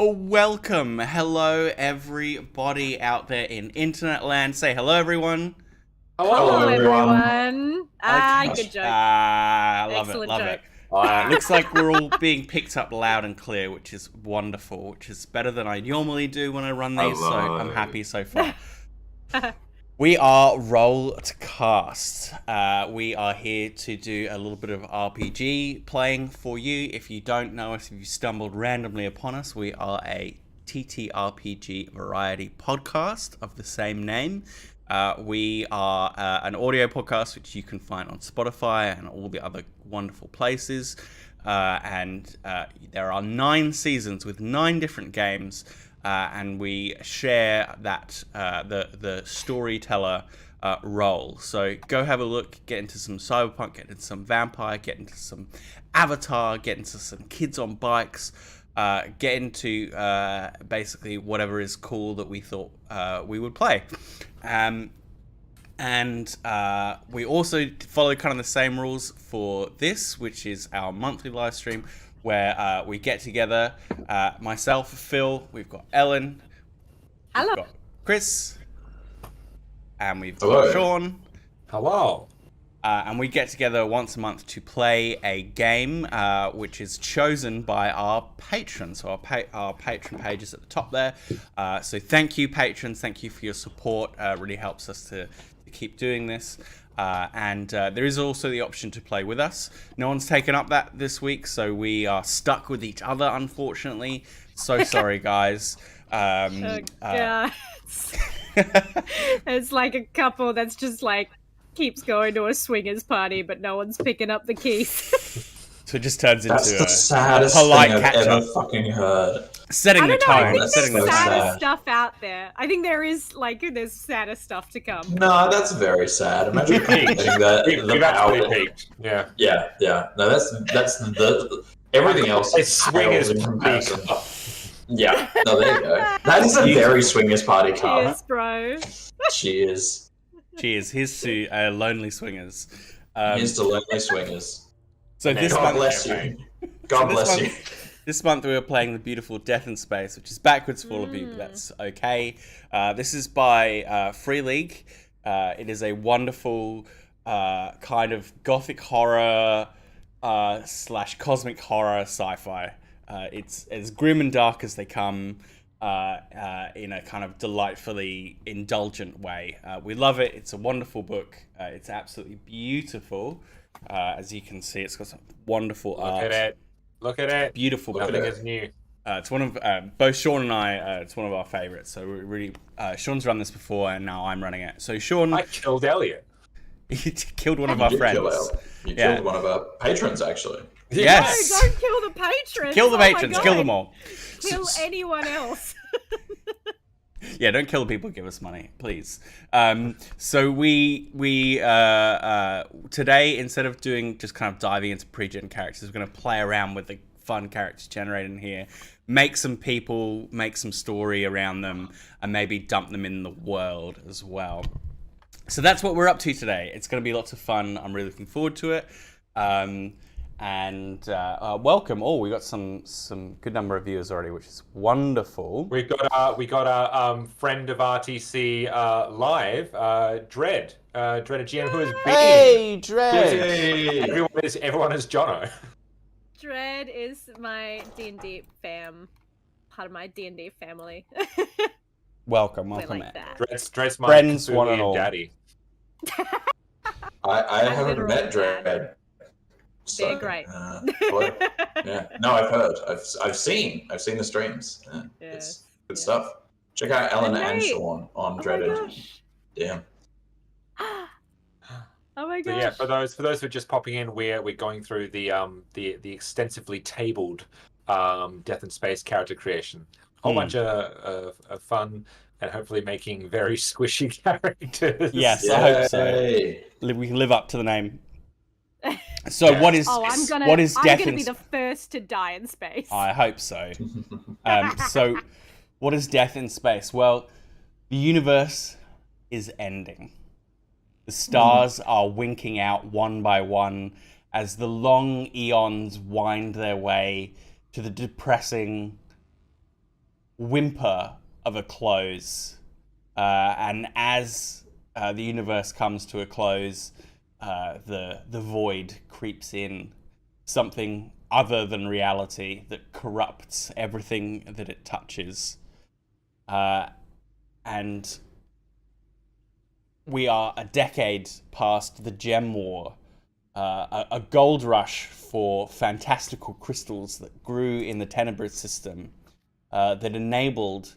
Welcome. Hello, everybody out there in internet land. Say hello, everyone. Hello, everyone. Good joke. I love Excellent it, love joke. it. Looks like we're all being picked up loud and clear, which is wonderful, which is better than I normally do when I run these, so I'm happy so far. We are Roll to Cast. We are here to do a little bit of RPG playing for you. If you don't know us, if you stumbled randomly upon us, we are a TTRPG variety podcast of the same name. We are an audio podcast which you can find on Spotify and all the other wonderful places. And there are 9 seasons with 9 different games. And we share that the storyteller role. So go have a look, get into some cyberpunk, get into some vampire, get into some Avatar, get into some kids on bikes, get into basically whatever is cool that we thought we would play. And we also follow kind of the same rules for this, which is our monthly live stream, where we get together, myself, Phil, we've got Ellen, Hello. We've got Chris, and we've got Sean. Hello. And we get together once a month to play a game, which is chosen by our patrons. So our patron page is at the top there. So thank you, patrons. Thank you for your support. Really helps us to keep doing this. And there is also the option to play with us. No one's taken up that this week, so we are stuck with each other, unfortunately. So sorry, guys. Yeah. It's like a couple that's just like keeps going to a swingers party, but no one's picking up the keys. So it just turns into the saddest polite thing I've catch-up. ever fucking heard. Setting the tone. I think Setting there's the sadder tone. stuff out there. I think there's sadder stuff to come. No, that's very sad. Imagine thinking that the power. Peaked. Yeah. Yeah. No, that's the everything else. It's swingers in comparison. Yeah. No, there you go. That is a very swingers party car. Cheers, bro. Cheers. Cheers. Here's to Lonely Swingers. Here's to lonely swingers. So this God month, bless you. God bless you. This month we were playing the beautiful Death in Space, which is backwards for all of you, but that's okay. This is by Free League. It is a wonderful kind of gothic horror / cosmic horror sci-fi. It's as grim and dark as they come in a kind of delightfully indulgent way. We love it. It's a wonderful book. It's absolutely beautiful. As you can see, it's got some wonderful art. Look at it. Beautiful. Nothing is new. It's one of both Sean and I. It's one of our favorites. So we really, Sean's run this before, and now I'm running it. So Sean, I killed Elliot. He killed one of our friends. You killed one of our patrons, actually. Yes. No, don't kill the patrons. Kill the patrons. Kill them all. Kill anyone else. Yeah, don't kill the people who give us money, please. So we today, instead of doing just kind of diving into pre-gen characters, we're going to play around with the fun characters generated in here, make some people, make some story around them, and maybe dump them in the world as well. So that's what we're up to today. It's going to be lots of fun. I'm really looking forward to it. And welcome all. We got some good number of viewers already, which is wonderful. We got our friend of RTC live, Dread, Dread GM, who has been. Hey, Dread! Everyone is Jono. Dread is my D&D fam, part of my D&D family. Welcome, Like man. that. Dread's my Friends, one and Cthulhian all. daddy. I haven't met Dread. So, They're great. Yeah. No, I've heard. I've seen the streams. Yeah, it's good stuff. Check out Ellen and Sean on Dreaded. Damn. Oh my gosh. So yeah, for those who are just popping in, we're going through the extensively tabled Death in Space character creation. A whole bunch of fun and hopefully making very squishy characters. Yes, I hope so. We can live up to the name. So what is I'm Death gonna in be the first to die in space. I hope so. So what is Death in Space? Well, the universe is ending. The stars are winking out one by one as the long eons wind their way to the depressing whimper of a close. And as the universe comes to a close, the void creeps in, something other than reality that corrupts everything that it touches. And we are a decade past the Gem War, a gold rush for fantastical crystals that grew in the Tenebrous system, that enabled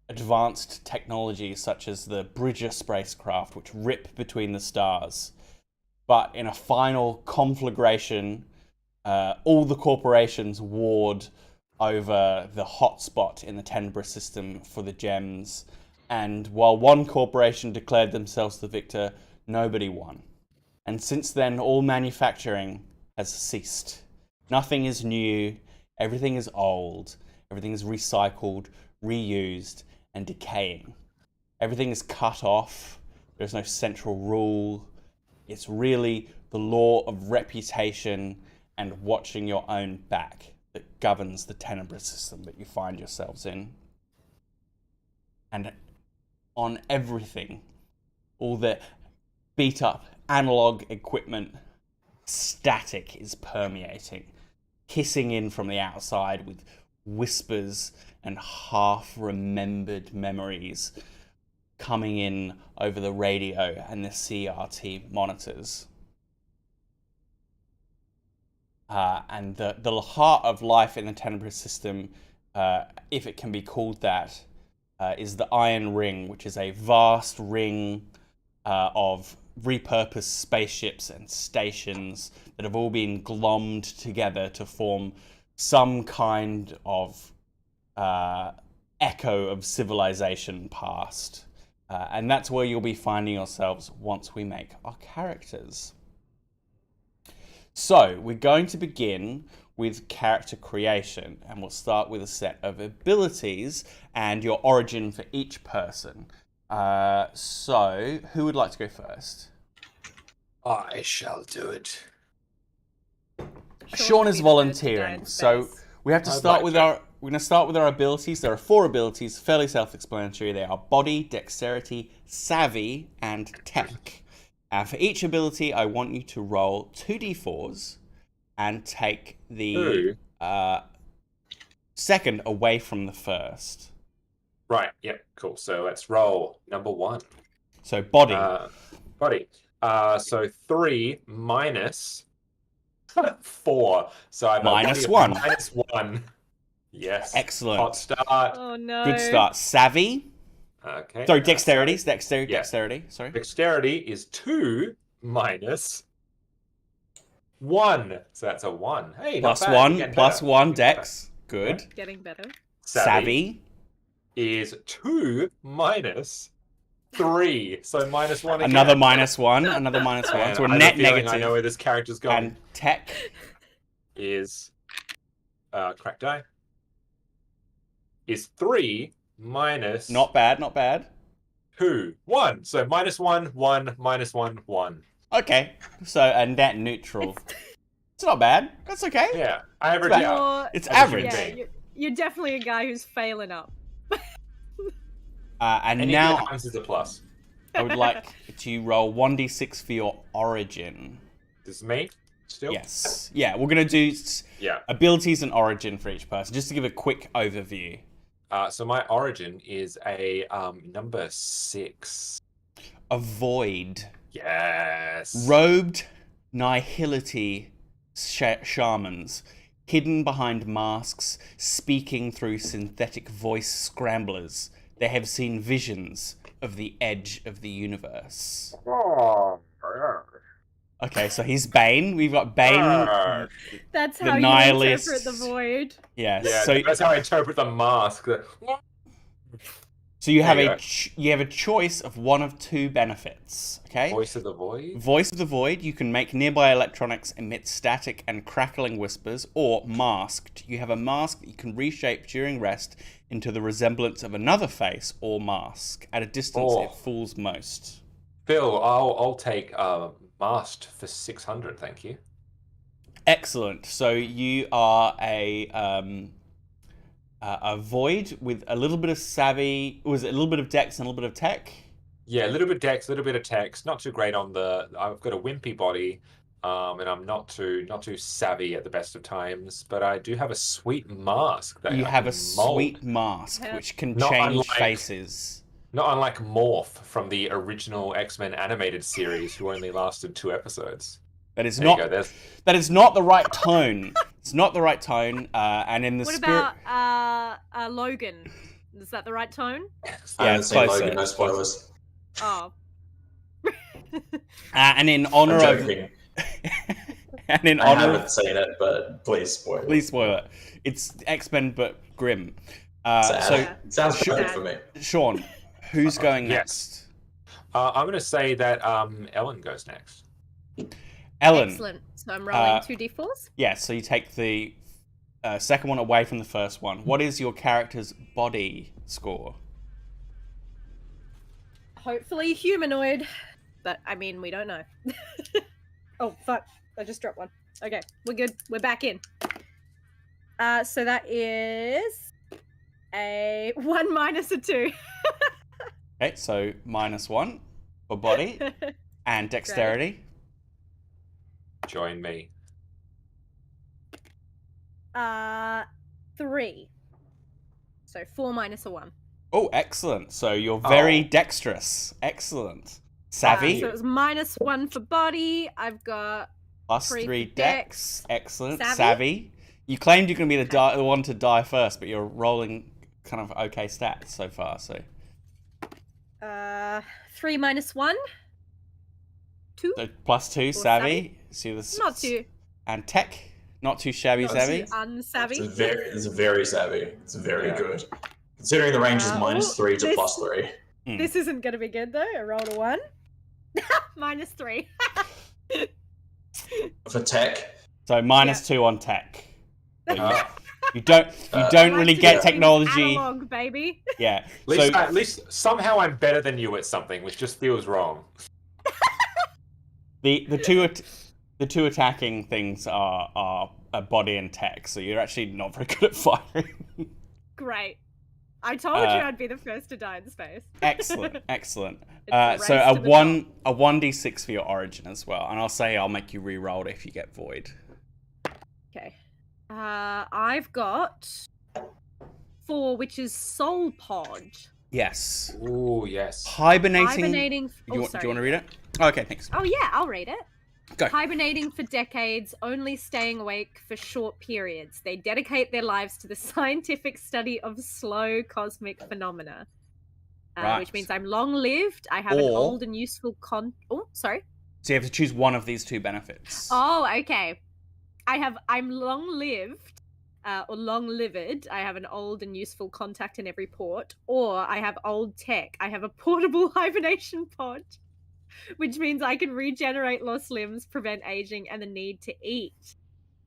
advanced technology such as the Bridger spacecraft, which rip between the stars. But in a final conflagration, all the corporations warred over the hotspot in the Tenebrous system for the gems. And while one corporation declared themselves the victor, nobody won. And since then, all manufacturing has ceased. Nothing is new, everything is old, everything is recycled, reused, and decaying. Everything is cut off, there's no central rule. It's really the law of reputation and watching your own back that governs the Tenebrous system that you find yourselves in. And on everything, all the beat up analog equipment, static is permeating, hissing in from the outside with whispers and half-remembered memories coming in over the radio and the CRT monitors. And the heart of life in the Tenebrous system, if it can be called that, is the Iron Ring, which is a vast ring of repurposed spaceships and stations that have all been glommed together to form some kind of echo of civilization past. And that's where you'll be finding yourselves once we make our characters. So, we're going to begin with character creation, and we'll start with a set of abilities and your origin for each person. So, who would like to go first? I shall do it. Sean is volunteering, so we have to start with our... We're going to start with our abilities. There are 4 abilities, fairly self-explanatory. They are body, dexterity, savvy, and tech. For each ability, I want you to roll 2d4s and take the second away from the first. Right, yep, cool. So let's roll number 1. So body. Body. So 3 minus 4. So I'm minus 1. Minus 1. Yes. Excellent. Hot start. Oh no. Good start. Savvy. Okay. Sorry, dexterity. Yeah. Dexterity. Sorry. Dexterity is 2 minus 1. So that's a 1. Hey, plus not bad. 1. Plus better. 1 dex. Good. Getting better. Savvy is 2 minus 3. So minus 1 again. Another minus 1. Another minus 1. So a net negative. I know where this character's going. And tech is crack die. Is 3 minus... Not bad, not bad. 2. 1. So minus 1, 1, minus 1, 1. Okay. So a net neutral. It's not bad. That's okay. Yeah. Average It's out. It's As average. Yeah, you're definitely a guy who's failing up. And Anything now that happens is a plus. I would like to roll 1d6 for your origin. This is me still? Yes. Yeah, we're going to do abilities and origin for each person, just to give a quick overview. So my origin is a number 6. A void. Yes. Robed nihility shamans, hidden behind masks, speaking through synthetic voice scramblers. They have seen visions of the edge of the universe. Okay, so he's Bane. We've got Bane. That's the how nihilist. you interpret the void. Yes. Yeah, so that's how I interpret the mask. So you have you a choice of one of 2 benefits. Okay. Voice of the void. Voice of the void. You can make nearby electronics emit static and crackling whispers, or masked. You have a mask that you can reshape during rest into the resemblance of another face or mask. At a distance, it fools most. Phil, I'll take masked for 600. Thank you. Excellent. So you are a a void with a little bit of savvy. Was it a little bit of dex and a little bit of tech? Yeah, a little bit of dex, a little bit of text. Not too great on the. I've got a wimpy body, and I'm not too savvy at the best of times. But I do have a sweet mask. That You I have can a sweet mold. mask which can Not change unlike- faces. Not unlike Morph from the original X-Men animated series, who only lasted 2 episodes. That is There you not. go, That is not the right tone. It's not the right tone. And in the What spirit. about Logan? Is that the right tone? I haven't seen closer. Logan, no spoilers. Oh. And in honor I'm of. joking. And in I honor. haven't seen it, but please spoil it. Please spoil it. It's X-Men but grim. Sad. So Sounds perfect for me. Sean, who's going Yes. next? I'm going to say that Ellen goes next. Ellen. Excellent. So I'm rolling 2d4s. Yeah, so you take the second one away from the first one. What is your character's body score? Hopefully humanoid. But, I mean, we don't know. Oh, fuck. I just dropped one. Okay, we're good. We're back in. So that is a 1 minus a 2. Okay, so -1 for body and dexterity. Join me. 3. So 4 minus a 1. Oh, excellent. So you're very dexterous. Excellent. Savvy. So it was -1 for body. I've got +3 dex. Excellent. Savvy. Savvy. You claimed you're going to be the one to die first, but you're rolling kind of okay stats so far. So 3 minus 1. 2. So +2 savvy. See this. Not too. And tech. Not too shabby Not savvy. too unsavvy. It's very savvy. It's very good. Considering the range is -3 to +3. This isn't going to be good though. I rolled a 1. -3. For tech. So -2 on tech. You don't really get technology. Analog, baby. Yeah. At least somehow I'm better than you at something, which just feels wrong. The two attacking things are body and tech, so you're actually not very good at firing. Great. I told you I'd be the first to die in space. Excellent, excellent. It's So race a to the 1d6 for your origin as well, and I'll make you re-roll it if you get void. Okay. I've got 4, which is Soul Pod. Yes. Ooh, yes. Hibernating. Oh, Do you sorry. want to read it? Okay, thanks. Oh yeah, I'll read it. Go. Hibernating for decades, only staying awake for short periods. They dedicate their lives to the scientific study of slow cosmic phenomena. Right. Which means I'm long-lived. I have an old and useful Oh, sorry. So you have to choose one of these two benefits. Oh, okay. I'm long-lived, or long-lived. I have an old and useful contact in every port. Or I have old tech. I have a portable hibernation pod, which means I can regenerate lost limbs, prevent aging, and the need to eat.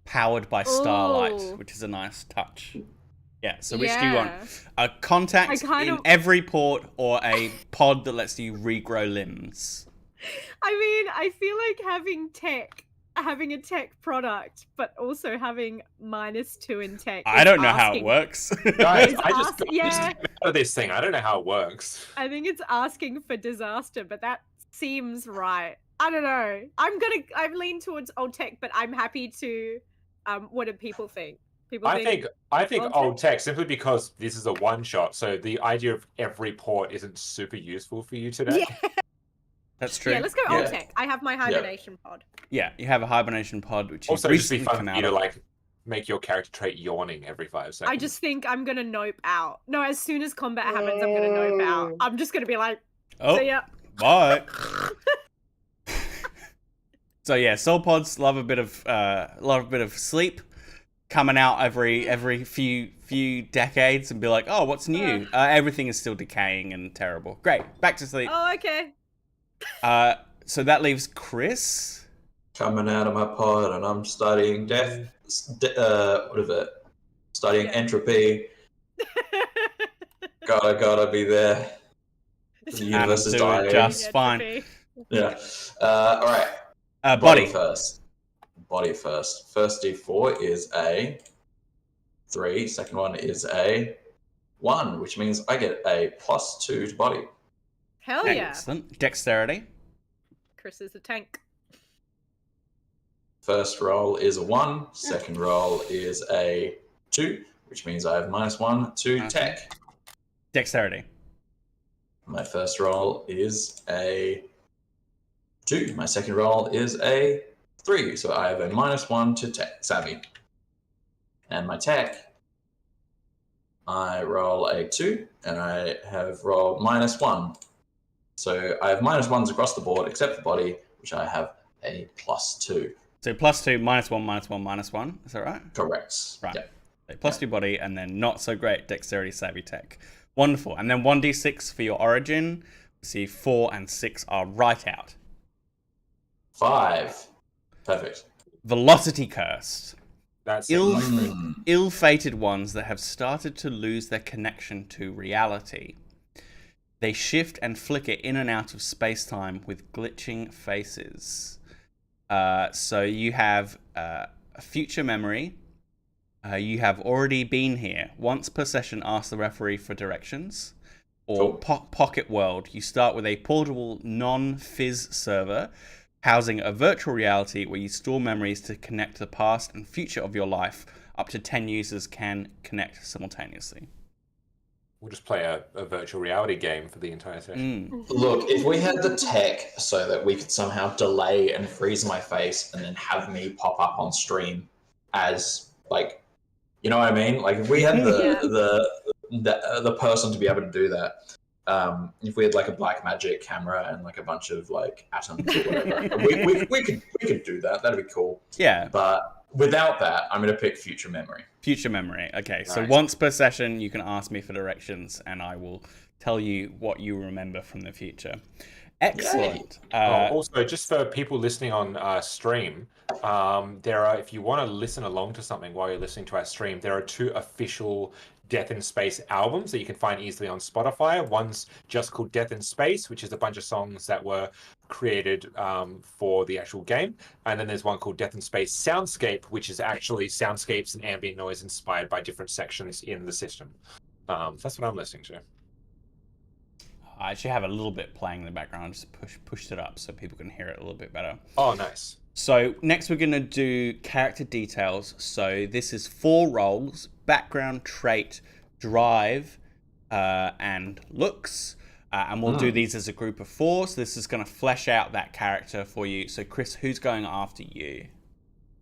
Powered by starlight, Ooh. which is a nice touch. Yeah, so which do you want? Yeah. A contact kind in of- every port or a pod that lets you regrow limbs? I mean, I feel like having a tech product, but also having -2 in tech. I don't know how it works. Guys, It's I just got yeah. out of this thing. I don't know how it works. I think it's asking for disaster, but that seems right. I don't know. I'm lean towards old tech, but I'm happy to. What do people think? I think old old tech simply because this is a one shot, so the idea of every port isn't super useful for you today. Yeah. That's true. Yeah, let's go old tech. I have my hibernation pod. Yeah, you have a hibernation pod, which Also, you've just be recently fun come for you out to of. like make your character trait yawning every 5 seconds. I just think I'm gonna nope out. No, as soon as combat happens, I'm gonna nope out. I'm just gonna be like, Oh, see ya. bye. So yeah, soul pods love a bit of sleep, coming out every few decades and be like, oh, what's new? Everything is still decaying and terrible. Great, back to sleep. Oh, okay. So that leaves Chris. Coming out of my pod and I'm studying death. What is it? Studying entropy. Gotta be there. The And universe is do it dying. just fine. Yeah. All right. Body first. Body first. First D4 is a 3. Second one is a 1, which means I get a +2 to body. Hell yeah. Excellent. Dexterity. Chris is a tank. First roll is a 1. Second roll is a 2, which means I have -1 to tech. Dexterity. My first roll is a 2. My second roll is a 3. So I have a -1 to tech, savvy. And my tech, I roll a 2, and I have rolled -1. So I have -1s across the board, except for body, which I have a +2. So +2, -1, -1, -1. Is that right? Correct. Right. Yep. So +2 body, and then not so great dexterity, savvy, tech. Wonderful. And then 1d6 for your origin. See, 4 and 6 are right out. 5. Perfect. Velocity cursed. That's Ill-fated ones that have started to lose their connection to reality. They shift and flicker in and out of space-time with glitching faces. So you have a future memory. You have already been here. Once per session, ask the referee for directions. Or Pocket World. You start with a portable non-fizz server housing a virtual reality where you store memories to connect to the past and future of your life. Up to 10 users can connect simultaneously. We'll just play a virtual reality game for the entire session. Look, if we had the tech so that we could somehow delay and freeze my face and then have me pop up on stream as, like, you know what I mean? Like, if we had the person to be able to do that, if we had like a black magic camera and like a bunch of like atoms or whatever, we could do that. That'd be cool. Yeah. But without that, I'm going to pick future memory. Future memory. Okay, Nice. so once per session, you can ask me for directions, and I will tell you what you remember from the future. Excellent. Also, just for people listening on stream, there are, if you want to listen along to something while you're listening to our stream, there are 2 official Death in Space albums that you can find easily on Spotify. One's just called Death in Space, which is a bunch of songs that were created for the actual game. And then there's one called Death in Space Soundscape, which is actually soundscapes and ambient noise inspired by different sections in the system. That's what I'm listening to. I actually have a little bit playing in the background. Just pushed it up so people can hear it a little bit better. Oh, nice. So next we're going to do character details. So this is 4 roles: background, trait, drive, and looks. And we'll do these as a group of 4. So this is going to flesh out that character for you. So Chris, who's going after you?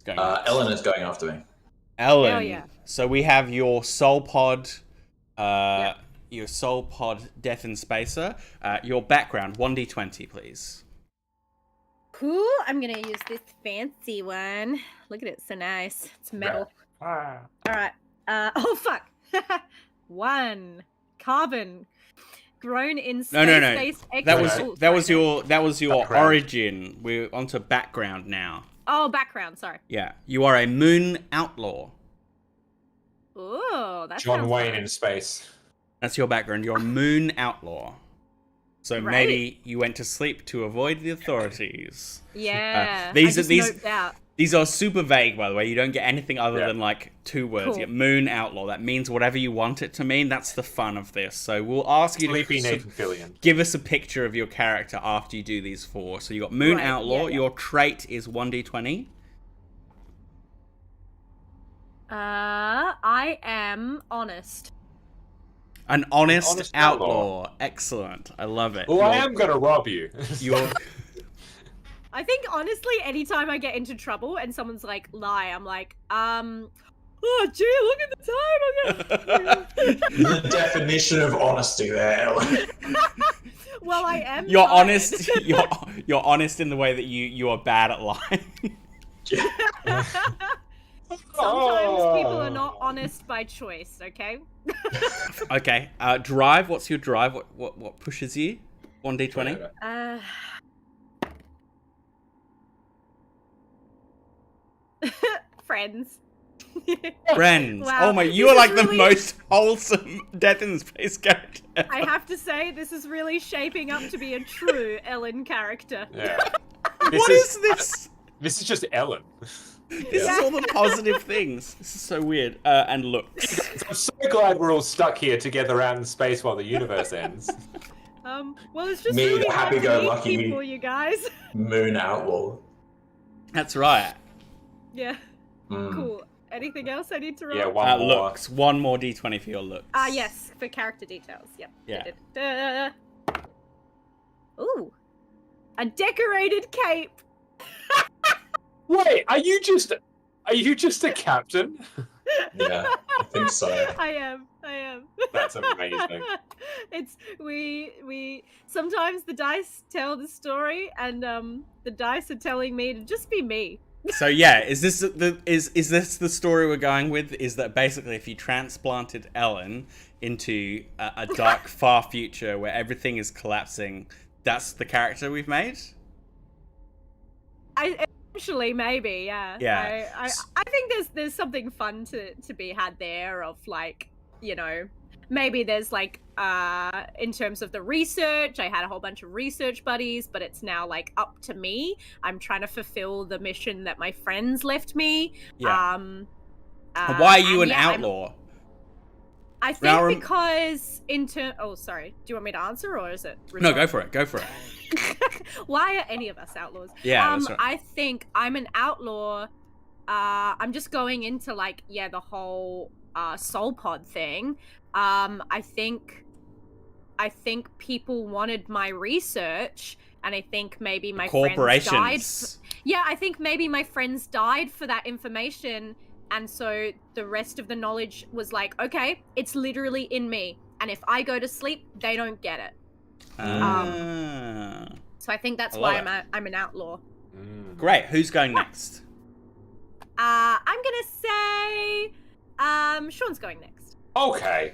Ellen is going after me. Ellen. Hell yeah. So we have your soul pod, your soul pod Death in Spacer. Your background, 1d20, please. Cool. I'm gonna use this fancy one. Look at it, so nice. It's metal. All right. Oh fuck. 1 carbon. Grown in space. No. That was your background. origin. We're onto background now. Oh, background. Sorry. Yeah, you are a moon outlaw. Ooh, that's John Wayne in space. That's your background. You're a moon outlaw. So maybe you went to sleep to avoid the authorities. Yeah. These are super vague, by the way. You don't get anything other than like 2 words. Cool. You get moon outlaw. That means whatever you want it to mean. That's the fun of this. So we'll ask you Sleepy to Nathan Fillion. give us a picture of your character after you do these 4. So you got moon outlaw. Your trait is 1d20. I am honest. An honest outlaw. Excellent. I love it. Well, I am going to rob you. I think, honestly, anytime I get into trouble and someone's like, lie, I'm like, oh, gee, look at the time. The definition of honesty there, Ellen. Well, I am. You're honest. You're honest in the way that you are bad at lying. Sometimes people are not honest by choice, okay? Okay. Drive. What's your drive? What pushes you? 1d20. Friends. Friends. Wow. Oh my! You are like the most wholesome Death in Space character ever. I have to say, this is really shaping up to be a true Ellen character. Yeah. What is this? This is just Ellen. This is all the positive things. This is so weird. And looks. I'm so glad we're all stuck here together out in space while the universe ends. Well, it's just Me, really the hard to meet happy-go-lucky people, you guys. Moon outlaw. That's right. Yeah. Cool. Anything else I need to roll? Yeah, one more. Looks. One more d20 for your looks. Yes, for character details. Yep. Yeah. Da-da-da. Ooh. A decorated cape. Wait, are you just a captain? Yeah, I think so. I am. That's amazing. It's we sometimes the dice tell the story, and the dice are telling me to just be me. So yeah, is this the story we're going with? Is that basically if you transplanted Ellen into a dark, far future where everything is collapsing, that's the character we've made? Eventually, maybe, yeah. Yeah. I think there's something fun to be had there of, like, you know, maybe there's like in terms of the research, I had a whole bunch of research buddies, but it's now like up to me. I'm trying to fulfill the mission that my friends left me. Yeah. Why are you an outlaw? I think because oh, sorry. Do you want me to answer, or is it? No, go for it. Go for it. Why are any of us outlaws? Yeah, that's right. I think I'm an outlaw. I'm just going into like the whole soul pod thing. I think people wanted my research, and I think maybe my friends died. I think maybe my friends died for that information. And so the rest of the knowledge was like, okay, it's literally in me. And if I go to sleep, they don't get it. So I think that's why I'm an outlaw. Great. Who's going next? I'm going to say Sean's going next. Okay.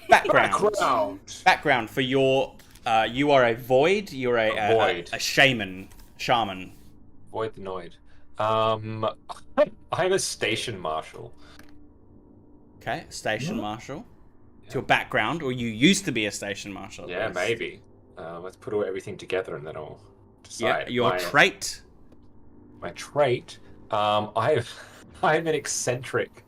Background for your... you are a void. You're a shaman. Void the Noid. I'm a station marshal. Okay, station marshal. It's your background, or you used to be a station marshal. Yeah, maybe. Let's put everything together and then I'll decide. Yeah, your trait. My trait. I'm an eccentric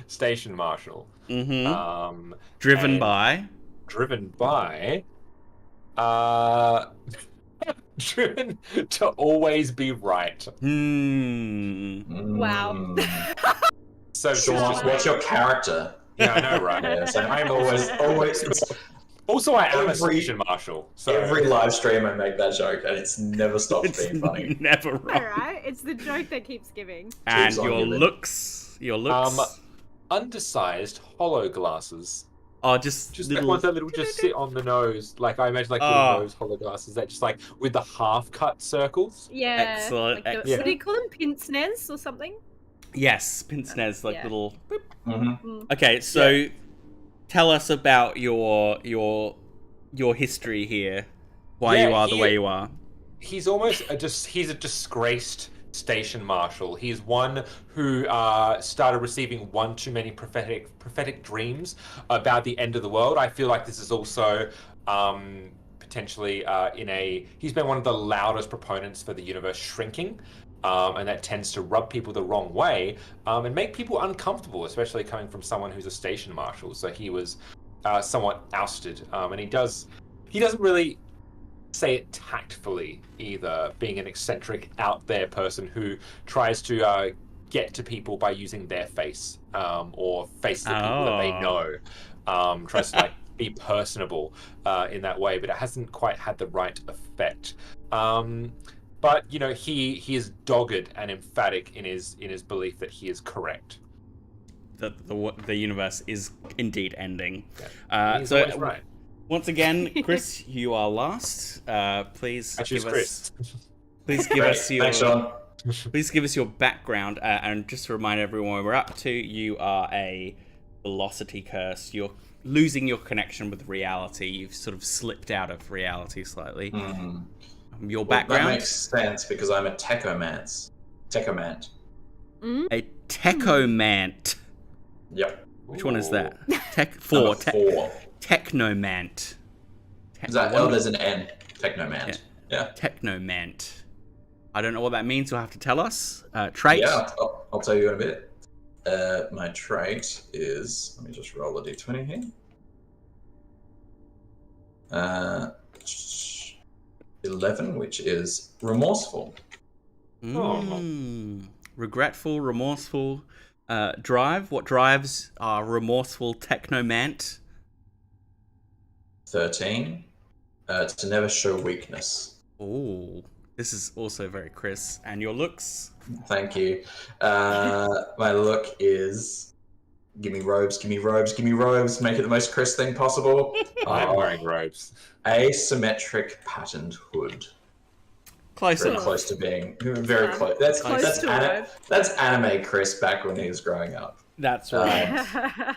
station marshal. Mm-hmm. Driven by. Driven to always be right. Wow. So what's your character? Yeah, I know, right? Yeah, so I'm always. Also, I am a station marshal. So every live stream I make that joke, and it's never stopped being funny. Never wrong. Alright, it's the joke that keeps giving. And your looks. Undersized hollow glasses. Oh, just little... the ones that just sit on the nose. Like, I imagine, like, little nose hollow glasses that just, like, with the half-cut circles. Yeah. Excellent. Like what do you call them? Pince-nez or something? Yes, pince-nez, like little... Mm-hmm. Okay, so tell us about your history here. Why you are the way you are. He's almost he's a disgraced station marshal. He's one who started receiving one too many prophetic dreams about the end of the world. I feel like this is also potentially he's been one of the loudest proponents for the universe shrinking, and that tends to rub people the wrong way and make people uncomfortable, especially coming from someone who's a station marshal. So he was somewhat ousted, and he doesn't really say it tactfully either, being an eccentric out there person who tries to get to people by using their face or faces of people that they know, tries to like be personable in that way, but it hasn't quite had the right effect. But you know, he is dogged and emphatic in his belief that he is correct, that the universe is indeed ending. He's always right. Once again, Chris, you are last. Please give us your background, and just to remind everyone what we're up to. You are a velocity curse. You're losing your connection with reality. You've sort of slipped out of reality slightly. Your background. That makes sense because I'm a techomant. A techomant. Yep. Which one is that? Four. Technomant. There's an N. Technomant. Yeah. Technomant. I don't know what that means. You'll have to tell us. Trait. Yeah, I'll tell you in a bit. My trait is, let me just roll a d20 here. 11, which is remorseful. Regretful, remorseful. Drive. What drives are remorseful technomant? 13. To never show weakness. Oh, this is also very Chris. And your looks? Thank you. My look is give me robes, give me robes, give me robes. Make it the most Chris thing possible. I'm wearing robes. Asymmetric patterned hood. Close Very enough. close to being very close. That's anime Chris back when he was growing up. That's right.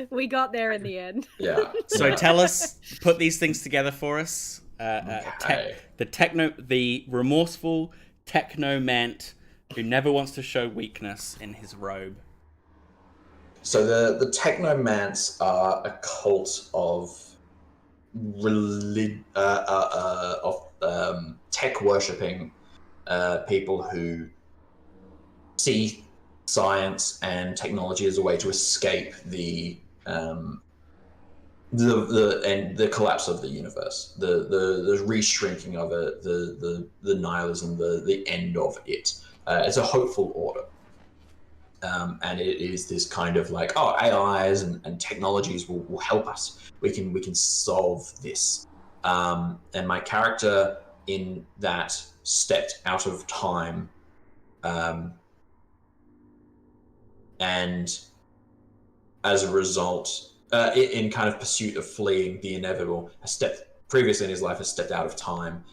We got there in the end. Yeah. So tell us, put these things together for us. Okay. The remorseful technomant who never wants to show weakness in his robe. So the technomants are a cult of tech worshipping people who see science and technology as a way to escape the collapse of the universe, the re-shrinking of it, the nihilism, the end of it. It's a hopeful order. And it is this kind of like, AIs and technologies will help us. We can solve this. And my character in that stepped out of time, and as a result, in kind of pursuit of fleeing the inevitable, previously in his life has stepped out of time,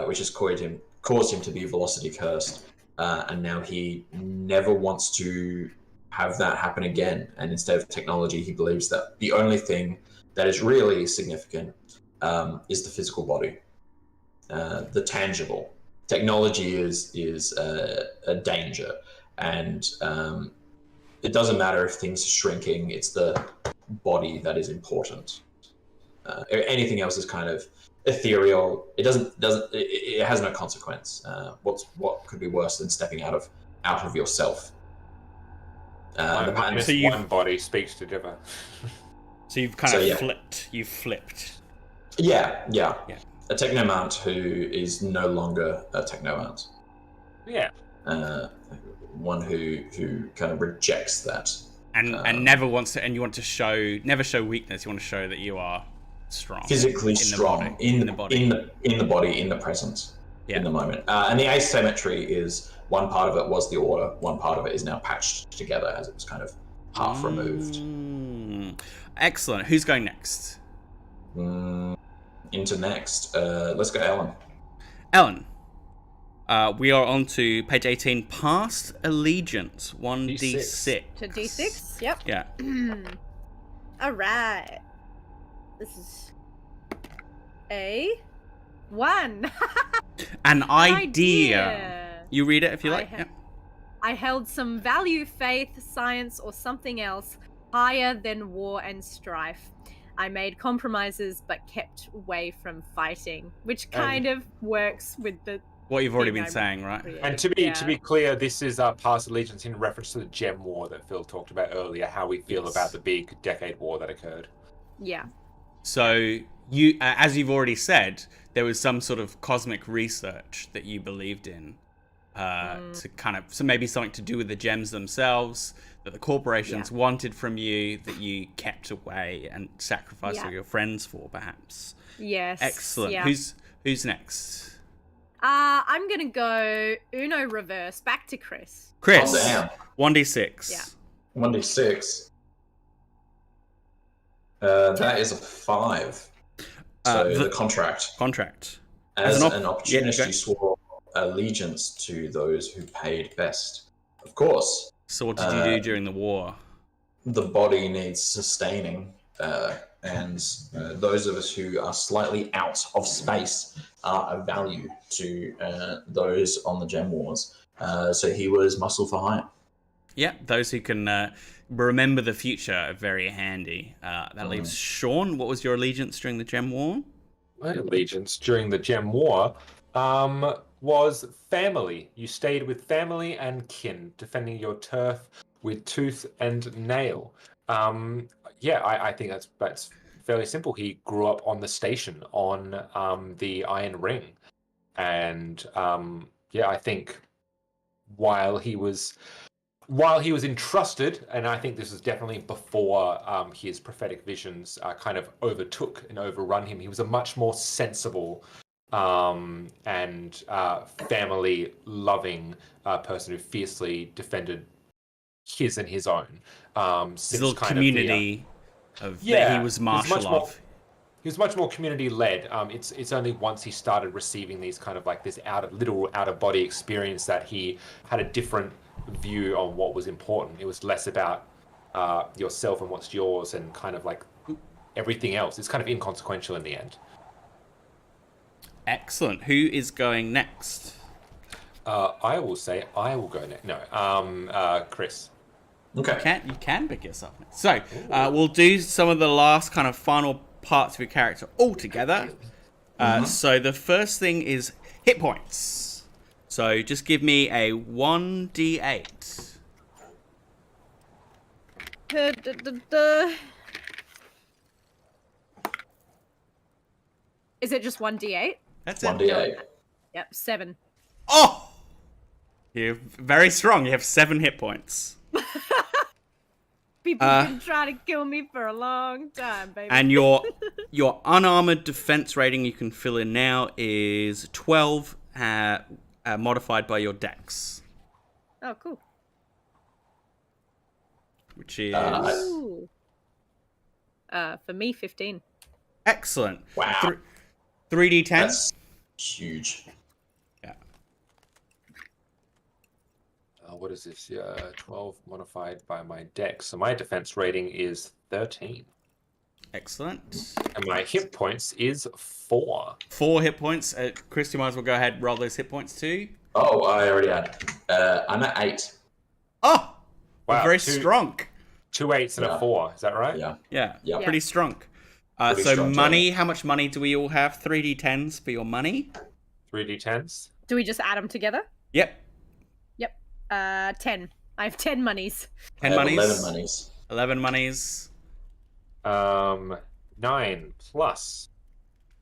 which has caused him to be velocity cursed. And now he never wants to have that happen again. And instead of technology, he believes that the only thing that is really significant is the physical body, the tangible. Technology is a danger, and it doesn't matter if things are shrinking. It's the body that is important. Anything else is kind of ethereal. It has no consequence. What could be worse than stepping out of yourself? One body speaks to differ. So you've kind of flipped. You've flipped. Yeah. A technomant who is no longer a technomant. Yeah. One who kind of rejects that. And never wants to. And you want to never show weakness. You want to show that you are strong, physically strong in the body, in the present, in the moment. And the asymmetry is one part of it was the order, one part of it is now patched together as it was kind of half removed. Excellent. Who's going next? Into next. Let's go, Ellen. Ellen. We are on to page 18. Past allegiance. 1d6. To d6. Yep. Yeah. All right. This is a 1. An idea. You read it if you like. I held some value, faith, science, or something else higher than war and strife. I made compromises but kept away from fighting, which kind of works with the what you've already been saying, right? And to be clear, this is past allegiance in reference to the Gem War that Phil talked about earlier, how we feel about the big decade war that occurred. Yeah. So you, as you've already said, there was some sort of cosmic research that you believed in, to kind of, so maybe something to do with the gems themselves that the corporations wanted from you that you kept away and sacrificed all your friends for, perhaps. Yes. Excellent. Yeah. Who's next? I'm gonna go Uno reverse back to Chris. Chris. Oh, damn. 1d6. Yeah. 1d6. That is a 5. So the contract. As an opportunity, swore allegiance to those who paid best. Of course. So what did you do during the war? The body needs sustaining, and those of us who are slightly out of space are of value to those on the Gem Wars. So he was muscle for hire. Yeah, those who can remember the future are very handy. That leaves Sean. What was your allegiance during the Gem War? My allegiance during the Gem War was family. You stayed with family and kin, defending your turf with tooth and nail. I think that's fairly simple. He grew up on the station on the Iron Ring, and I think while he was entrusted, and I think this was definitely before his prophetic visions kind of overtook and overrun him, he was a much more sensible and family-loving person who fiercely defended his and his own. His little community that he was marshal of. He was much more community-led. It's only once he started receiving these kind of like this out-of-body experience that he had a different view on what was important. It was less about yourself and what's yours and kind of like everything else. It's kind of inconsequential in the end. Excellent. Who is going next? I will say I will go next. No, Chris. Okay. You can pick yourself next. So we'll do some of the last kind of final parts of your character all together. So the first thing is hit points. So just give me a 1d8. Is it just 1d8? That's 1d8. Yep, 7. Oh! You're very strong. You have 7 hit points. People have been trying to kill me for a long time, baby. And your unarmored defense rating you can fill in now is 12, modified by your dex. Oh, cool. Which is... for me, 15. Excellent. Wow. 3d10? That's huge. Yeah. What is this? 12 modified by my dex. So my defense rating is 13. Excellent. And my hit points is 4. 4 hit points. Chris, you might as well go ahead and roll those hit points too. Oh, I already had. I'm at 8. Oh! Wow, Very strong. 2 8s and a 4. Is that right? Yeah. Yeah. Pretty strong. Pretty so strong money, how much money do we all have? 3d10s for your money? 3d10s. Do we just add them together? Yep. 10. I have 10 monies. 10 monies? 11 monies. 11 monies. 9 plus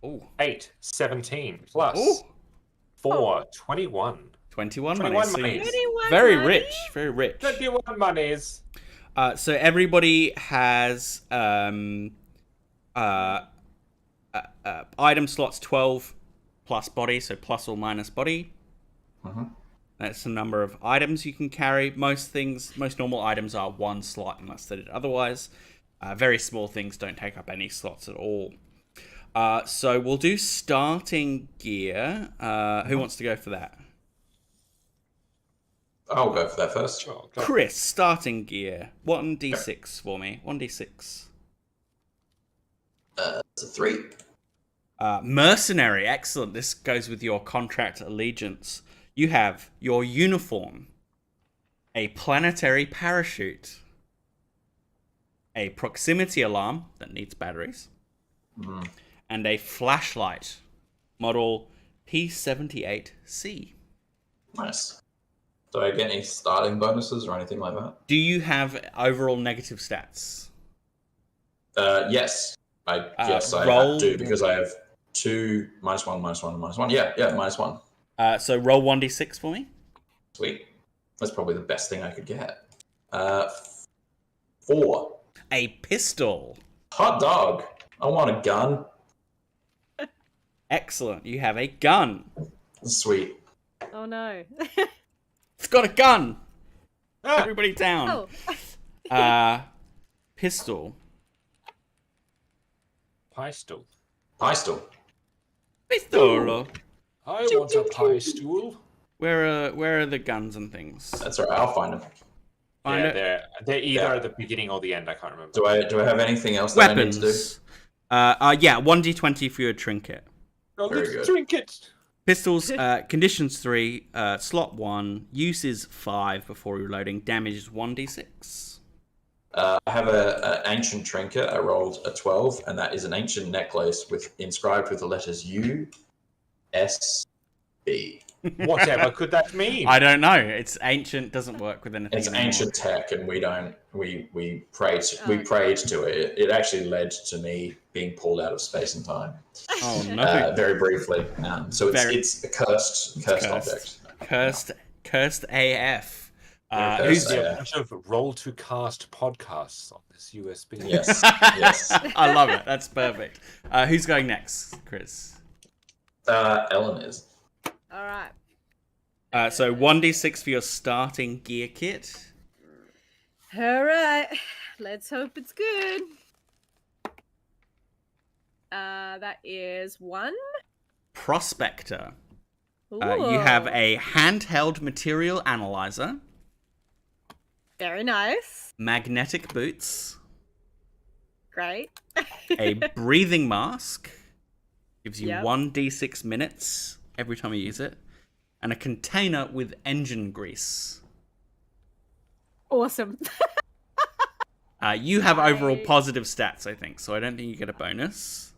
Ooh. 8, 17 plus Ooh. 4, 21. 21 21 monies. So monies. you're 21 very money? rich. Very rich. 21 monies. So everybody has item slots 12 plus body, so plus or minus body. That's the number of items you can carry. Most normal items are 1 slot unless they did otherwise. Very small things don't take up any slots at all. So we'll do starting gear. Who wants to go for that? I'll go for that first. Oh, God. Chris, starting gear. 1d6 for me. 1d6. It's a 3. Mercenary, excellent. This goes with your contract allegiance. You have your uniform, a planetary parachute, a proximity alarm that needs batteries, and a flashlight, model P78C. Nice. Do I get any starting bonuses or anything like that? Do you have overall negative stats? Yes. I roll... do because I have 2 -1, -1, -1. Yeah, -1. So roll 1d6 for me. Sweet. That's probably the best thing I could get. 4. A pistol. Hot dog. I want a gun. Excellent. You have a gun. Sweet. Oh no. It's got a gun. Everybody down. Oh. Pistol. Pistol. Pistol. Pistol. I want a pie stool. Where are the guns and things? That's all right. I'll find them. Find it. They're either at the beginning or the end. I can't remember. Do I have anything else that Weapons. I need to do? Yeah, 1d20 for your trinket. Oh, Very let's good. drink it. Pistols, conditions 3, slot 1, use is 5 before reloading, damage is 1d6. I have an ancient trinket. I rolled a 12, and that is an ancient necklace inscribed with the letters U, S, Whatever could that mean? I don't know. It's ancient, doesn't work with anything It's anymore. ancient tech, and we prayed to it. It actually led to me being pulled out of space and time. Oh no! Very briefly. So it's a cursed object. Cursed AF. There's a bunch of roll to cast podcasts on this USB. Yes. Yes. I love it. That's perfect. Who's going next, Chris? Ellen is. All right. So 1d6 for your starting gear kit. All right. Let's hope it's good. That is 1. Prospector. Ooh. You have a handheld material analyzer. Very nice. Magnetic boots. Great. A breathing mask. Gives you Yep. 1d6 minutes every time you use it. And a container with engine grease. Awesome. You have overall positive stats, I think, so I don't think you get a bonus.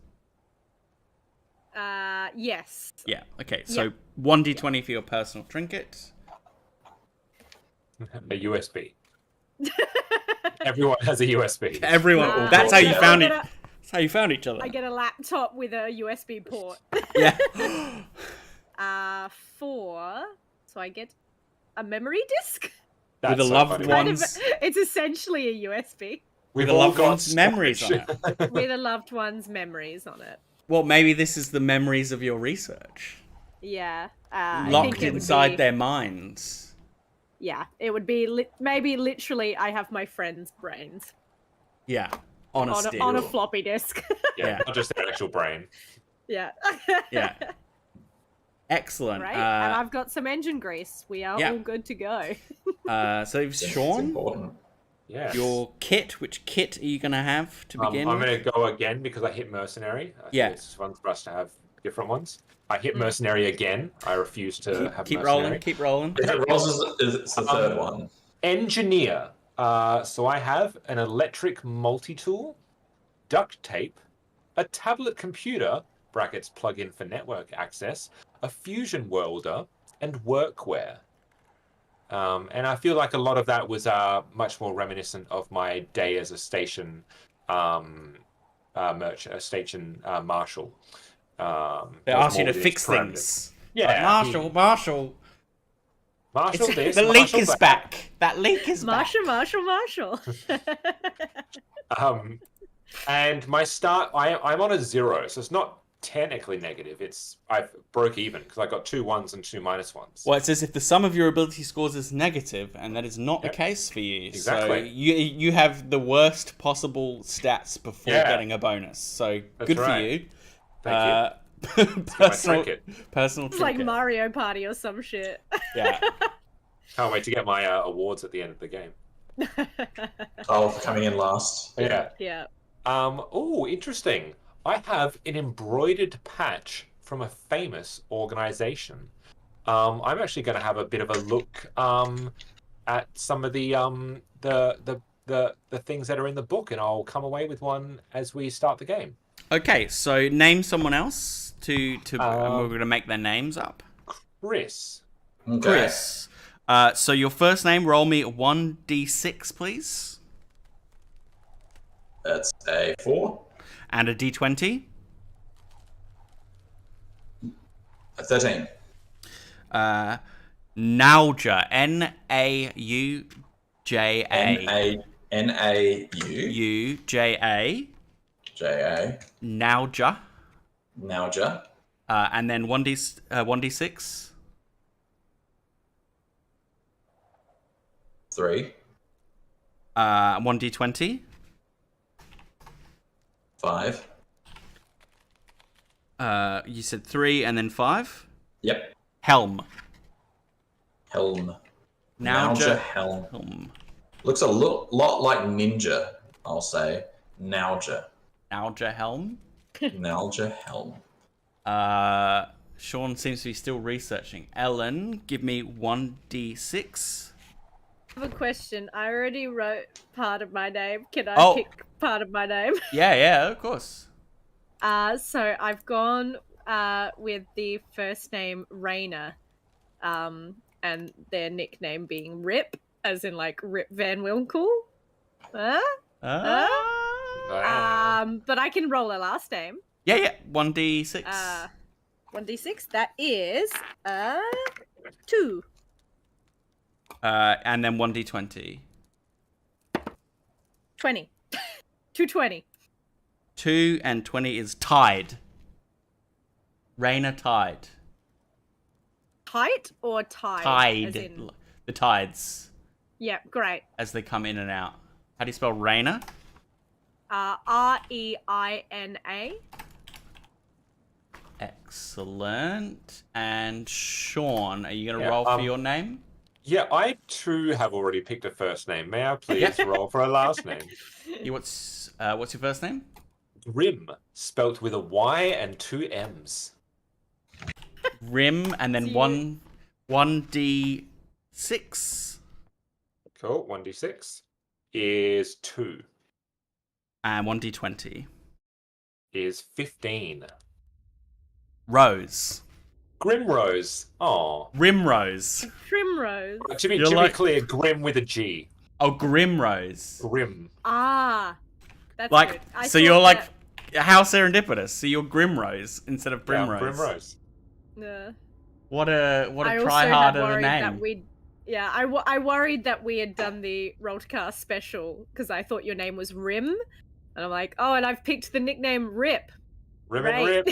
Yes. Yeah, okay, so 1d20 for your personal trinket. A USB. Everyone has a USB. Everyone, that's how you found it. That's how you found each other. I get a laptop with a USB port. Yeah. 4. So I get a memory disk. With a loved one's... It's essentially a USB. With a loved one's memories on it. With a loved one's memories on it. Well, maybe this is the memories of your research. Yeah. Locked inside their minds. Yeah, it would be maybe literally I have my friend's brains. Yeah, on a floppy disk. Yeah, not just their actual brain. Yeah. Yeah. Excellent. Right, and I've got some engine grease. We are all good to go. So Sean, your kit. Which kit are you going to have to begin? I'm going to go again because I hit mercenary. I think it's fun for us to have different ones. I hit mercenary again. I refuse to have mercenary. Keep rolling. If it rolls, it's the third one. Engineer. So I have an electric multi-tool, duct tape, a tablet computer, brackets plug-in for network access, a fusion welder, and workwear. And I feel like a lot of that was much more reminiscent of my day as a station marshal. They asked you to fix things. Yeah, like, Marshall. This. The leak is back. That leak is Marshall. And my start, I'm on a 0, so it's not technically negative. I broke even because I got 2 1s and 2 -1s. Well, it says if the sum of your ability scores is negative, and that is not the case for you. Exactly. So you have the worst possible stats before getting a bonus. So That's good right. for you. Thank you. Personal It's like trinket. Mario Party or some shit. Yeah. Can't wait to get my awards at the end of the game. For coming in last. Yeah. Yeah. Oh, interesting. I have an embroidered patch from a famous organization. I'm actually going to have a bit of a look at some of the things that are in the book, and I'll come away with one as we start the game. Okay, so name someone else to we're going to make their names up. Chris. Okay. Chris. So your first name, roll me 1d6, please. That's a 4. And a d20. A 13. Nauja. Nauja. Nauja. J-A. Nauja. Nauja. And then 1d6. 3. 1d20. 5. You said 3 and then 5? Yep. Helm. Helm. Nauja Helm. Looks a lot like ninja, I'll say. Nauja. Nauja Helm. Nauja Helm. Sean seems to be still researching. Ellen, give me 1d6. I have a question. I already wrote part of my name. Can I pick part of my name? Yeah, of course. So I've gone with the first name Raina, and their nickname being Rip, as in like Rip Van Winkle. But I can roll a last name. Yeah. 1d6. 1d6. That is 2. And then 1d20. 20. 220. 2 and 20 is tied. Raina tied. Tight or tide? Tide. As in... The tides. Yeah, great. As they come in and out. How do you spell Raina? Reina. Excellent. And Sean, are you going to roll for your name? Yeah, I too have already picked a first name. May I please roll for a last name? What's your first name? Grim, spelt with a Y and 2 M's. Rim, and then 1d6. Cool. 1d6 is 2. And 1d20 is 15. Rose. Grimrose. Oh. Rimrose. Primrose. To be clear, Grim with a G. Oh, Grimrose. Grim. Ah. That's like, good. so you're like, how serendipitous. So you're Grimrose instead of Primrose. Yeah, Grimrose. Yeah. What a try-hard of a name. I worried that we had done the Rollcast special because I thought your name was Rim. And I'm like, oh, and I've picked the nickname Rip. Rim and Rip.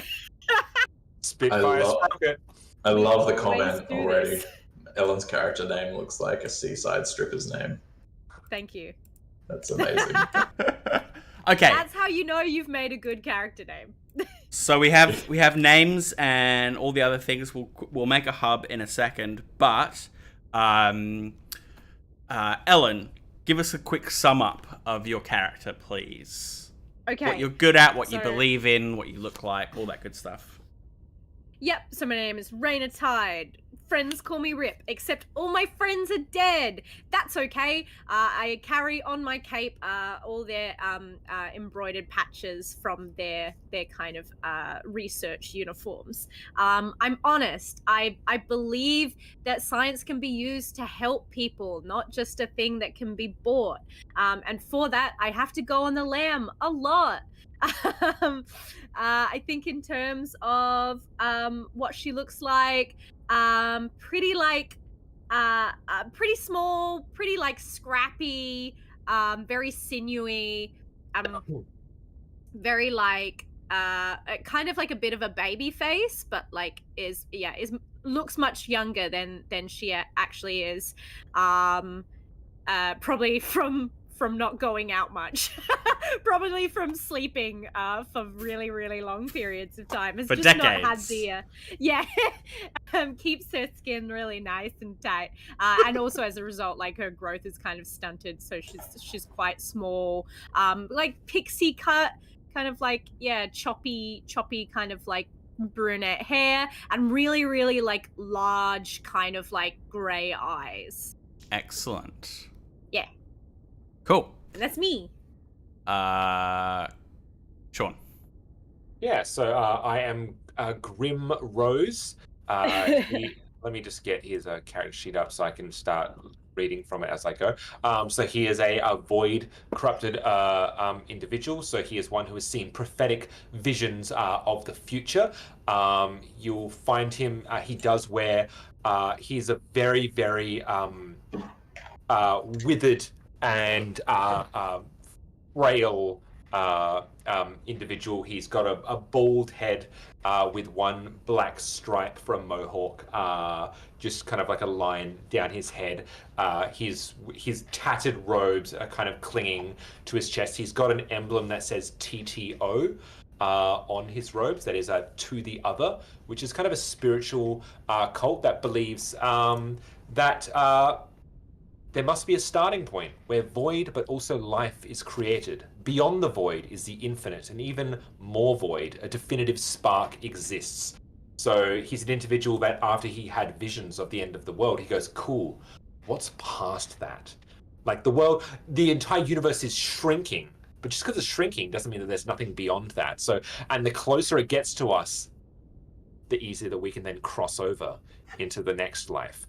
Spitfire Sprocket. I love the comment already. This. Ellen's character name looks like a seaside stripper's name. Thank you. That's amazing. Okay. That's how you know you've made a good character name. So we have names and all the other things. We'll make a hub in a second, but Ellen, give us a quick sum up of your character, please. Okay. What you're good at, what you believe in, what you look like, all that good stuff. Yep, so my name is Raina Tide. Friends call me Rip, except all my friends are dead. That's okay. I carry on my cape all their embroidered patches from their kind of research uniforms. I'm honest. I believe that science can be used to help people, not just a thing that can be bought. And for that, I have to go on the lam a lot. I think in terms of what she looks like, pretty small, pretty like scrappy, very sinewy, very like kind of like a bit of a baby face, but like looks much younger than she actually is. Probably from not going out much. Probably from sleeping for really, really long periods of time. Has for just decades. Not had the keeps her skin really nice and tight. And also as a result, like her growth is kind of stunted, so she's quite small. Like pixie cut, kind of like choppy kind of like brunette hair, and really, really like large kind of like grey eyes. Excellent. Yeah. Cool. That's me. Sean. Yeah, so I am Grim Rose. Let me just get his character sheet up so I can start reading from it as I go. So he is a void corrupted individual. So he is one who has seen prophetic visions of the future. You'll find him, he does wear, he's a very, very withered and frail individual. He's got a bald head with one black stripe from Mohawk, just kind of like a line down his head. His tattered robes are kind of clinging to his chest. He's got an emblem that says TTO on his robes, that is to the other, which is kind of a spiritual cult that believes that there must be a starting point where void but also life is created. Beyond the void is the infinite, and even more void, a definitive spark exists. So he's an individual that after he had visions of the end of the world, he goes, cool, what's past that? Like the entire universe is shrinking, but just because it's shrinking doesn't mean that there's nothing beyond that. So, and the closer it gets to us, the easier that we can then cross over into the next life.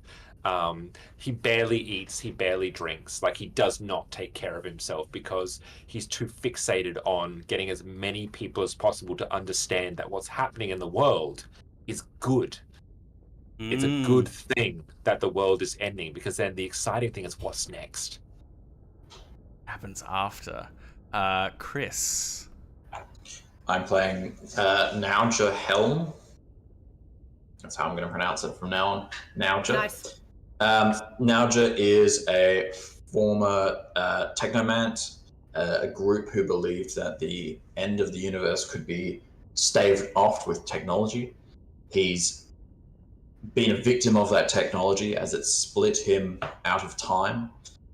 He barely eats, he barely drinks. Like, he does not take care of himself because he's too fixated on getting as many people as possible to understand that what's happening in the world is good. It's a good thing that the world is ending, because then the exciting thing is what's next. Happens after. Chris. I'm playing Nauja Helm. That's how I'm going to pronounce it from now on. Nauja. Nice. Nauja is a former technomant, a group who believed that the end of the universe could be staved off with technology. He's been a victim of that technology as it split him out of time,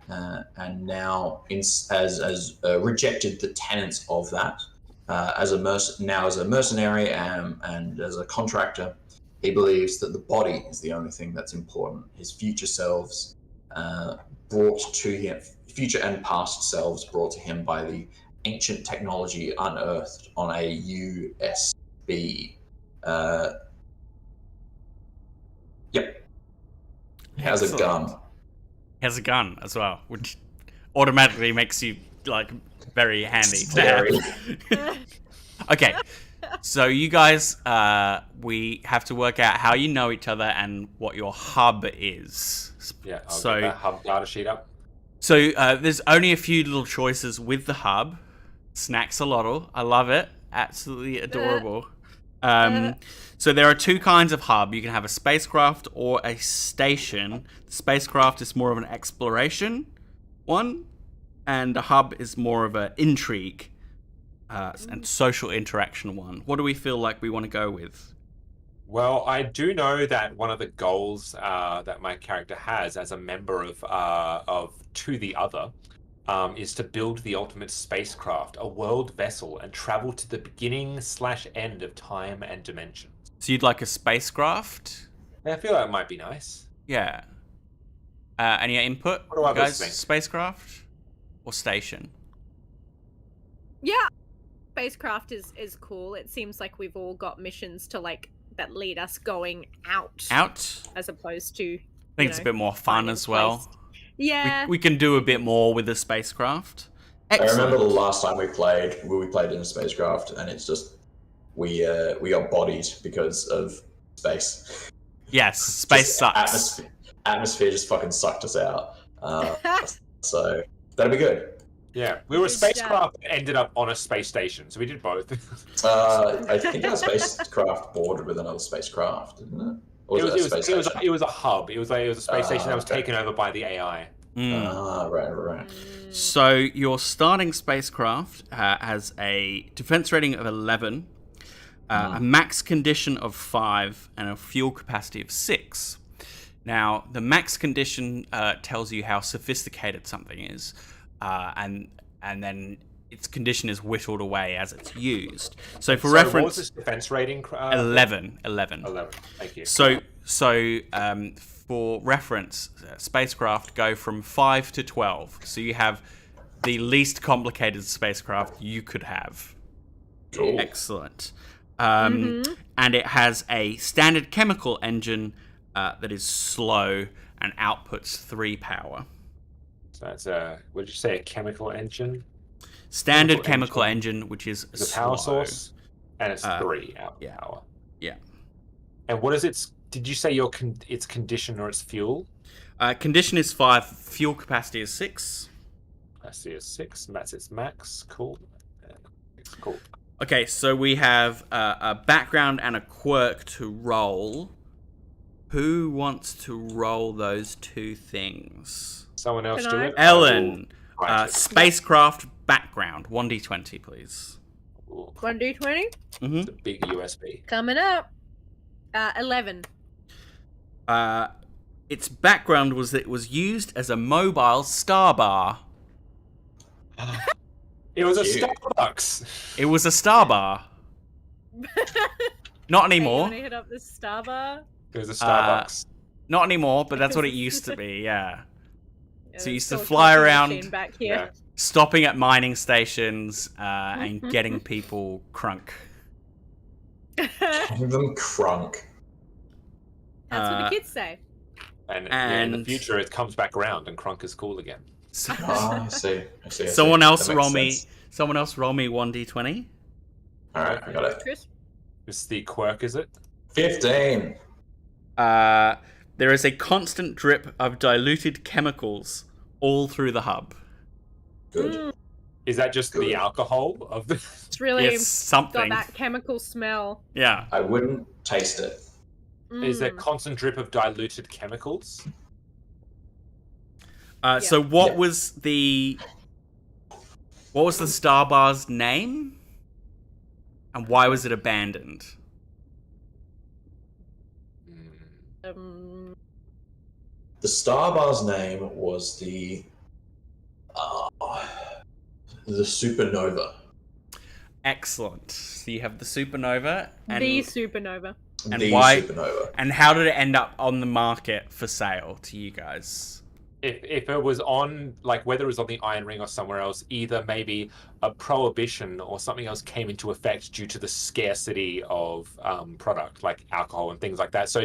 and now has rejected the tenets of that. As a mercenary and as a contractor, he believes that the body is the only thing that's important. His future selves brought to him, future and past selves brought to him by the ancient technology unearthed on a USB. Yep. Has a gun. Has a gun as well, which automatically makes you like very handy to have. Okay, so you guys, we have to work out how you know each other and what your hub is. Yeah, I'll get that hub data sheet up. So there's only a few little choices with the hub. Snaxolotl, I love it, absolutely adorable. So there are two kinds of hub. You can have a spacecraft or a station. The spacecraft is more of an exploration one, and the hub is more of an intrigue and social interaction one. What do we feel like we want to go with? Well, I do know that one of the goals that my character has as a member of To the Other is to build the ultimate spacecraft, a world vessel, and travel to the beginning/end of time and dimension. So you'd like a spacecraft? Yeah, I feel that might be nice. Yeah. Any input, What do others guys? think? Spacecraft or station? Yeah, spacecraft is cool. It seems like we've all got missions to like that lead us going out, as opposed to. I think it's a bit more fun as well. Yeah, we can do a bit more with the spacecraft. Excellent. I remember the last time we played in a spacecraft, and it's just we got bodied because of space. Yes, space sucks. Atmosphere just fucking sucked us out. So that'd be good. Yeah, we were a spacecraft that ended up on a space station, so we did both. I think our spacecraft bordered with another spacecraft, didn't it? Or It was a hub. It was a space station that was taken over by the AI. Right. So your starting spacecraft has a defense rating of 11, a max condition of 5, and a fuel capacity of 6. Now, the max condition tells you how sophisticated something is, and then its condition is whittled away as it's used. So for reference, what was this defense rating? 11. 11. Thank you. So for reference, spacecraft go from 5 to 12. So you have the least complicated spacecraft you could have. Cool. Excellent. And it has a standard chemical engine that is slow and outputs 3 power. So that's what did you say? A chemical engine? Standard chemical engine, which is the power source, and it's 3 power. Yeah. And what is its? Did you say its condition or its fuel? Condition is 5. Fuel capacity is 6. Capacity is 6. And that's its max. Cool. Cool. Okay, so we have a background and a quirk to roll. Who wants to roll those two things? Someone else do it. Ellen, spacecraft background, 1d20, please. 1d20. It's a big USB. Coming up. 11. Its background was that it was used as a mobile star bar. It was a Starbucks. It was a star bar. Not anymore. You want to hit up the star bar? It was a Starbucks. Not anymore, but that's what it used to be, yeah. So you used to Still a fly coffee around, machine back here. stopping at mining stations and getting people crunk. Name them Crunk. That's what the kids say. And yeah, in the future, it comes back around, and Crunk is cool again. I see. Someone else That roll makes me. sense. Someone else roll me 1d20. All right, I got it. Chris? It's the quirk, is it? 15. There is a constant drip of diluted chemicals all through the hub. Good. Is that just Good. the alcohol of the? It's really It's something. got that chemical smell. Yeah. I wouldn't taste it. Is there constant drip of diluted chemicals? So what was the Star Bar's name? And why was it abandoned? Mm. The Star Bar's name was the Supernova. Excellent. So you have the Supernova and The supernova. And the why- Supernova. and how did it end up on the market for sale to you guys? If it was on, like, whether it was on the Iron Ring or somewhere else, either maybe a prohibition or something else came into effect due to the scarcity of product, like alcohol and things like that. So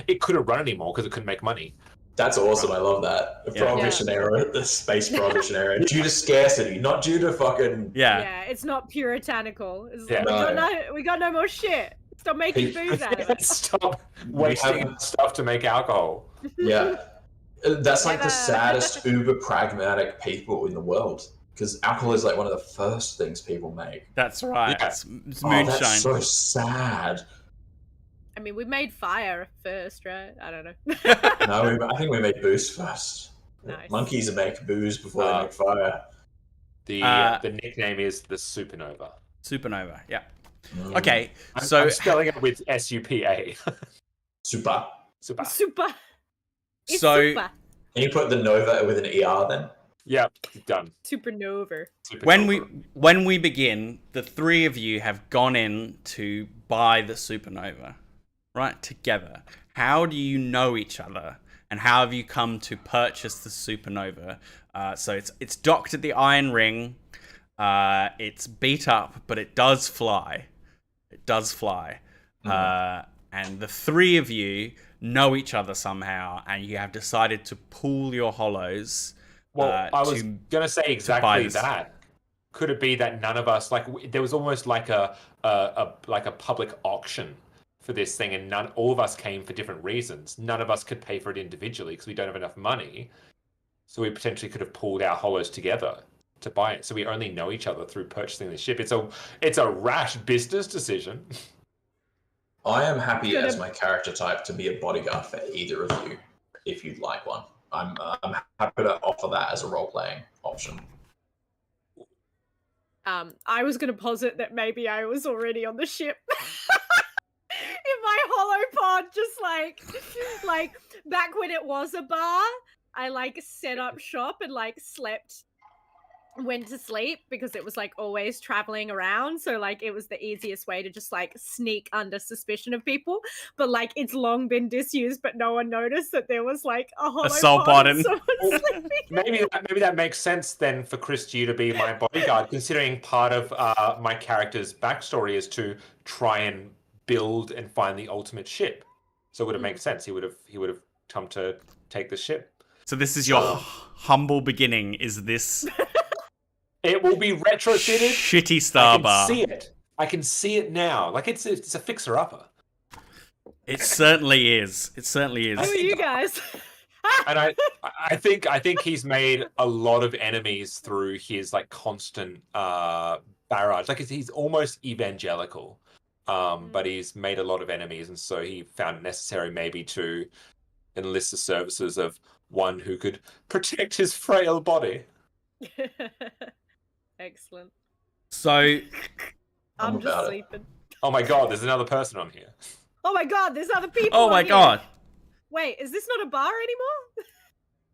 it couldn't run anymore because it couldn't make money. That's awesome. I love that. The Yeah. Prohibition era, the space Prohibition era, due to scarcity, not due to fucking. Yeah. It's not puritanical. It's Yeah. like, we got no more shit. Stop making booze out of it. Stop wasting stuff to make alcohol. Yeah. That's like the Never. saddest, uber pragmatic people in the world. Because alcohol is like one of the first things people make. That's right. Yeah. It's Oh, moonshine. that's so sad. I mean, we made fire first, right? I don't know. No, I think we made booze first. Nice. Monkeys make booze before they make fire. The nickname is the Supernova. Supernova. Yeah. Mm. Okay. I'm So spelling it with SUPA. Super. Super. Super. It's So- super. Can you put the Nova with an ER then? Yep, done. Supernova. Supernova. when we begin, the three of you have gone in to buy the Supernova, right? Together. How do you know each other, and how have you come to purchase the Supernova? So it's docked at the Iron Ring. It's beat up, but it does fly. It does fly. And the three of you know each other somehow, and you have decided to pool your hollows. Well, I was to gonna say buy exactly this. that. Could it be that none of us there was almost like a public auction for this thing, and all of us came for different reasons. None of us could pay for it individually because we don't have enough money. So we potentially could have pooled our hollows together to buy it. So we only know each other through purchasing the ship. It's a rash business decision. I am happy as my character type to be a bodyguard for either of you, if you'd like one. I'm happy to offer that as a role-playing option. I was gonna posit that maybe I was already on the ship. In my hollow pod, just like back when it was a bar, I like set up shop and like went to sleep because it was like always traveling around, so like it was the easiest way to just like sneak under suspicion of people. But like it's long been disused, but no one noticed that there was like a hollow soul pod pod and in. someone sleeping. Maybe that makes sense then for Chris you to be my bodyguard, considering part of my character's backstory is to try and build and find the ultimate ship. So it would have made sense. He would have come to take the ship. So this is your humble beginning. Is this It will be retrofitted. shitty Star Bar? I can see it now. Like it's a fixer upper. It certainly is. It certainly is. Who are you guys? And I think he's made a lot of enemies through his like constant barrage. Like he's almost evangelical, but he's made a lot of enemies, and so he found it necessary maybe to enlist the services of one who could protect his frail body. Excellent. So I'm about just it. sleeping. Oh my god, there's another person on here. Oh my god, there's other people. oh on my here. god. Wait, is this not a bar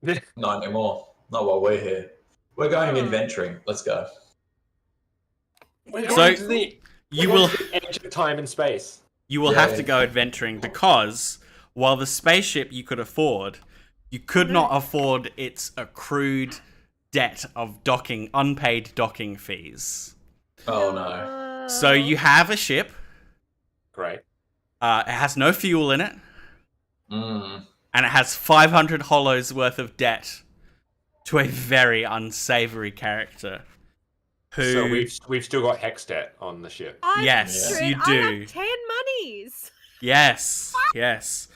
anymore? Not anymore. Not while we're here. We're going adventuring. Let's go. We're So, going to the You will edge of time and space. have to go adventuring because while the spaceship you could afford, you could not afford its accrued debt of unpaid docking fees. Oh no. So you have a ship, Great. It has no fuel in it, Mm. and it has 500 hollows worth of debt to a very unsavory character. Who... So we've still got hex debt on the ship. Yes, you do. I have 10 monies. Yes, yes.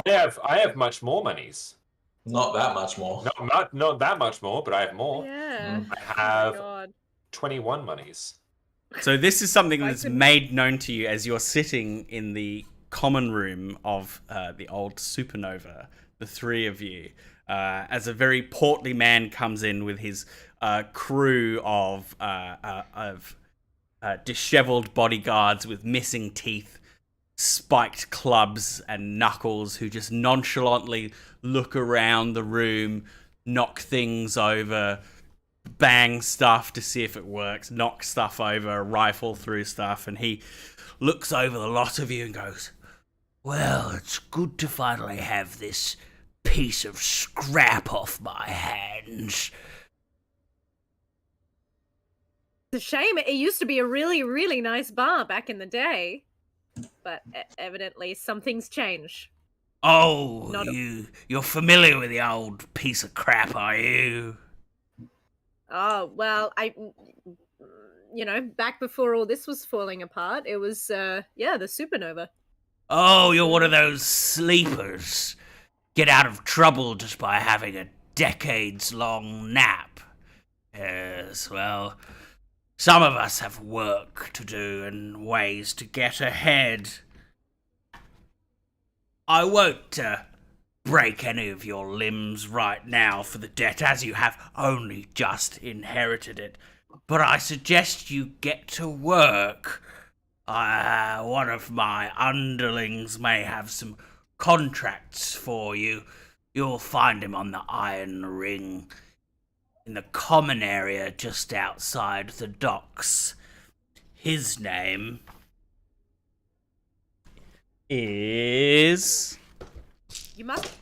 I have much more monies. Not that much more. Not that much more, but I have more. Yeah. I have Oh my God. 21 monies. So this is something that's made known to you as you're sitting in the common room of the old supernova, the three of you, as a very portly man comes in with his crew of disheveled bodyguards with missing teeth, spiked clubs and knuckles, who just nonchalantly look around the room, knock things over, bang stuff to see if it works, knock stuff over, rifle through stuff, and he looks over the lot of you and goes, "Well, it's good to finally have this piece of scrap off my hands." It's a shame. It used to be a really, really nice bar back in the day. But evidently something's changed. Oh, you're familiar with the old piece of crap, are you? Oh, well, back before all this was falling apart, it was, the supernova. Oh, you're one of those sleepers. Get out of trouble just by having a decades-long nap. Yes, well, some of us have work to do and ways to get ahead. I won't break any of your limbs right now for the debt, as you have only just inherited it. But I suggest you get to work. One of my underlings may have some contracts for you. You'll find him on the Iron Ring, in the common area just outside the docks. His name is... You must,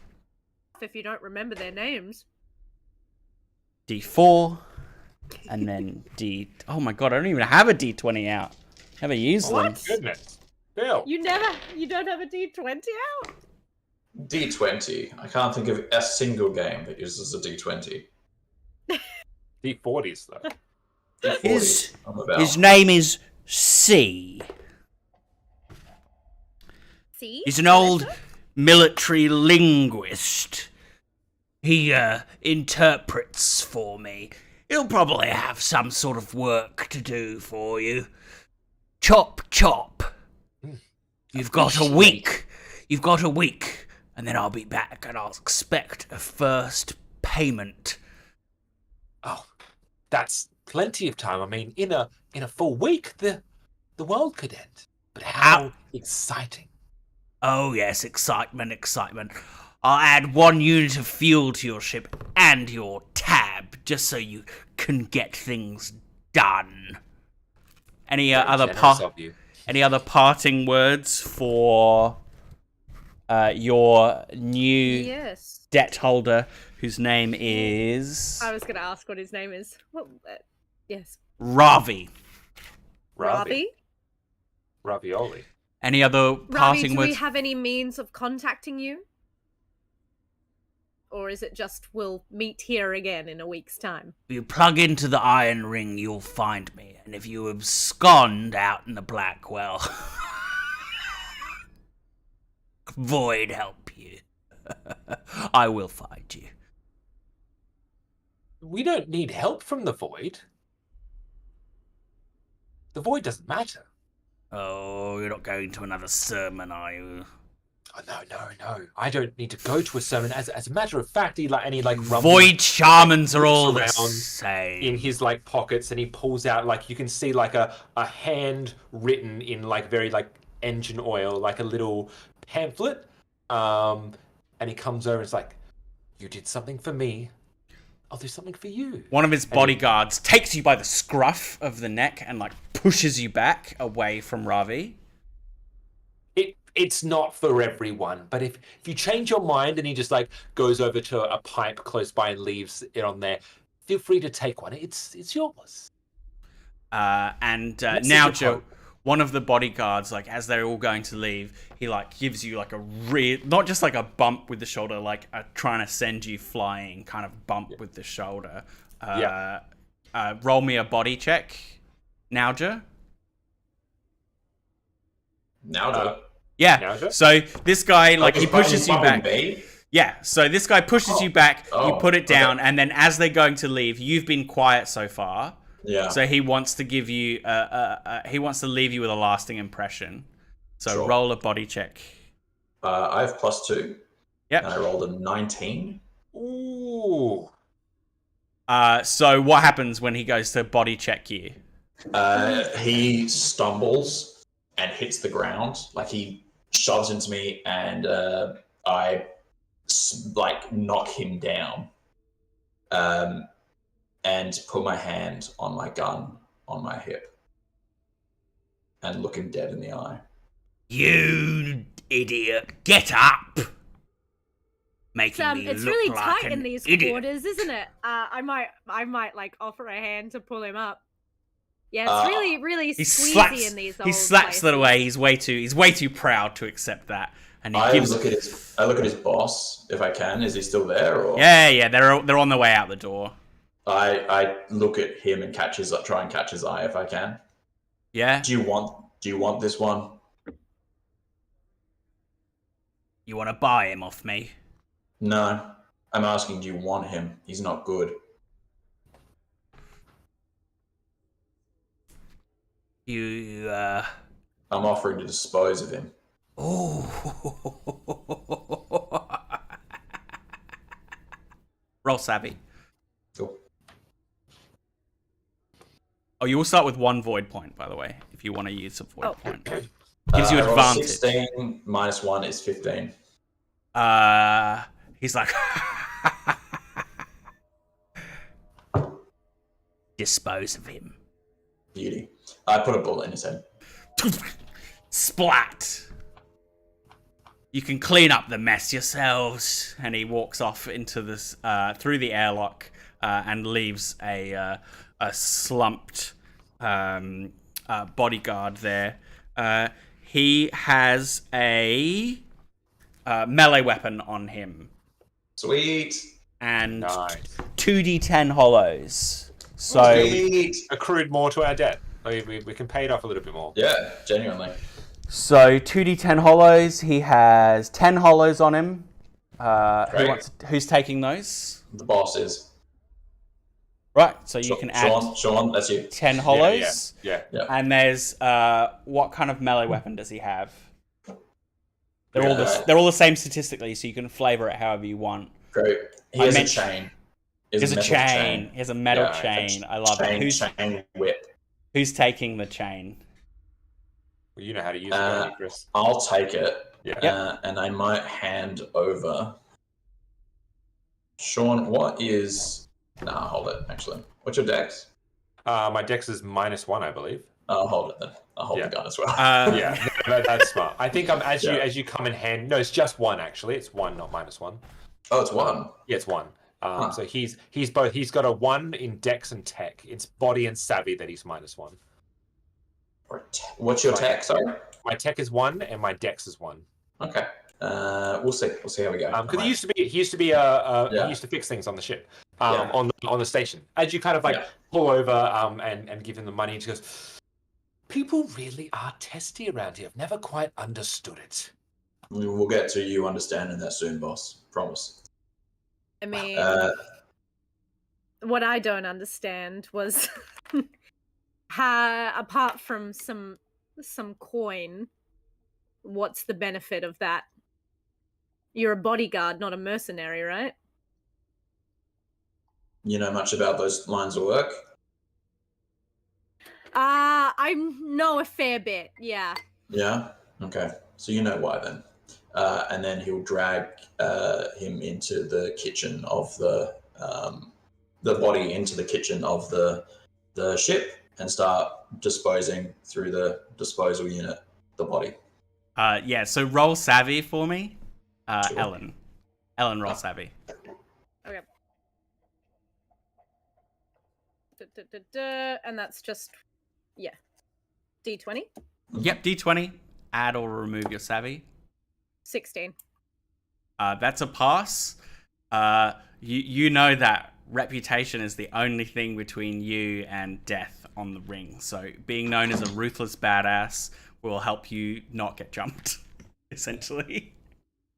if you don't remember their names. D4, and then D... Oh my god, I don't even have a D20 out. Never used them. Goodness. Bill. You don't have a D20 out? D20. I can't think of a single game that uses a D20. D40s, though. D40s. His name is C. See? He's an old military linguist. He interprets for me. He'll probably have some sort of work to do for you. Chop, chop. You've got a week. You've got a week, and then I'll be back, and I'll expect a first payment. Oh, that's plenty of time. I mean, in a full week, the world could end. But how exciting! Oh yes, excitement. I'll add 1 unit of fuel to your ship and your tab, just so you can get things done. Any other parting words for your new debt holder, whose name is... I was going to ask what his name is. What? Yes. Ravi. Ravi? Ravioli. Any other parting do words? we have any means of contacting you? Or is it just we'll meet here again in a week's time? If you plug into the Iron Ring, you'll find me. And if you abscond out in the black, well... Void help you. I will find you. We don't need help from the Void. The Void doesn't matter. Oh, you're not going to another sermon, are you? Oh, no. I don't need to go to a sermon. As a matter of fact, any Void shamans are all the same. In his pockets, and he pulls out you can see a hand written in very engine oil, a little pamphlet. And he comes over and is like, "You did something for me. I'll do something for you." One of his bodyguards takes you by the scruff of the neck and pushes you back away from Ravi. It's not for everyone, but if you change your mind and he just goes over to a pipe close by and leaves it on there, feel free to take one. It's yours. Now, Joe, one of the bodyguards, like as they're all going to leave, he like gives you like a not just like a bump with the shoulder, like a trying to send you flying kind of bump with the shoulder. Roll me a body check, Nauja. Now, yeah. So this guy, like, he pushes you back. Me? Yeah. So this guy pushes you back. You put it down, okay. and then as they're going to leave, you've been quiet so far. Yeah. So he wants to give you, he wants to leave you with a lasting impression. So Sure. roll a body check. I have +2. Yep. And I rolled a 19. Ooh. So what happens when he goes to body check you? He stumbles and hits the ground. Like, he shoves into me, and I like knock him down. And put my hand on my gun on my hip and look him dead in the eye. You idiot! Get up! Making me It's look really like tight an in these idiot. quarters, isn't it? I might like offer a hand to pull him up. Yeah, it's really He squeezy slaps. in these. He slaps that away. He's way too proud to accept that. And he gives. I look at his boss if I can. Is he still there? Or Yeah. They're on their way out the door. I look at him and try and catch his eye if I can. Yeah. Do you want this one? You want to buy him off me? No. I'm asking, do you want him? He's not good. I'm offering to dispose of him. Oh. Roll savvy. Cool. Oh, you will start with 1 void point, by the way, if you want to use a void point. Gives you I rolled advantage. 16 minus 1 is 15. He's like, dispose of him. Beauty. I put a bullet in his head. Splat. You can clean up the mess yourselves. And he walks off into this through the airlock and leaves a slumped bodyguard there. He has a melee weapon on him. Sweet. And Nice. 2d10 hollows. So Sweet. Accrued more to our debt. We can pay it off a little bit more. Yeah, genuinely. So 2d10 hollows. He has 10 hollows on him. Who's taking those? The boss is. Right. So you can add Sean, that's you. 10 hollows. Yeah. And there's what kind of melee weapon does he have? They're all the same statistically, so you can flavor it however you want. Great. He has a chain. He has a chain. He has a metal chain. I love it. Chain whip. Who's taking the chain? Well, you know how to use it, don't you, Chris? I'll take it. Yeah. And I might hand over. Sean, what is... Nah, hold it, actually. What's your dex? My dex is -1, I believe. I'll hold it then. I'll hold the gun as well. Yeah, that's smart. I think as you come in hand. No, it's just 1 actually. It's 1, not -1. Oh, it's 1. Yeah, it's 1. So he's both. He's got a 1 in dex and tech. It's body and savvy that he's -1. What's your tech? Sorry. My tech is 1 and my dex is 1. Okay. We'll see. We'll see how we go. Because he used to be he used to fix things on the ship, on the station. As you kind of pull over and give him the money, he goes, "People really are testy around here. I've never quite understood it." We'll get to you understanding that soon, boss. Promise. I mean, what I don't understand was, apart from some coin, what's the benefit of that? You're a bodyguard, not a mercenary, right? You know much about those lines of work? I know a fair bit, yeah. Yeah? Okay. So you know why then. And then he'll drag him into the kitchen of the body into the kitchen of the ship and start disposing through the disposal unit the body. So roll savvy for me. Sure. Ellen, roll savvy. Okay. And that's just, D20. Yep, D20. Add or remove your savvy. 16. That's a pass. You know that reputation is the only thing between you and death on the ring. So being known as a ruthless badass will help you not get jumped, essentially.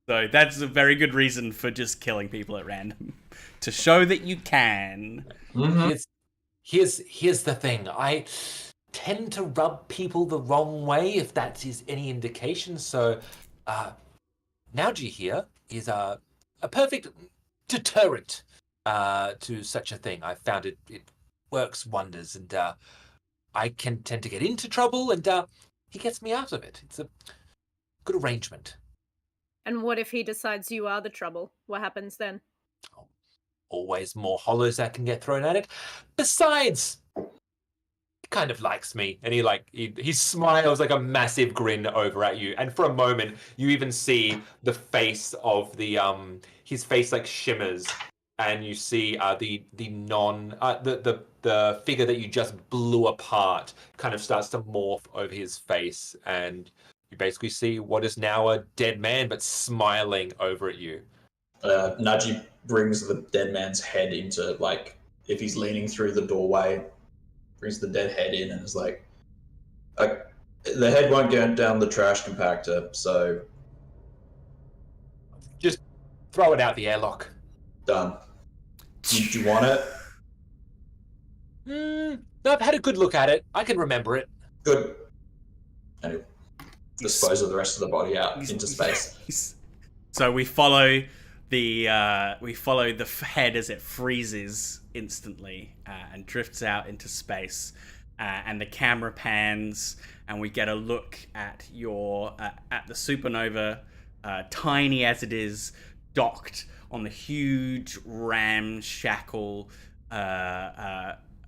So that's a very good reason for just killing people at random. To show that you can. Mm-hmm. Here's the thing. I tend to rub people the wrong way, if that is any indication. So, Naoji here is a perfect deterrent to such a thing. I found it works wonders, and I can tend to get into trouble, and he gets me out of it. It's a good arrangement. And what if he decides you are the trouble? What happens then? Always more hollows that can get thrown at it. Besides, he kind of likes me, and he smiles like a massive grin over at you. And for a moment, you even see the face of the his face like shimmers, and you see the figure that you just blew apart kind of starts to morph over his face, and you basically see what is now a dead man, but smiling over at you. Naji brings the dead man's head into, like, if he's leaning through the doorway, brings the dead head in and is like, the head won't get down the trash compactor, so... Just throw it out the airlock. Done. Do you want it? No, I've had a good look at it. I can remember it. Good. And dispose of the rest of the body out into space. So we follow the head as it freezes instantly and drifts out into space, and the camera pans, and we get a look at your at the supernova, tiny as it is, docked on the huge ramshackle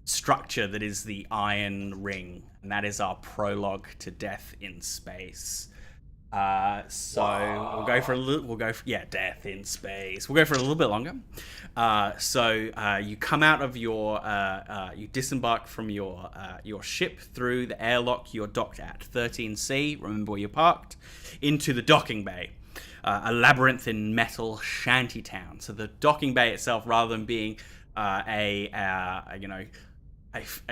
structure that is the Iron Ring, and that is our prologue to Death in Space. So we'll go for Death in Space. We'll go for a little bit longer. So you come out of your, you disembark from your ship through the airlock. You're docked at 13C. Remember where you're parked. Into the docking bay, a labyrinthine metal shanty town. So the docking bay itself, rather than being a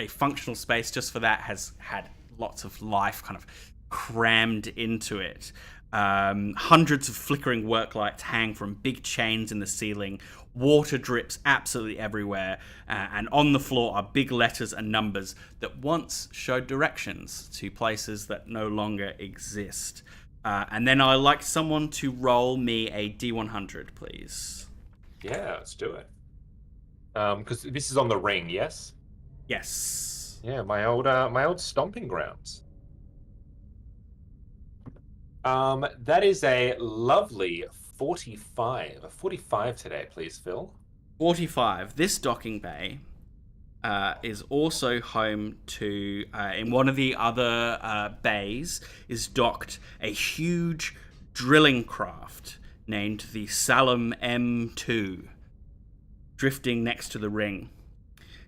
functional space just for that, has had lots of life kind of crammed into it. Hundreds of flickering work lights hang from big chains in the ceiling. Water drips absolutely everywhere, and on the floor are big letters and numbers that once showed directions to places that no longer exist. And then I'd like someone to roll me a D100, please. Yeah, let's do it. Because this is on the ring, yes? Yes. Yeah, my old stomping grounds. That is a lovely 45. A 45 today, please, Phil. 45. This docking bay is also home to, in one of the other bays, is docked a huge drilling craft named the Salem M2, drifting next to the ring.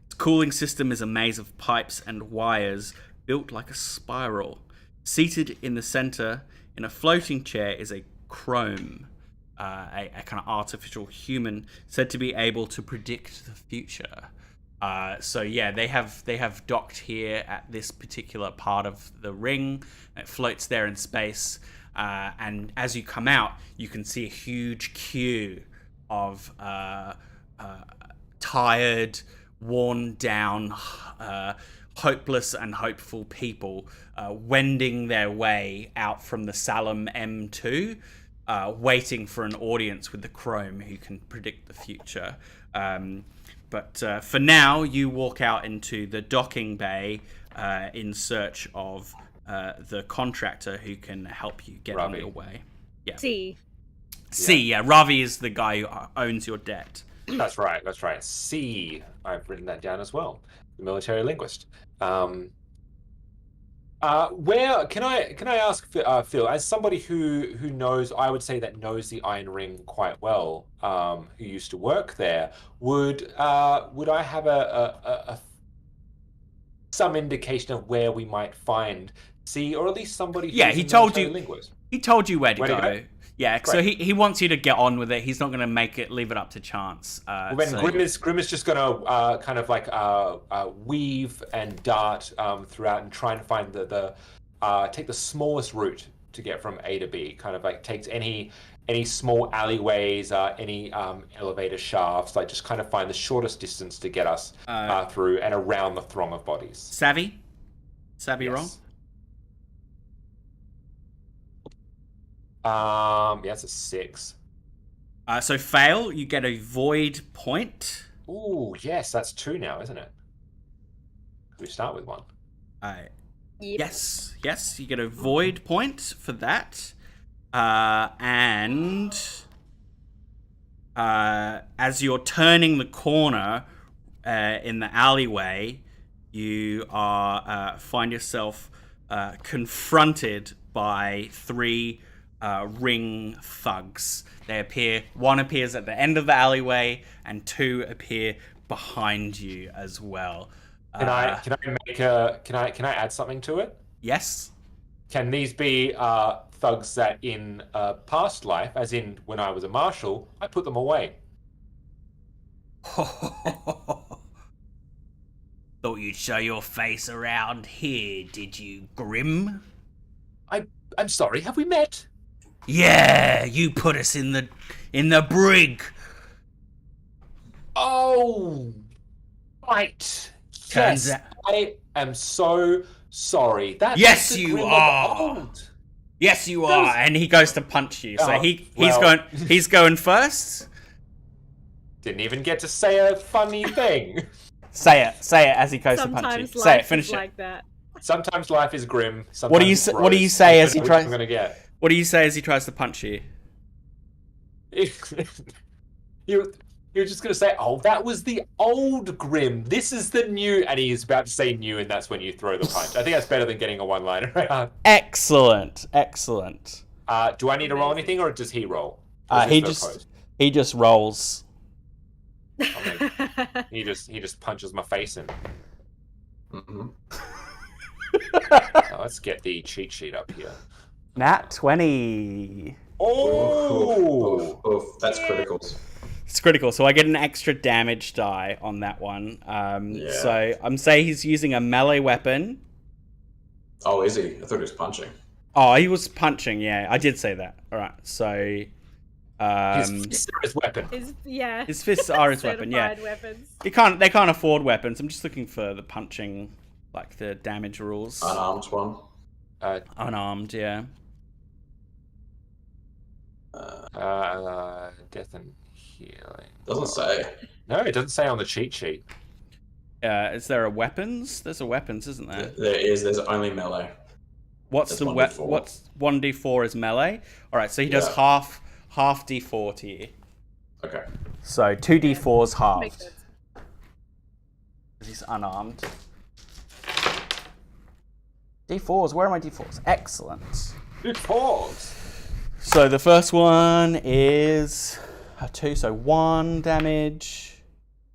Its cooling system is a maze of pipes and wires built like a spiral. Seated in the center, in a floating chair, is a chrome, a kind of artificial human said to be able to predict the future. So yeah, they have docked here at this particular part of the ring. It floats there in space, and as you come out, you can see a huge queue of tired, worn down, hopeless and hopeful people wending their way out from the Salem M2, waiting for an audience with the Chrome who can predict the future. But for now, you walk out into the docking bay in search of the contractor who can help you get Ravi. on your way. Yeah. Yeah. Ravi is the guy who owns your debt. That's right. C. I've written that down as well. The military linguist. Where can I ask Phil, as somebody who knows, I would say that knows the Iron Ring quite well, who used to work there, would I have a some indication of where we might find See, or at least somebody. Yeah, who's he a told you. military linguist. He told you where to go. go? Yeah, Great. so he wants you to get on with it. He's not going to leave it up to chance. Well, then Grim is just going to kind of like weave and dart throughout and try and find take the smallest route to get from A to B. Kind of like takes any small alleyways, any elevator shafts, like just kind of find the shortest distance to get us through and around the throng of bodies. Savvy Yes. roll. Yeah, it's a 6. So fail, you get a void point. Ooh, yes, that's 2 now, isn't it? We start with 1. Yes, you get a void point for that. And as you're turning the corner in the alleyway, you find yourself confronted by 3 ring thugs. One appears at the end of the alleyway, and 2 appear behind you as well. Can I add something to it? Yes. Can these be thugs that in a past life, as in when I was a marshal, I put them away? Thought you'd show your face around here, did you, Grim? I'm sorry, have we met? Yeah, you put us in the brig. Oh, right. Turns Yes, out- I am so sorry. Yes, the you Grim of are. old. Yes, you are. And he goes to punch you. So Oh, he's going first. Didn't even get to say a funny thing. Say it as he goes to punch you. Sometimes Say it. life Finish is it. like that. Sometimes life is grim. What do you Sometimes say? What do you say as he tries? I'm gonna get. What do you say as he tries to punch you? You're just gonna say, "Oh, that was the old Grim. This is the new," and he's about to say "new," and that's when you throw the punch. I think that's better than getting a one-liner. Excellent. Do I need to roll anything, or does he roll? He just rolls. He just punches my face in. Mm-hmm. Let's get the cheat sheet up here. Nat 20. Oh, Oof, that's criticals. It's critical, so I get an extra damage die on that one. Yeah. So I'm saying he's using a melee weapon. Oh, is he? I thought he was punching. Oh, he was punching. Yeah, I did say that. All right, so his fists are his weapon. his fists are his weapon. Yeah, Certified weapons. they can't afford weapons. I'm just looking for the punching, like the damage rules. Unarmed one. Unarmed, yeah. Death and healing. Doesn't say. No, it doesn't say on the cheat sheet. Is there a weapons? There's a weapons, isn't there? There is. There's only melee. What's That's the 1d4. What's 1d4 is melee? All right, so he does half d4 to you. Okay. So 2d4's halved. Makes sense. Because he's unarmed. D4s, where are my D4s? Excellent. Good pause. So the first one is a 2, so 1 damage.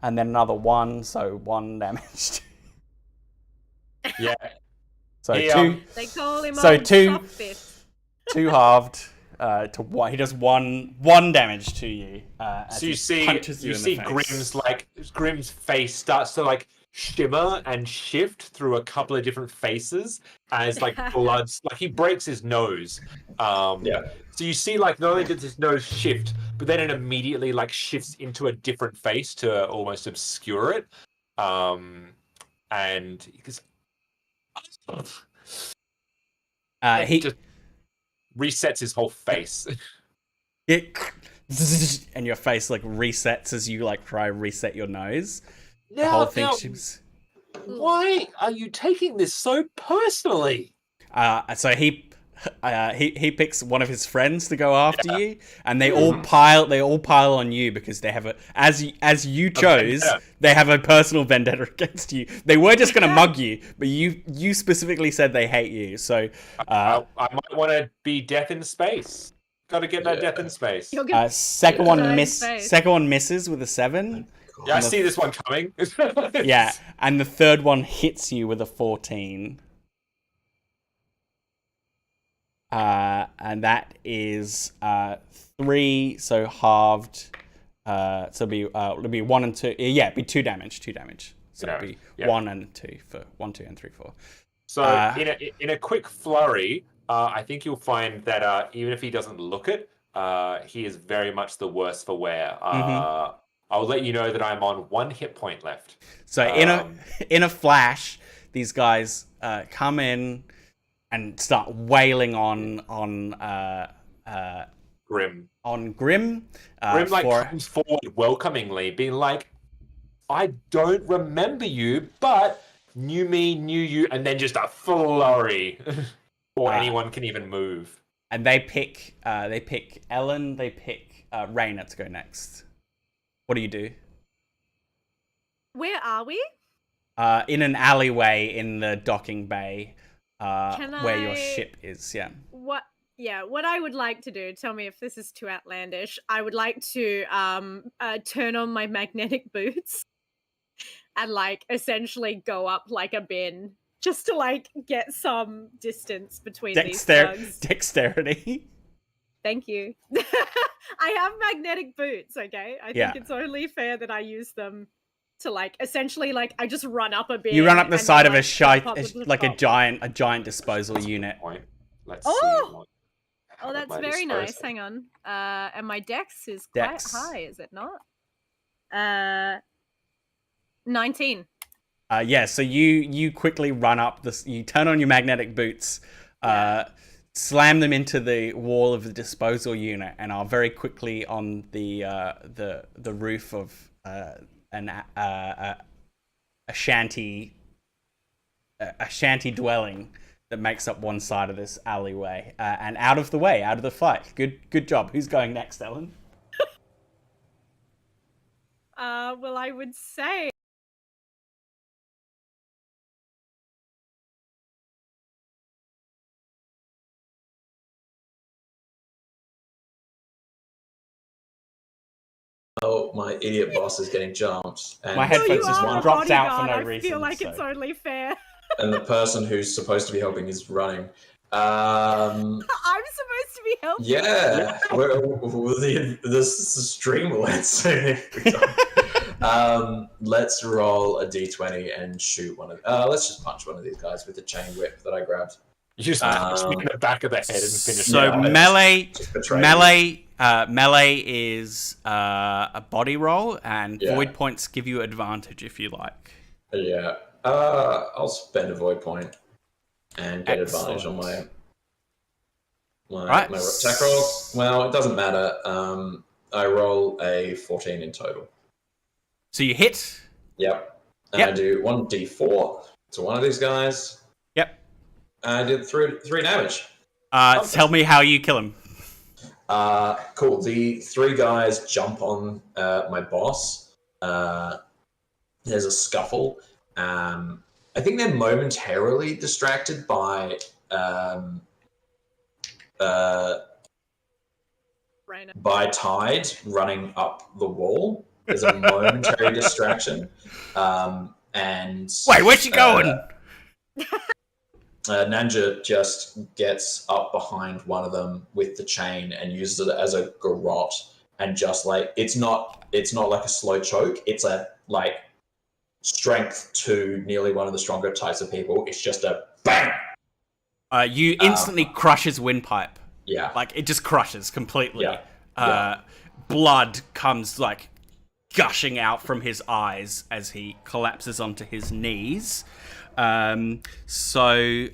And then another 1, so 1 damage. Yeah. So He, 2. They call him So old 2 soft fist. 2 halved to 1. He does 1 damage to you. As So he you see punches you in the face. Grim's face starts to like shimmer and shift through a couple of different faces as like blood, like he breaks his nose. Yeah. So you see, like, not only does his nose shift, but then it immediately like shifts into a different face to almost obscure it. And because He just resets his whole face. and your face like resets as you like try and reset your nose. The whole thing shifts. Why are you taking this so personally? So he picks one of his friends to go after you, and they all pile on you because they have as you chose, they have a personal vendetta against you. They were just gonna mug you, but you specifically said they hate you. So I might want to be death in space. Got to get that death in space. second one misses with a 7. Yeah, I see this one coming. Yeah, and the third one hits you with a 14. and that is 3, so halved. So it'll be 1 and 2. Yeah, it'd be 2 damage. 2 damage. So it'll be 1 and 2 for 1, 2, and 3, 4. So in a quick flurry, I think you'll find that even if he doesn't look it, he is very much the worse for wear. I'll let you know that I'm on 1 hit point left. So in a flash, these guys come in and start wailing on Grim. On Grim. Grim comes forward welcomingly, being like, "I don't remember you, but knew me, knew you," and then just a flurry, or anyone can even move. And they pick Ellen. They pick Raina to go next. What do you do? Where are we? In an alleyway in the docking bay, where your ship is. Yeah. What? Yeah, what I would like to do, tell me if this is too outlandish, I would like to turn on my magnetic boots and essentially go up like a bin just to get some distance between these thugs. Dexterity. Thank you. I have magnetic boots, okay? I think it's only fair that I use them to essentially I just run up a bin. You run up the side of a giant disposal unit. Let's see. Oh, that's very nice. Hang on. And my dex is quite high, is it not? 19. Yeah, so you quickly run up you turn on your magnetic boots, slam them into the wall of the disposal unit, and are very quickly on the roof of a shanty dwelling that makes up one side of this alleyway, and out of the fight. Good job. Who's going next, Ellen? Well, I would say Oh, my idiot boss is getting jumped. And my headphones just dropped out for no reason. I feel like it's only fair. And the person who's supposed to be helping is running. I'm supposed to be helping. Yeah, the stream will end soon. Let's roll a d20 and shoot one of. Let's just punch one of these guys with the chain whip that I grabbed. You just punch me in the back of the head and finish. So melee is a body roll, and void points give you advantage if you like. Yeah. I'll spend a void point and get advantage on my attack roll. Well, it doesn't matter. I roll a 14 in total. So you hit? Yep. And I do 1d4 to one of these guys. Yep. I did 3 damage. Tell me how you kill him. Cool. The 3 guys jump on my boss. There's a scuffle. I think they're momentarily distracted by Tide running up the wall. There's a momentary distraction. And wait, where's she going? Nanja just gets up behind one of them with the chain and uses it as a garrote, and just it's not like a slow choke. It's a strength to nearly one of the stronger types of people. It's just a bang. You instantly crush his windpipe. Yeah. It just crushes completely. Yeah. Blood comes gushing out from his eyes as he collapses onto his knees. So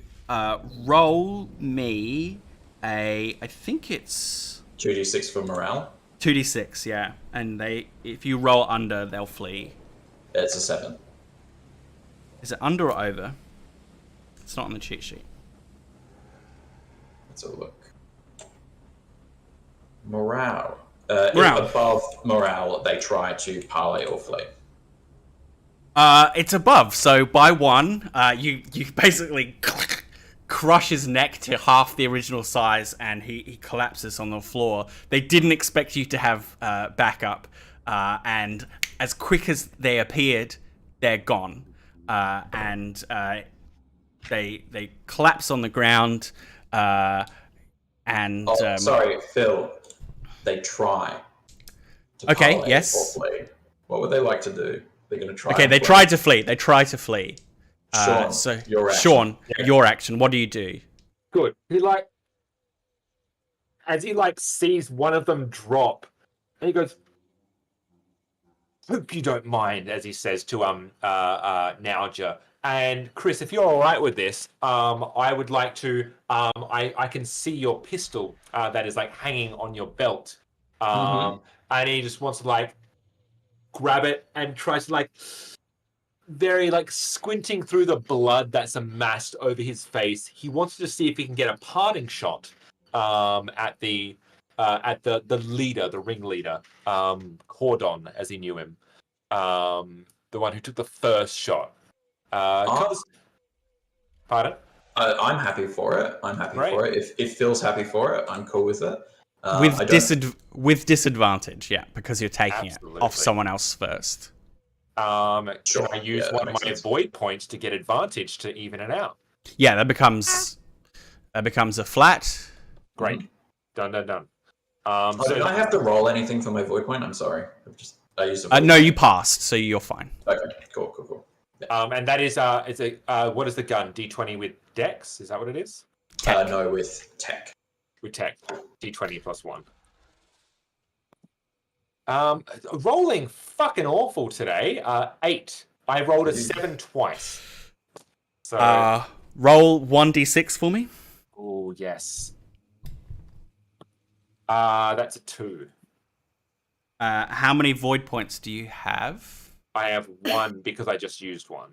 roll me I think it's 2d6 for morale. 2d6, yeah. And if you roll under, they'll flee. It's a 7. Is it under or over? It's not on the cheat sheet. Let's have a look. Morale. Above morale, they try to parley or flee. It's above. So by 1, you basically crush his neck to half the original size, and he collapses on the floor. They didn't expect you to have backup, and as quick as they appeared, they're gone. And they collapse on the ground. And sorry, Phil. They try. Okay, parlay yes. or flee. What would they like to do? They're going to try. Okay, and they flee. tried to flee. They try to flee. Sean, So your action. Sean, Yeah. your action. What do you do? Good. As he sees one of them drop, and he goes, "Hope you don't mind," as he says to Nauja. And Chris, if you're all right with this, I would like to. I can see your pistol that is hanging on your belt, and he just wants to grab it and tries to very squinting through the blood that's amassed over his face. He wants to see if he can get a parting shot at the leader, the ringleader, Cordon, as he knew him, the one who took the first shot. Pardon? I'm happy for it. I'm happy for it. If Phil's happy for it, I'm cool with it. With disadvantage, yeah, because you're taking it off someone else first. Can I use one of my void points to get advantage to even it out? Yeah, that becomes a flat. Great. Done. Did I have to roll anything for my void point? I'm sorry. I used a no, you passed, so you're fine. Okay, cool. And that is what is the gun? D20 with Dex? Is that what it is? No, with tech. With tech, D20 plus 1. Rolling fucking awful today. 8. I rolled a 7 twice. So roll 1d6 for me. Oh yes. That's a 2. How many void points do you have? I have 1 because I just used 1.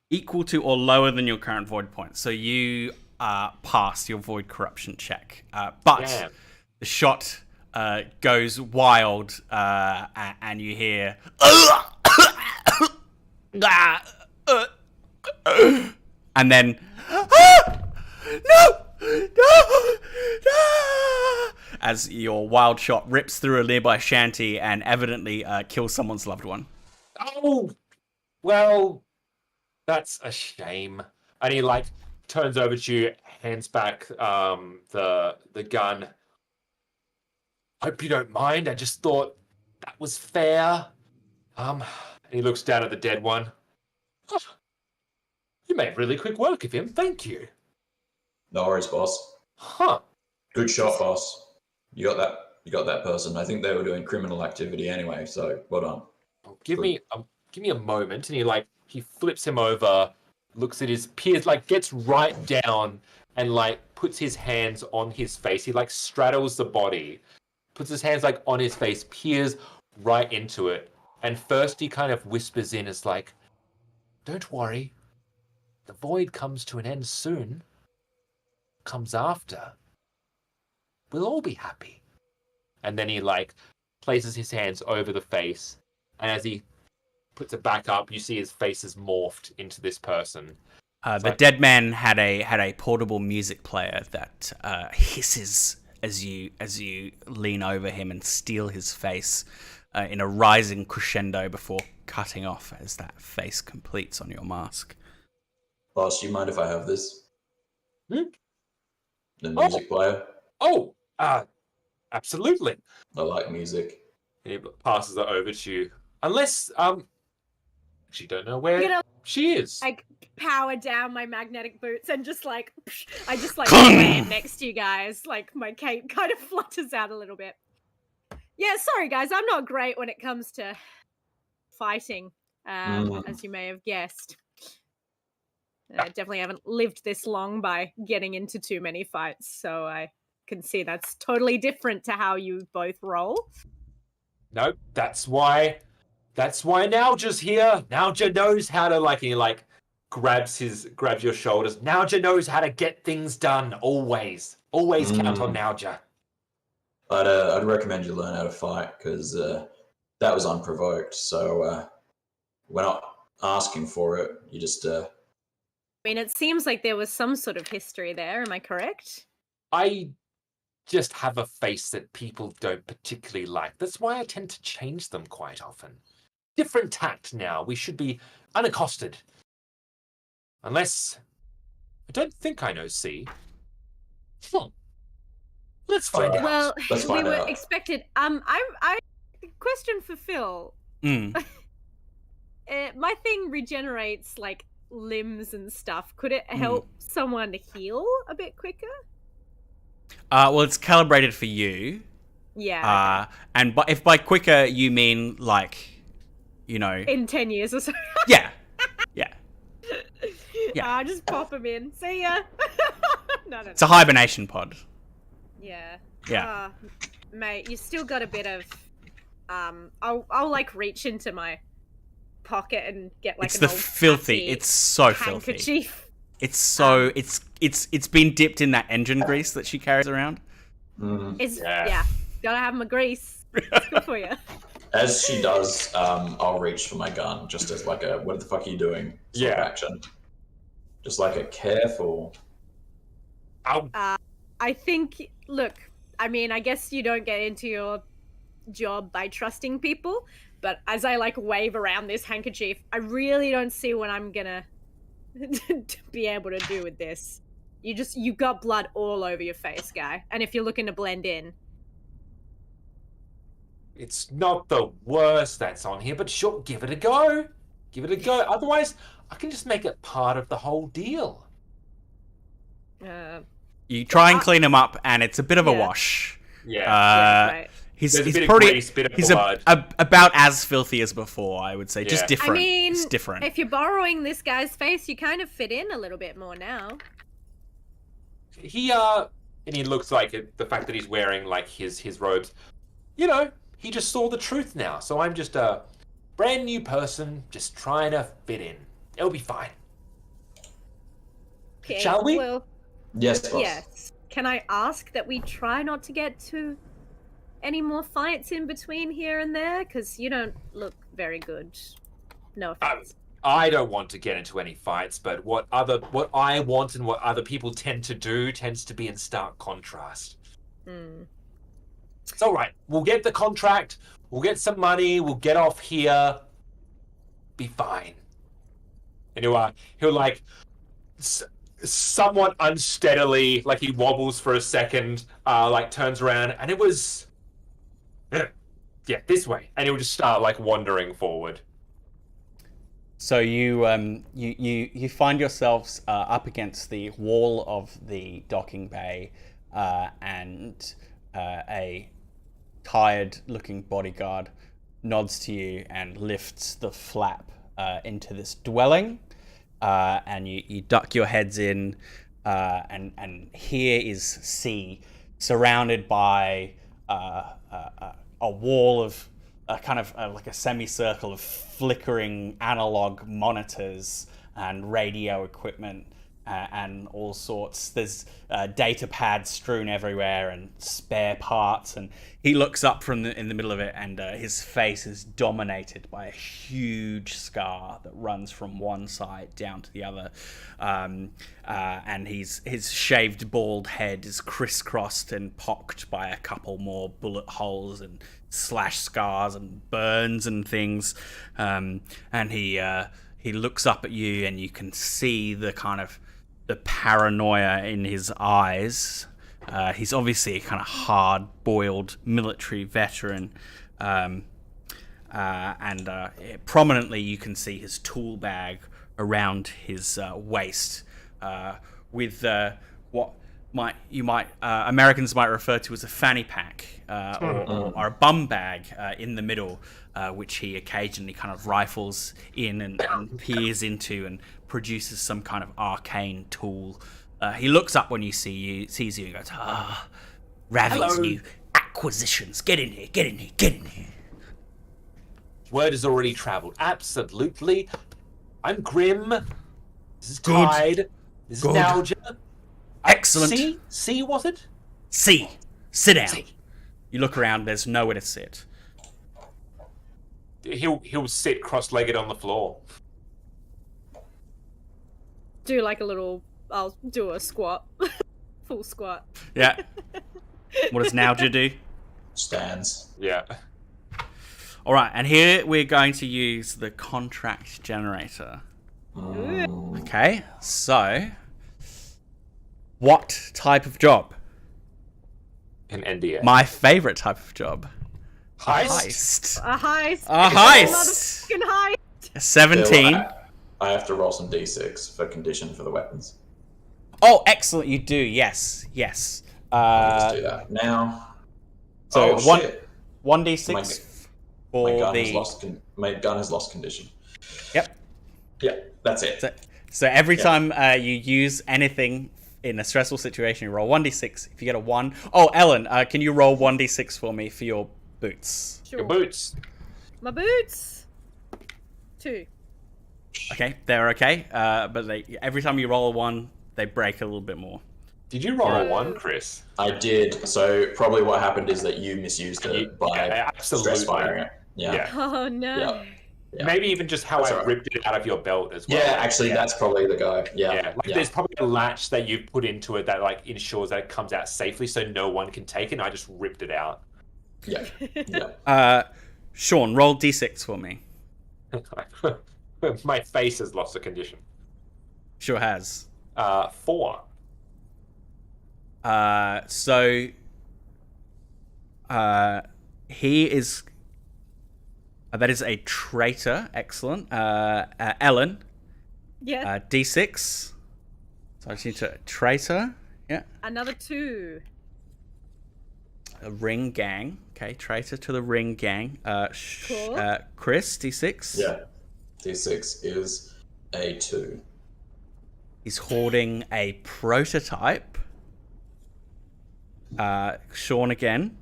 Equal to or lower than your current void points. So you pass your void corruption check. But Damn. the shot goes wild and you hear and then no, as your wild shot rips through a nearby shanty and evidently kills someone's loved one. Oh, well, that's a shame. And he turns over to you, hands back the gun. Hope you don't mind. I just thought that was fair. And he looks down at the dead one. Oh, you made really quick work of him. Thank you. No worries, boss. Huh. Good shot, boss. You got that person. I think they were doing criminal activity anyway, so well done. Give me a moment. And he flips him over, looks at his peers, gets right down and puts his hands on his face. He straddles the body, puts his hands on his face, peers right into it. And first he kind of whispers in as don't worry. The void comes to an end soon. Comes after. We'll all be happy. And then he places his hands over the face, and as he puts it back up, you see his face is morphed into this person. The dead man had a portable music player that hisses as you lean over him and steal his face in a rising crescendo before cutting off as that face completes on your mask. Boss, do you mind if I have this? Hmm? The music player? Oh, absolutely. I like music. And he passes it over to you. Unless, she don't know where she is. I power down my magnetic boots and just I just land next to you guys. My cape kind of flutters out a little bit. Yeah, sorry guys, I'm not great when it comes to fighting, as you may have guessed. I definitely haven't lived this long by getting into too many fights, so I can see that's totally different to how you both roll. No, that's why Nauja's here. Nauja knows how to and he grabs your shoulders. Nauja knows how to get things done. Always count on Nauja. I'd recommend you learn how to fight because that was unprovoked. So we're not asking for it. You just. I mean, it seems like there was some sort of history there. Am I correct? I just have a face that people don't particularly like. That's why I tend to change them quite often. Different tact now. We should be unaccosted. Unless... I don't think I know C. Let's find out. Well, Let's we find were out. expected. Question for Phil. Mm. My thing regenerates like limbs and stuff. Could it help someone to heal a bit quicker? Well, it's calibrated for you. Yeah. And if by quicker you mean like, you know, In 10 years or so. yeah. Just pop them in. See ya. No. It's a hibernation pod. Yeah. Yeah. Mate, you still got a bit of. I'll like reach into my pocket and get like It's an the old filthy. tatty It's so filthy. handkerchief. It's so it's been dipped in that engine grease that she carries around. It's gotta have my grease. It's good for you. As she does, I'll reach for my gun, just as like a "what the fuck are you doing?" sort of action. Just like a careful. I think. Look, I mean, I guess you don't get into your job by trusting people, but as I like wave around this handkerchief, I really don't see what I'm gonna be able to do with this. You got blood all over your face, guy, and if you're looking to blend in. It's not the worst that's on here, but sure, give it a go. Give it a go. Otherwise, I can just make it part of the whole deal. You try and clean him up, and it's a bit of a wash. Right. He's There's a bit of probably grease, bit of he's blood. about as filthy as before, I would say. Just Yeah. different. I mean, It's different. if you're borrowing this guy's face, you kind of fit in a little bit more now. And he looks like the fact that he's wearing like his robes. You know, he just saw the truth now. So I'm just a brand new person, just trying to fit in. It'll be fine. Okay, Shall we? Well, Yes, boss. yes. Can I ask that we try not to get to any more fights in between here and there? Because you don't look very good. No offense. I don't want to get into any fights, but what I want and what other people tend to do tends to be in stark contrast. It's all right. We'll get the contract. We'll get some money. We'll get off here. Be fine. And he'll like somewhat unsteadily, like he wobbles for a second, like turns around, and it was this way, and he'll just start like wandering forward. So you find yourselves up against the wall of the docking bay, and a tired-looking bodyguard nods to you and lifts the flap into this dwelling, and you duck your heads in, and here is C, surrounded by a wall of kind of like a semicircle of flickering analog monitors and radio equipment and all sorts. There's data pads strewn everywhere and spare parts, and he looks up from in the middle of it, and his face is dominated by a huge scar that runs from one side down to the other, and his shaved bald head is crisscrossed and pocked by a couple more bullet holes and slash scars and burns and things, and he looks up at you, and you can see the kind of the paranoia in his eyes. He's obviously a kind of hard-boiled military veteran, and prominently you can see his tool bag around his waist, with what Americans might refer to as a fanny pack, or a bum bag in the middle, which he occasionally kind of rifles in and peers into and produces some kind of arcane tool. He looks up when sees you and goes, Ravi's new acquisitions. Get in here, get in here, get in here. Word has already travelled. Absolutely. I'm Grim. This is Tide. This is Nalja. Excellent. C, was it? C. Sit down. C. You look around, there's nowhere to sit. He'll sit cross-legged on the floor. Do like a little. I'll do a squat. Full squat. Yeah. What does Nalja do? Stands. Yeah. All right, and here we're going to use the contract generator. Okay, so What type of job? An NDA. My favorite type of job. Heist. A heist. A heist. Motherfucking heist. 17. I have to roll some d6 for condition for the weapons. Oh, excellent! You do. Yes. I'll just do that now. So shit. 1d6 for My gun has lost condition. Yep. Yeah, that's it. So every time you use anything in a stressful situation, you roll 1d6. If you get a 1... Oh, Ellen, can you roll 1d6 for me for your boots? Sure. Your boots. My boots. 2. Okay, they're okay. But every time you roll a 1, they break a little bit more. Did you roll a 1, Chris? I did. So probably what happened is that you misused it by absolutely. stress firing it. Yeah. Oh no. Yeah. Maybe even just how I ripped it out of your belt as well. Yeah, actually, that's probably the guy. Yeah. There's probably a latch that you put into it that like ensures that it comes out safely, so no one can take it. And I just ripped it out. Yeah. Sean, roll d6 for me. My face has lost a condition. Sure has. 4. He is... that is a traitor. Excellent. Ellen. Yeah. D6. So I just need to... Traitor. Yeah. Another 2. A ring gang. Okay, traitor to the ring gang. Cool. Chris, D6. Yeah. D6 is a 2. He's hoarding a prototype. Sean again.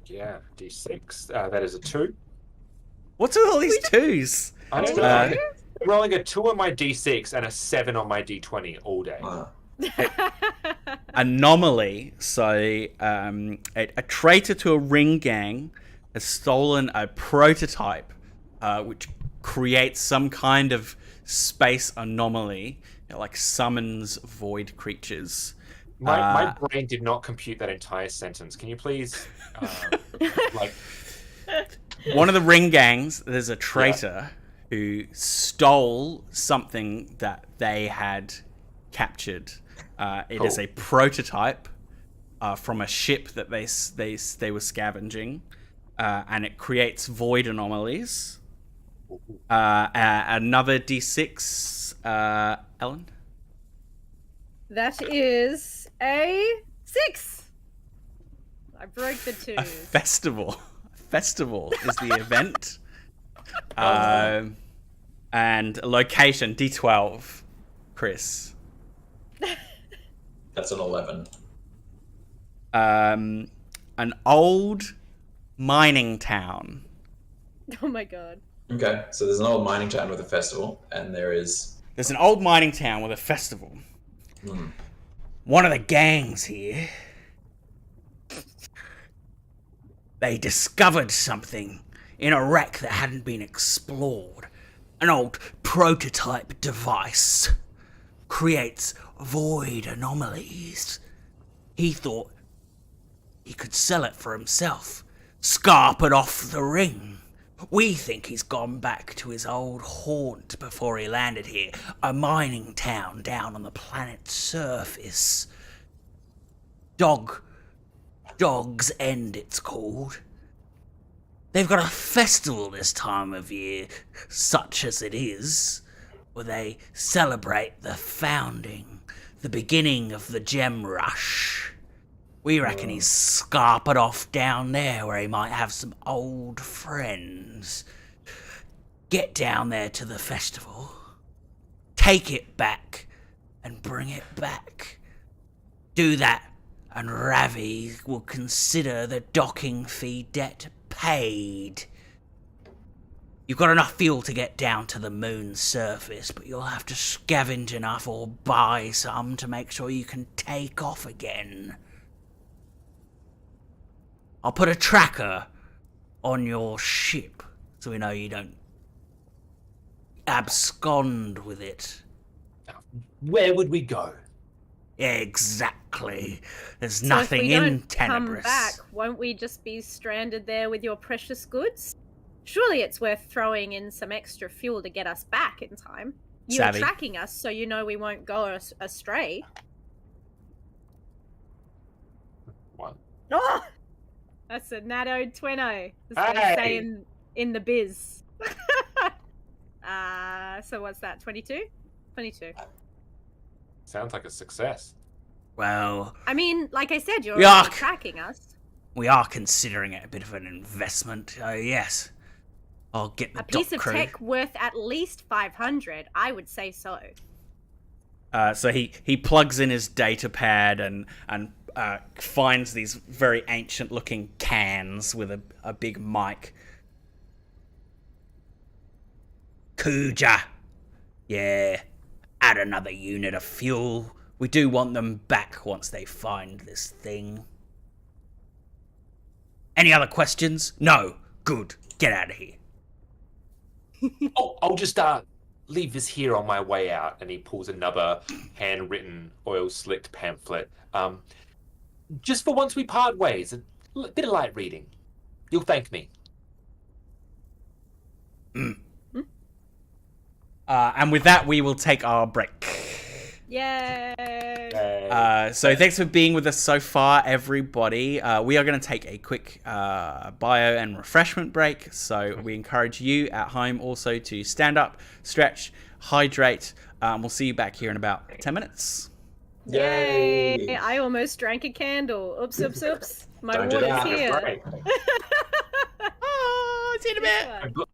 Yeah, D6. That is a 2. What's with all these 2s? I don't know. I'm rolling a 2 on my D6 and a 7 on my D20 all day. Anomaly. So, a traitor to a ring gang has stolen a prototype, which creates some kind of space anomaly. It, like, summons void creatures. My brain did not compute that entire sentence. Can you please, One of the ring gangs, there's a traitor who stole something that they had captured. It is a prototype from a ship that they were scavenging, and it creates void anomalies. Another D6, Ellen? That is a 6. I broke the 2. A festival. Festival is the event. And location, D12. Chris. That's an 11. An old mining town. Oh my god. Okay, so there's an old mining town with a festival, and there's an old mining town with a festival. One of the gangs here, they discovered something in a wreck that hadn't been explored. An old prototype device. Creates void anomalies. He thought he could sell it for himself. Scarp it off the ring. We think he's gone back to his old haunt before he landed here. A mining town down on the planet's surface. Dog's End, it's called. They've got a festival this time of year, such as it is, where they celebrate the founding, the beginning of the gem rush. We reckon he's scarpered off down there where he might have some old friends. Get down there to the festival, take it back, and bring it back. Do that, and Ravi will consider the docking fee debt paid. You've got enough fuel to get down to the moon's surface, but you'll have to scavenge enough or buy some to make sure you can take off again. I'll put a tracker on your ship so we know you don't abscond with it. Where would we go? Exactly. There's So nothing if we in don't Tenebris. come back, won't we just be stranded there with your precious goods? Surely it's worth throwing in some extra fuel to get us back in time. You're Savvy. tracking us, so you know we won't go astray. Oh, that's a natto 20. As they say in the biz. So what's that? 22? 22. Sounds like a success. Well, I mean, like I said, you're Yuck. already tracking us. we are considering it a bit of an investment. Yes. I'll get the A piece dock of crew. tech worth at least 500. I would say so. So he plugs in his data pad and finds these very ancient looking cans with a big mic. Kuja. Yeah. Add another unit of fuel. We do want them back once they find this thing. Any other questions? No. Good. Get out of here. Oh, I'll just leave this here on my way out. And he pulls another handwritten, oil-slicked pamphlet. Just for once we part ways, a bit of light reading. You'll thank me. And with that, we will take our break. Yay! So thanks for being with us so far, everybody. We are going to take a quick bio and refreshment break. So we encourage you at home also to stand up, stretch, hydrate. We'll see you back here in about 10 minutes. Yay! I almost drank a candle. Oops, oops, oops. My Don't do water's that. here. Oh, see you in a bit.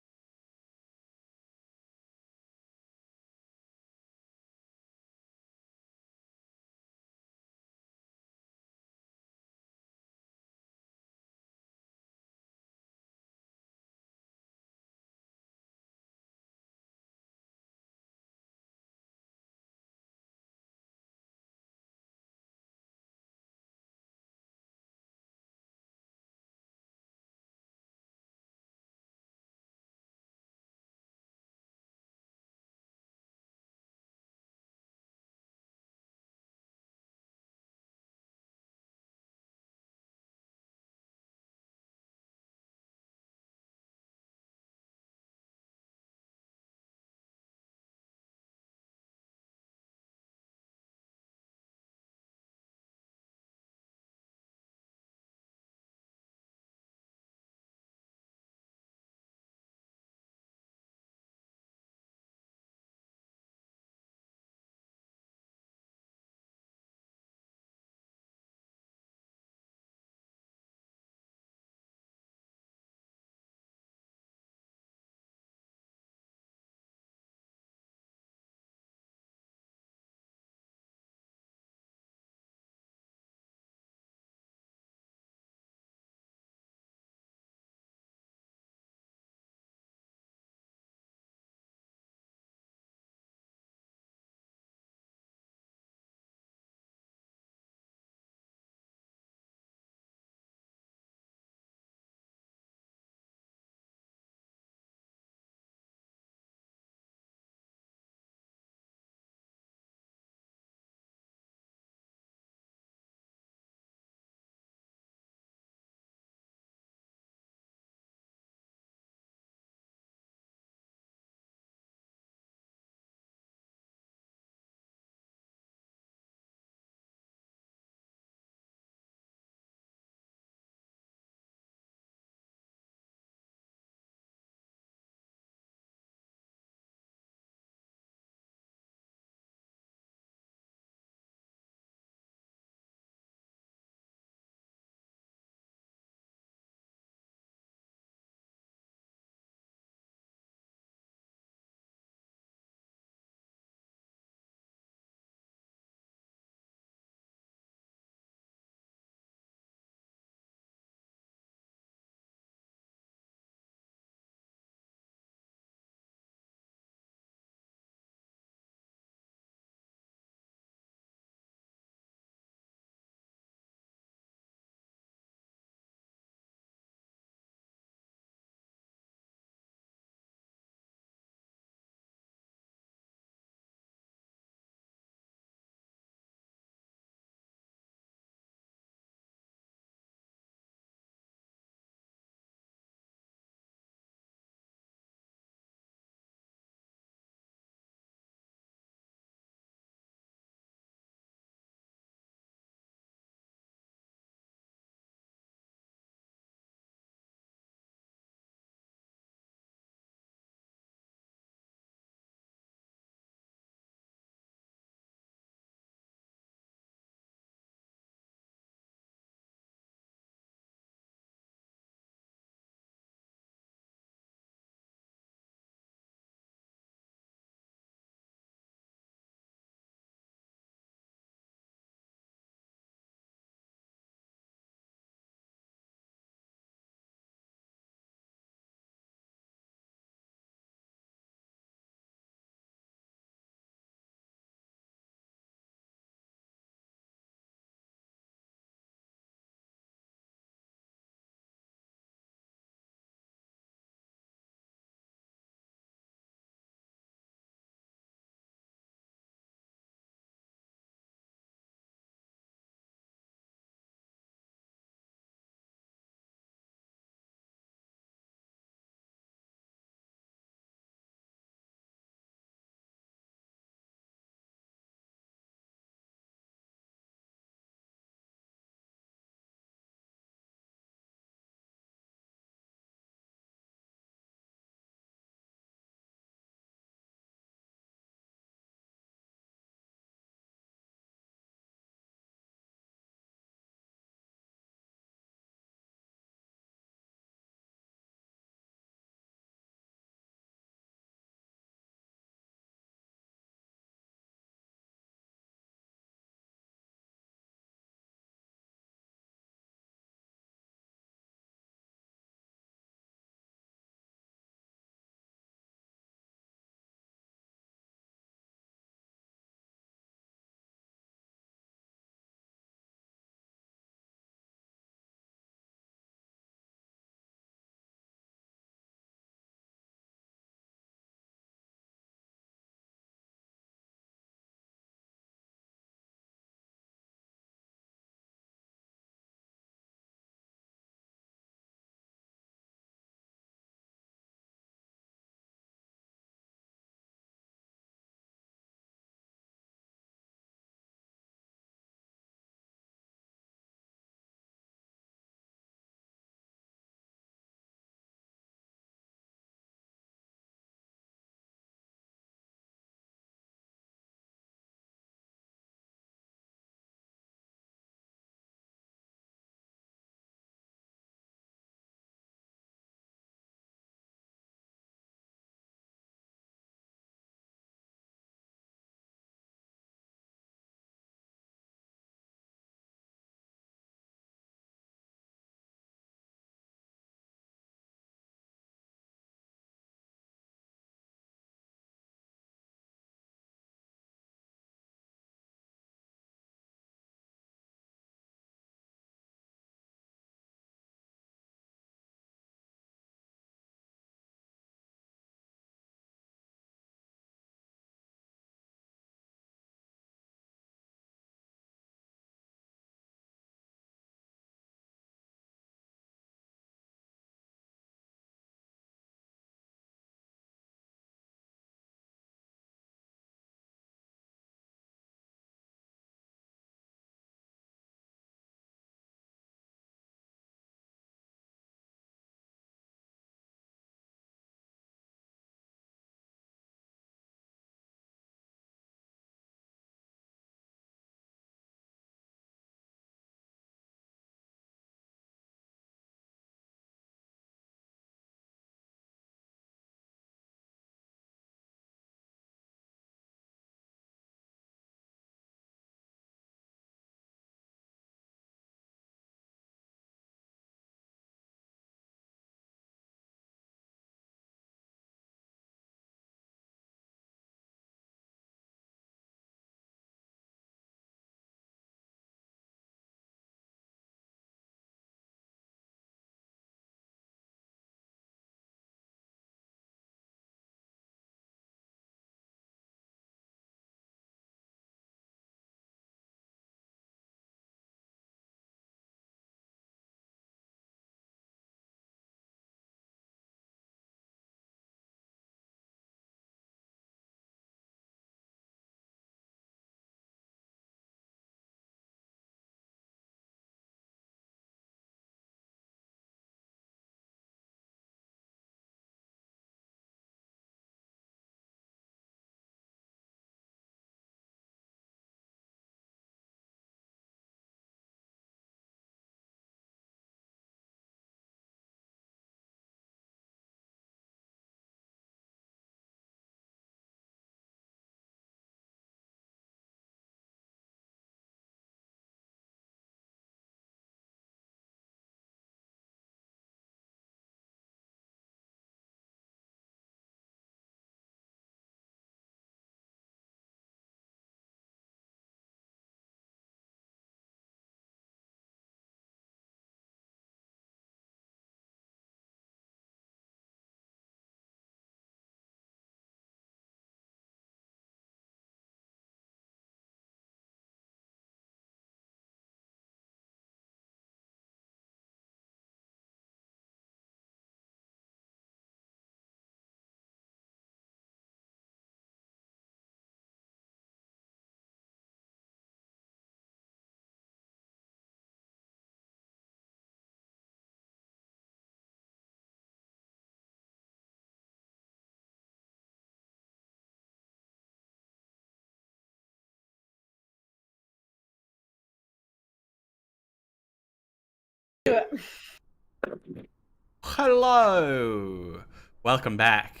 Hello! Welcome back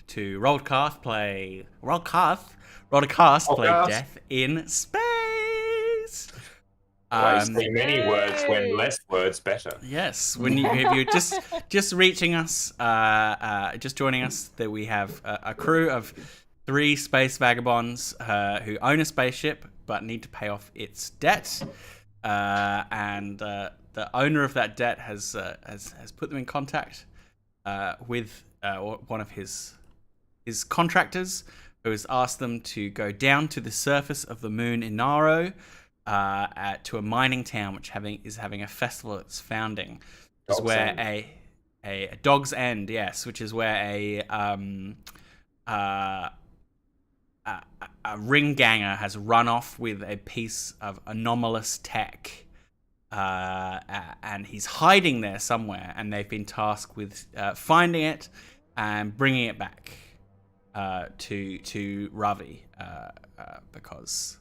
to Rollcast play Death in Space! I say many words when less words better. Yes, when if you're just reaching us, just joining us, that we have a crew of 3 space vagabonds who own a spaceship but need to pay off its debt, and the owner of that debt has put them in contact with one of his contractors, who has asked them to go down to the surface of the moon Inaro, to a mining town which is having a festival at its founding. Which is where a Dog's End, yes, which is where a ring ganger has run off with a piece of anomalous tech, and he's hiding there somewhere, and they've been tasked with finding it and bringing it back to Ravi, because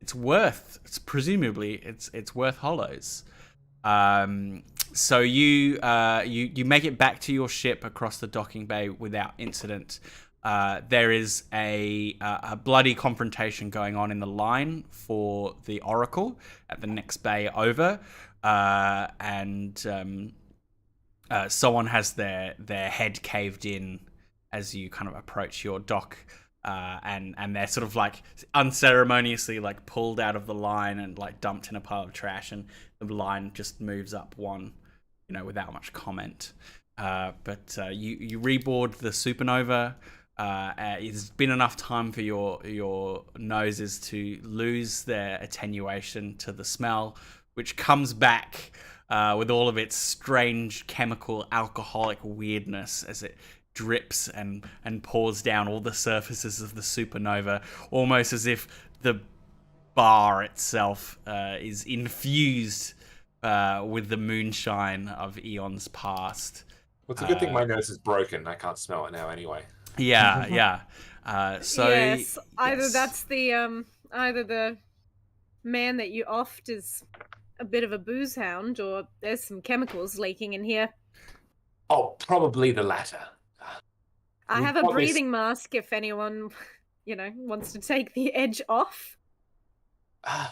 it's presumably worth hollows. So you make it back to your ship across the docking bay without incident. There is a bloody confrontation going on in the line for the Oracle at the next bay over, and someone has their head caved in as you kind of approach your dock, and they're sort of like unceremoniously like pulled out of the line and like dumped in a pile of trash, and the line just moves up one, without much comment. But you reboard the Supernova. It's been enough time for your noses to lose their attenuation to the smell, which comes back with all of its strange chemical alcoholic weirdness as it drips and pours down all the surfaces of the supernova, almost as if the bar itself is infused with the moonshine of eons past. Well, it's a good thing my nose is broken. I can't smell it now anyway. Yeah. Yes, either that's the either the man that you offed is a bit of a booze hound, or there's some chemicals leaking in here. Oh, probably the latter. I have a breathing mask if anyone, wants to take the edge off. I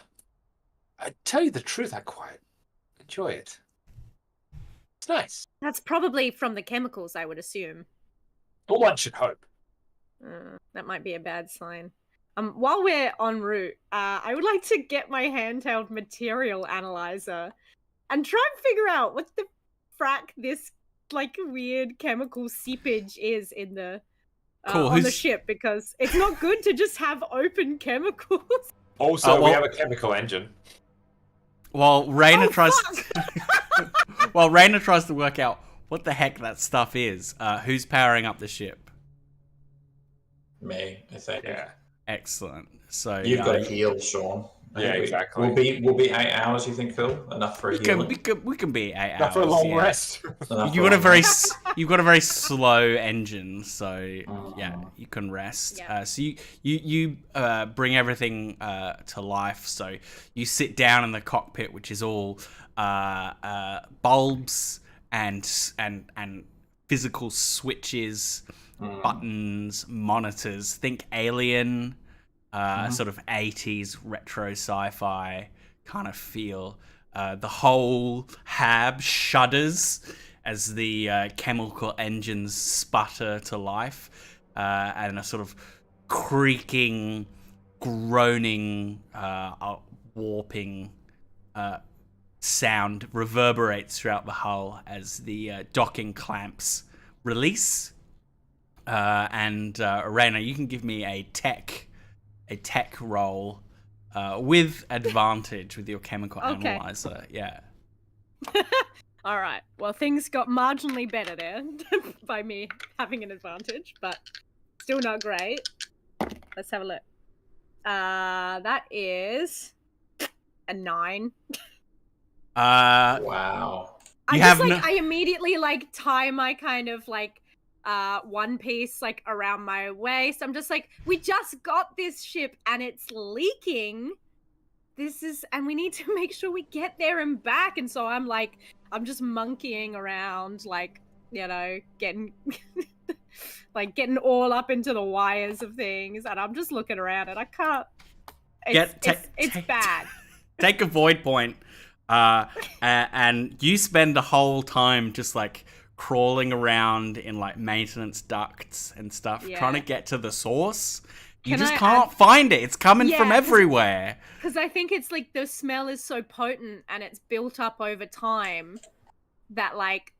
tell you the truth, I quite enjoy it. It's nice. That's probably from the chemicals, I would assume. But one should hope. That might be a bad sign. While we're en route, I would like to get my handheld material analyzer and try and figure out what the frack this weird chemical seepage is in the on the ship, because it's not good to just have open chemicals. Also, we have a chemical engine. While Raina tries to work out what the heck that stuff is, who's powering up the ship? Me, I think. Yeah. Excellent. So you've got a heal, Sean. Yeah, exactly. We'll be 8 hours. You think, Phil? Enough for a healing? We can be 8 hours. Enough for a long rest. You've got a very slow engine, so you can rest. Yeah. So you bring everything to life. So you sit down in the cockpit, which is all bulbs and physical switches, buttons, monitors. Think Alien. Sort of 80s retro sci-fi kind of feel. The whole hab shudders as the chemical engines sputter to life, and a sort of creaking, groaning, warping sound reverberates throughout the hull as the docking clamps release. And Raina, you can give me a tech roll with advantage with your chemical analyzer. Yeah. All right. Well, things got marginally better there by me having an advantage, but still not great. Let's have a look. That is a 9. Wow. I immediately tie my kind of one piece around my waist. I'm just we just got this ship and it's leaking. and we need to make sure we get there and back. And so I'm just monkeying around, like, getting getting all up into the wires of things, and I'm just looking around and I can't. It's bad. Take a void point, and you spend the whole time just like crawling around in like maintenance ducts and stuff, trying to get to the source. You can't find it. It's coming from everywhere. Because I think it's like the smell is so potent and it's built up over time that like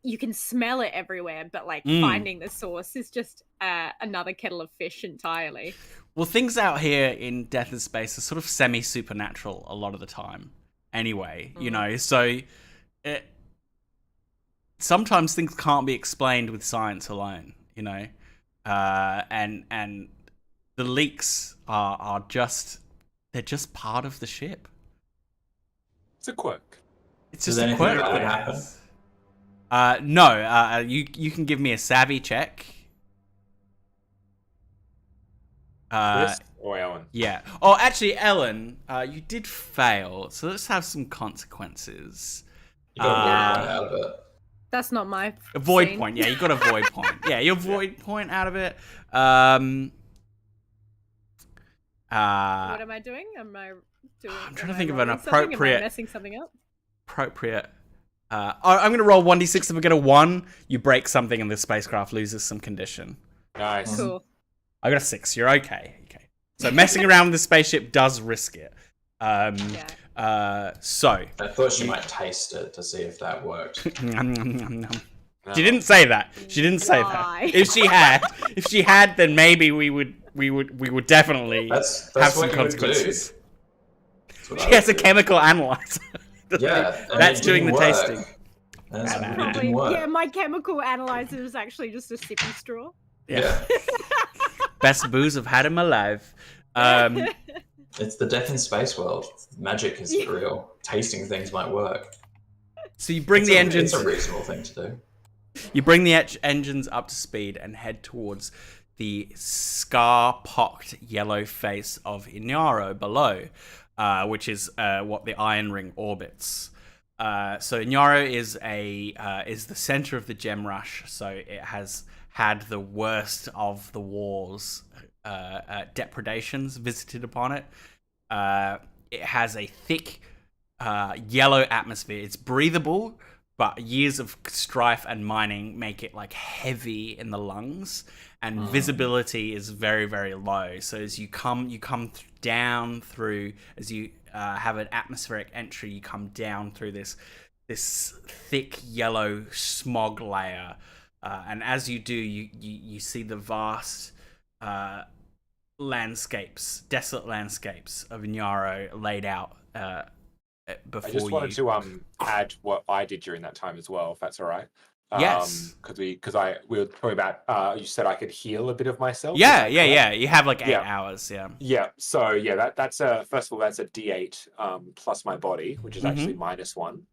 you can smell it everywhere, but like finding the source is just another kettle of fish entirely. Well, things out here in Death in Space are sort of semi-supernatural a lot of the time. Anyway, so sometimes things can't be explained with science alone, and the leaks are just part of the ship. It's a quirk. It's just a quirk that happens. No, you can give me a savvy check. Chris or Ellen? Yeah. Oh, actually, Ellen, you did fail, so let's have some consequences. You got a void point out of it. That's not my a void point. Yeah, you got a void point. Yeah, your void point out of it. What am I doing? I'm trying to think of an appropriate. Am I messing something up? Appropriate. I'm going to roll 1d6. If I get a 1, you break something and the spacecraft loses some condition. Nice. Cool. I got a 6. You're okay. So messing around with the spaceship does risk it. So I thought she might taste it to see if that worked. She didn't say that. She didn't say that. If she had, then maybe we would definitely have some consequences. She has a chemical analyzer. Yeah, that's doing the tasting. Yeah, my chemical analyzer is actually just a sippy straw. Yeah. Best booze I've had in my life. It's the Death in Space world. Magic is real. Tasting things might work. So you bring the engines. It's a reasonable thing to do. You bring the engines up to speed and head towards the scar-pocked yellow face of Inyaro below, which is what the Iron Ring orbits. So Inyaro is the center of the gem rush, so it has had the worst of the war's depredations visited upon it. It has a thick yellow atmosphere. It's breathable, but years of strife and mining make it like heavy in the lungs, and visibility is very, very low. So as you come down through, as you have an atmospheric entry, you come down through this thick yellow smog layer. And as you do, you see the vast desolate landscapes of Inyaro laid out before you. I just wanted to add what I did during that time as well, if that's all right. Yes. Because we were talking about, you said I could heal a bit of myself. Yeah. You have like 8 hours, yeah. Yeah, so yeah, that's first of all, that's a D8 plus my body, which is actually -1.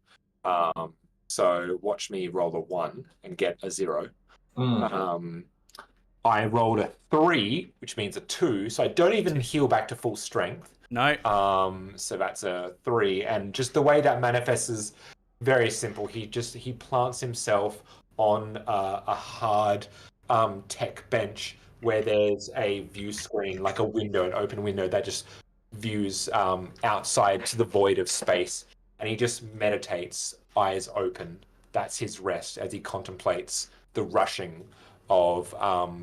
So watch me roll a 1 and get a 0. I rolled a 3, which means a 2, so I don't even heal back to full strength. No. So that's a 3, and just the way that manifests is very simple. He plants himself on a hard tech bench where there's a view screen, like a window, an open window that just views outside to the void of space, and he just meditates, eyes open. That's his rest as he contemplates the rushing of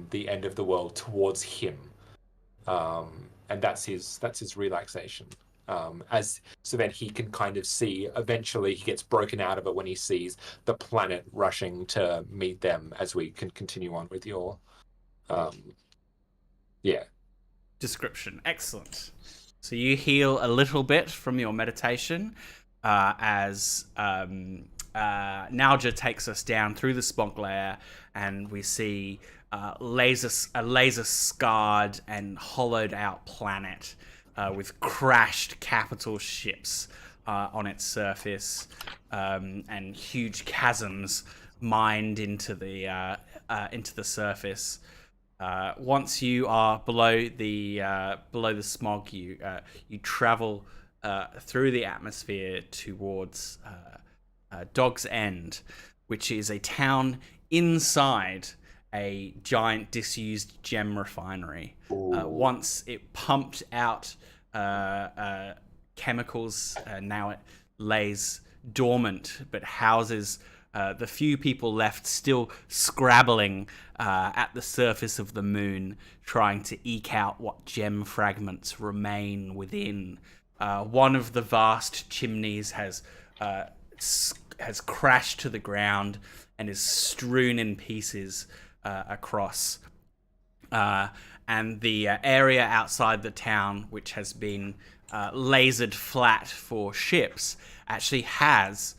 the end of the world towards him, and that's his relaxation. So then he can kind of see. Eventually, he gets broken out of it when he sees the planet rushing to meet them. As we can continue on with your, description. Excellent. So you heal a little bit from your meditation, as Nalja takes us down through the smog layer, and we see a laser scarred and hollowed out planet with crashed capital ships on its surface, and huge chasms mined into the surface. Once you are below the smog, you travel through the atmosphere towards Dog's End, which is a town inside a giant disused gem refinery. Once it pumped out chemicals, now it lays dormant, but houses the few people left still scrabbling at the surface of the moon, trying to eke out what gem fragments remain within. One of the vast chimneys has crashed to the ground and is strewn in pieces across. And the area outside the town, which has been lasered flat for ships, actually has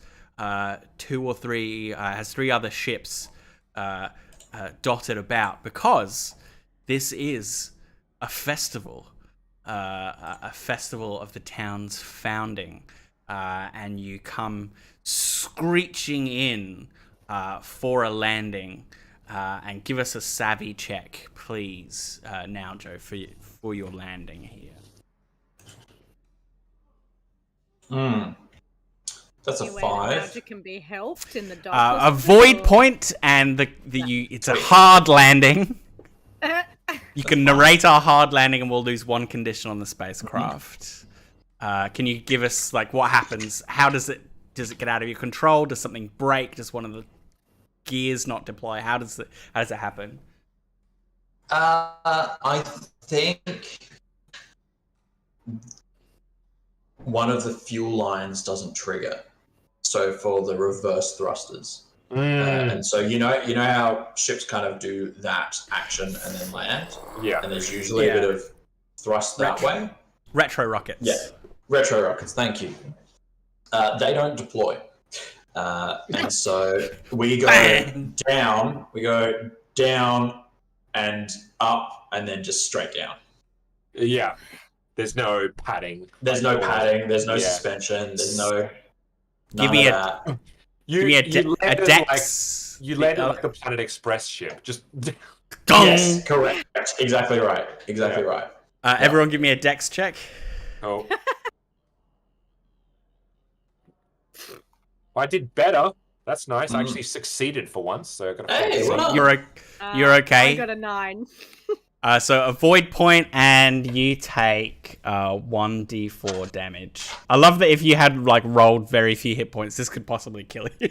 three other ships dotted about, because this is a festival of the town's founding, and you come screeching in for a landing, and give us a savvy check, please, now, Joe, for your landing here. That's a Any way 5. that magic can be helped in the dark. A void point, and it's a hard landing. You can narrate our hard landing, and we'll lose one condition on the spacecraft. Can you give us what happens? How does it get out of your control? Does something break? Does one of the gears not deploy? How does it happen? I think one of the fuel lines doesn't trigger. So for the reverse thrusters, and so you know how ships kind of do that action and then land. Yeah, and there's usually a bit of thrust that way. Retro rockets. Yeah, retro rockets. Thank you. They don't deploy, and so we go down. We go down and up, and then just straight down. Yeah. There's no padding. There's no padding. There's no suspension. There's no. Give me a dex. You landed like the Planet Express ship. Just. Yes, correct. Exactly right. Exactly right. Everyone, give me a dex check. Oh. I did better. That's nice. I actually succeeded for once. So I got You're okay. I got a 9. So a void point, and you take 1d4 damage. I love that if you had rolled very few hit points, this could possibly kill you.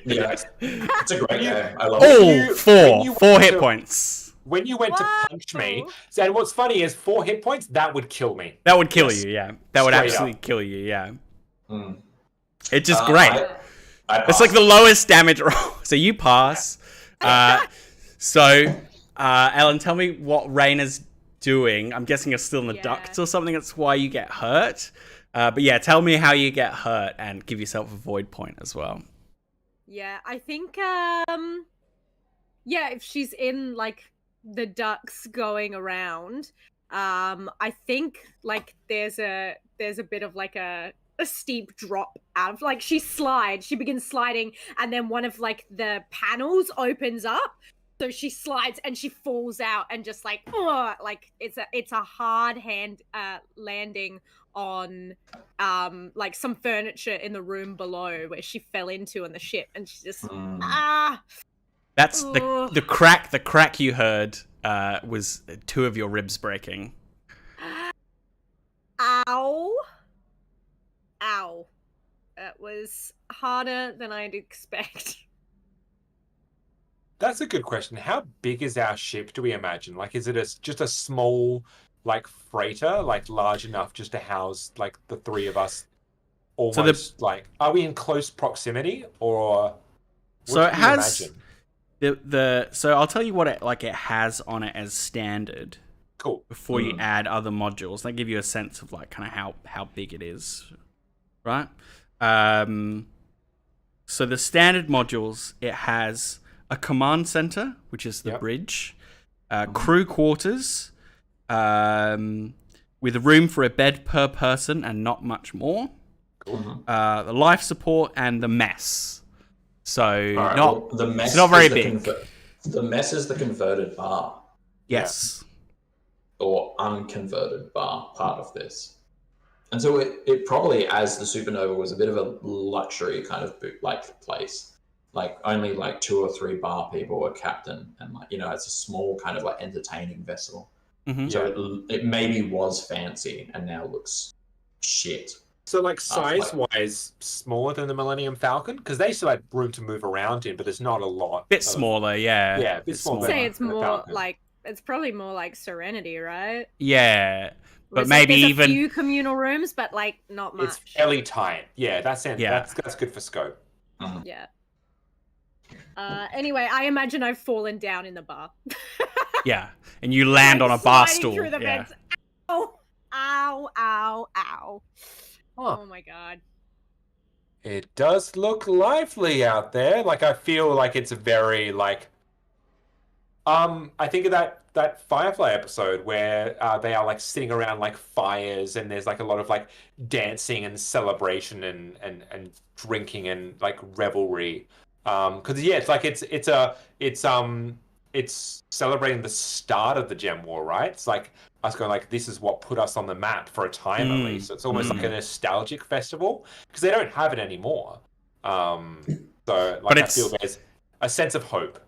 Yeah, it's a great game. I love it. Four hit points. When you went to punch me, and what's funny is 4 hit points, that would kill me. That would kill you, yeah. That would absolutely kill you, yeah. It's just great. It's like the lowest damage roll. So you pass. Ellen, tell me what Raina's doing. I'm guessing you're still in the duct or something. That's why you get hurt. But yeah, tell me how you get hurt and give yourself a void point as well. Yeah, I think, if she's in, the ducts going around, I think, there's a bit of, a steep drop out of, she begins sliding, and then one of, the panels opens up. So she slides and she falls out and just it's a hard hand landing on some furniture in the room below where she fell into on the ship, and she just That's the crack. The crack you heard was 2 of your ribs breaking. Ow! That was harder than I'd expect. That's a good question. How big is our ship, do we imagine? Is it just a small, freighter, large enough just to house, the 3 of us? Almost, are we in close proximity, or so it has so I'll tell you what it has on it as standard. Cool. Before you add other modules, they give you a sense of kind of how big it is, right? So the standard modules, it has a command center, which is the bridge, crew quarters, with room for a bed per person and not much more. Cool. The life support and the mess. So the mess it's not very big. The mess is the converted bar. Yes. Or unconverted bar part of this. And so it probably, as the supernova, was a bit of a luxury kind of like place. Like only like 2 or 3 bar people were captain, and like it's a small kind of like entertaining vessel. Mm-hmm. So it maybe was fancy and now looks shit. So like size-wise, smaller than the Millennium Falcon, because they still had room to move around in, but there's not a lot. Bit smaller, yeah. Yeah, a bit smaller. I'd say it's more like it's probably more like Serenity, right? Yeah. But Whereas, maybe there's even a few communal rooms, but like not much. It's fairly tight. Yeah, that's good for scope. Mm-hmm. Yeah. Anyway, I imagine I've fallen down in the bar. yeah, and you land on a bar stool. Through the Yeah. vents. Ow! Ow! Ow! Ow! Huh. Oh my god. It does look lively out there. Like I feel like it's very like. I think of that Firefly episode where they are like sitting around like fires and there's like a lot of like dancing and celebration and drinking and like revelry. Because it's like it's celebrating the start of the Gem War, right? It's like us going like this is what put us on the map for a time at least. So it's almost like a nostalgic festival because they don't have it anymore. So like I feel there's a sense of hope.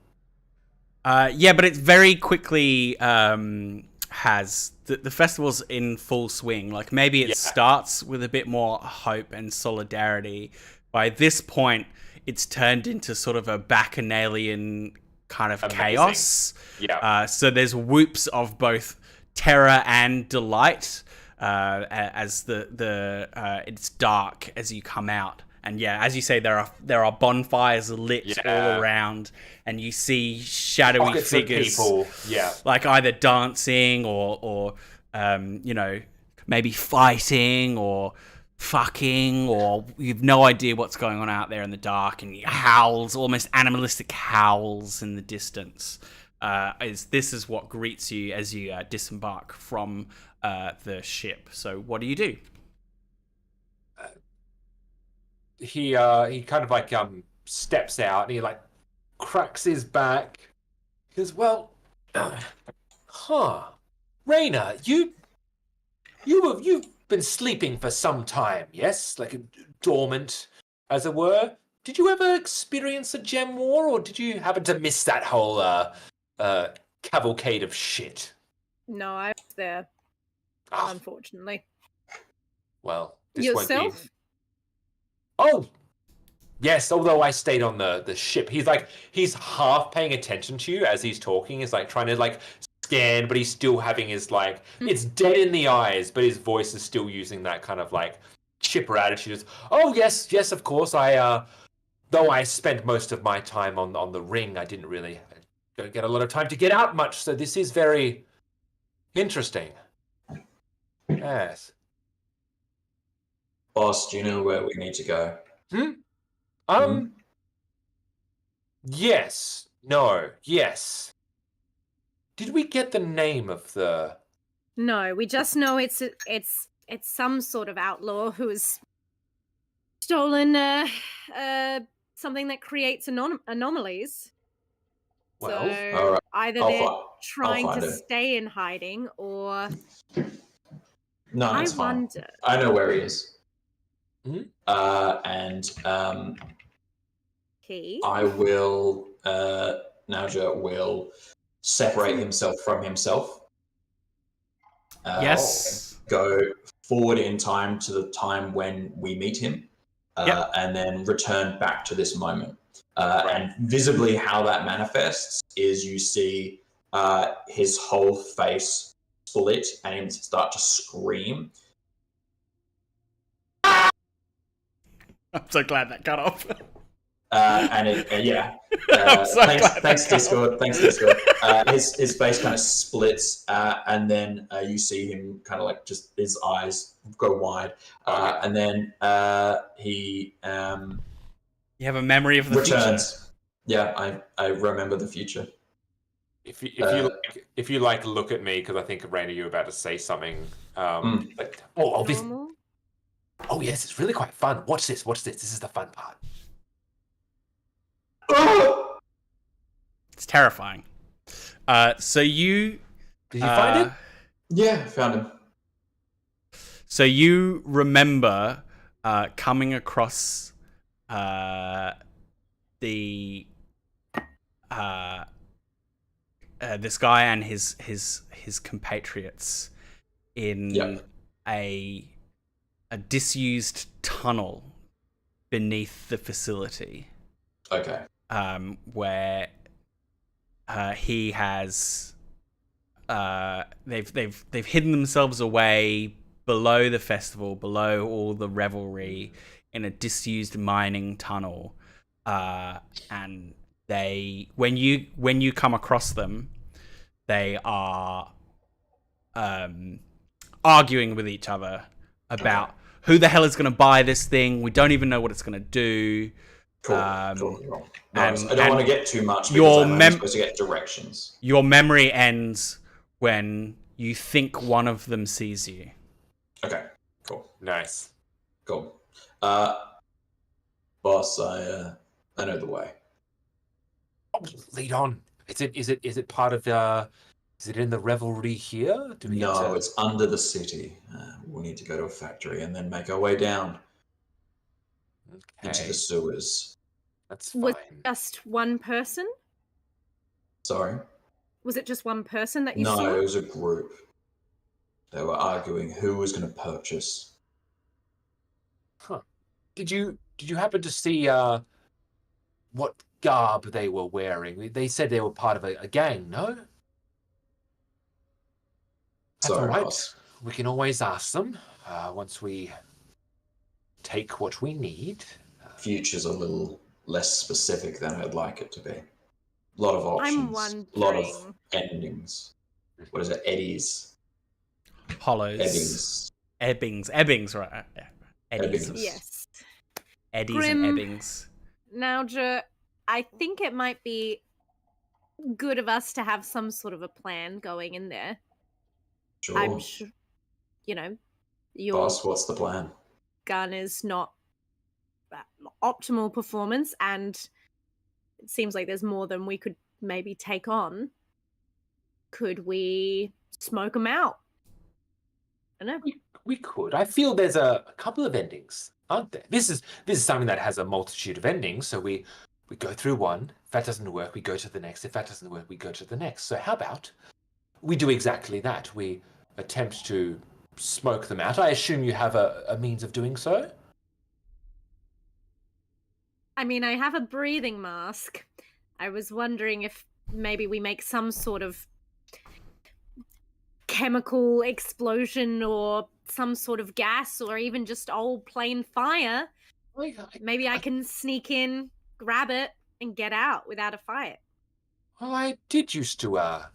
Yeah, but it very quickly has the festival's in full swing. Like maybe it starts with a bit more hope and solidarity. By this point, it's turned into sort of a bacchanalian kind of chaos. Yeah. So there's whoops of both terror and delight as it's dark as you come out. And yeah, as you say, there are bonfires lit all around, and you see shadowy Pockets figures, of people. like either dancing or maybe fighting or fucking, or you've no idea what's going on out there in the dark, and howls, almost animalistic howls in the distance. This is what greets you as you disembark from the ship. So what do you do? He kind of like steps out and he like cracks his back. He goes, well, Raina, you've been sleeping for some time, yes? Like dormant, as it were. Did you ever experience a gem war, or did you happen to miss that whole cavalcade of shit? No, I was there. Unfortunately. Well, this Yourself? won't be. Oh, yes. Although I stayed on the ship, he's half paying attention to you as he's talking. He's like trying to like scan, but he's still having his like it's dead in the eyes, but his voice is still using that kind of like chipper attitude. Oh yes, of course. Though I spent most of my time on the ring, I didn't really get a lot of time to get out much. So this is very interesting. Yes. Boss, do you know where we need to go? Yes. No. Yes. Did we get the name of the... No, we just know it's some sort of outlaw who's stolen something that creates anomalies. Well, so all right. either they're trying to stay in hiding or... No, that's fine. Wonder. I know where he is. Mm-hmm. I will, Nauja will separate himself from himself. Yes. Go forward in time to the time when we meet him, and then return back to this moment. And visibly how that manifests is you see his whole face split and him start to scream. I'm so glad that cut off. Thanks Discord. His face kind of splits, and then you see him kind of like just his eyes go wide, and then he you have a memory of the returns. future. Yeah, I remember the future. If you look at me, because I think Raina, you're about to say something. Oh yes, it's really quite fun. Watch this. This is the fun part. It's terrifying. So you... Did you find it? Yeah, found him. So you remember coming across this guy and his compatriots in a disused tunnel beneath the facility. Okay. Where he has they've hidden themselves away below the festival, below all the revelry, in a disused mining tunnel, and when you come across them, they are arguing with each other about who the hell is going to buy this thing. We don't even know what it's going to do. Cool. Cool. I don't want to get too much because I'm only supposed to get directions. Your memory ends when you think one of them sees you. Okay, cool. Nice. Cool. Boss, I know the way. Oh, lead on. Is it part of the... Is it in the revelry here? No, it's under the city. We'll need to go to a factory and then make our way down into the sewers. That's fine. Was it just one person? Sorry? Was it just one person that you saw? No, it was a group. They were arguing who was going to purchase. Huh. Did you happen to see what garb they were wearing? They said they were part of a gang, no? That's Sorry, all right. boss. We can always ask them once we take what we need. Future's a little less specific than I'd like it to be. A lot of options. I'm wondering. A lot of endings. What is it? Eddies. Hollows. Ebbings, right? Eddies. Ebbings. Yes. Eddies Grim. and ebbings. Now, I think it might be good of us to have some sort of a plan going in there. Sure. I'm sure, your Boss, what's the plan? gun is not optimal performance, and it seems like there's more than we could maybe take on. Could we smoke them out? I don't know. We could. I feel there's a couple of endings, aren't there? This is something that has a multitude of endings. So we go through one. If that doesn't work, we go to the next. If that doesn't work, we go to the next. So how about we do exactly that? We attempt to smoke them out. I assume you have a means of doing so? I mean, I have a breathing mask. I was wondering if maybe we make some sort of chemical explosion or some sort of gas or even just old plain fire. Maybe I can sneak in, grab it, and get out without a fight. Well, I did used to, I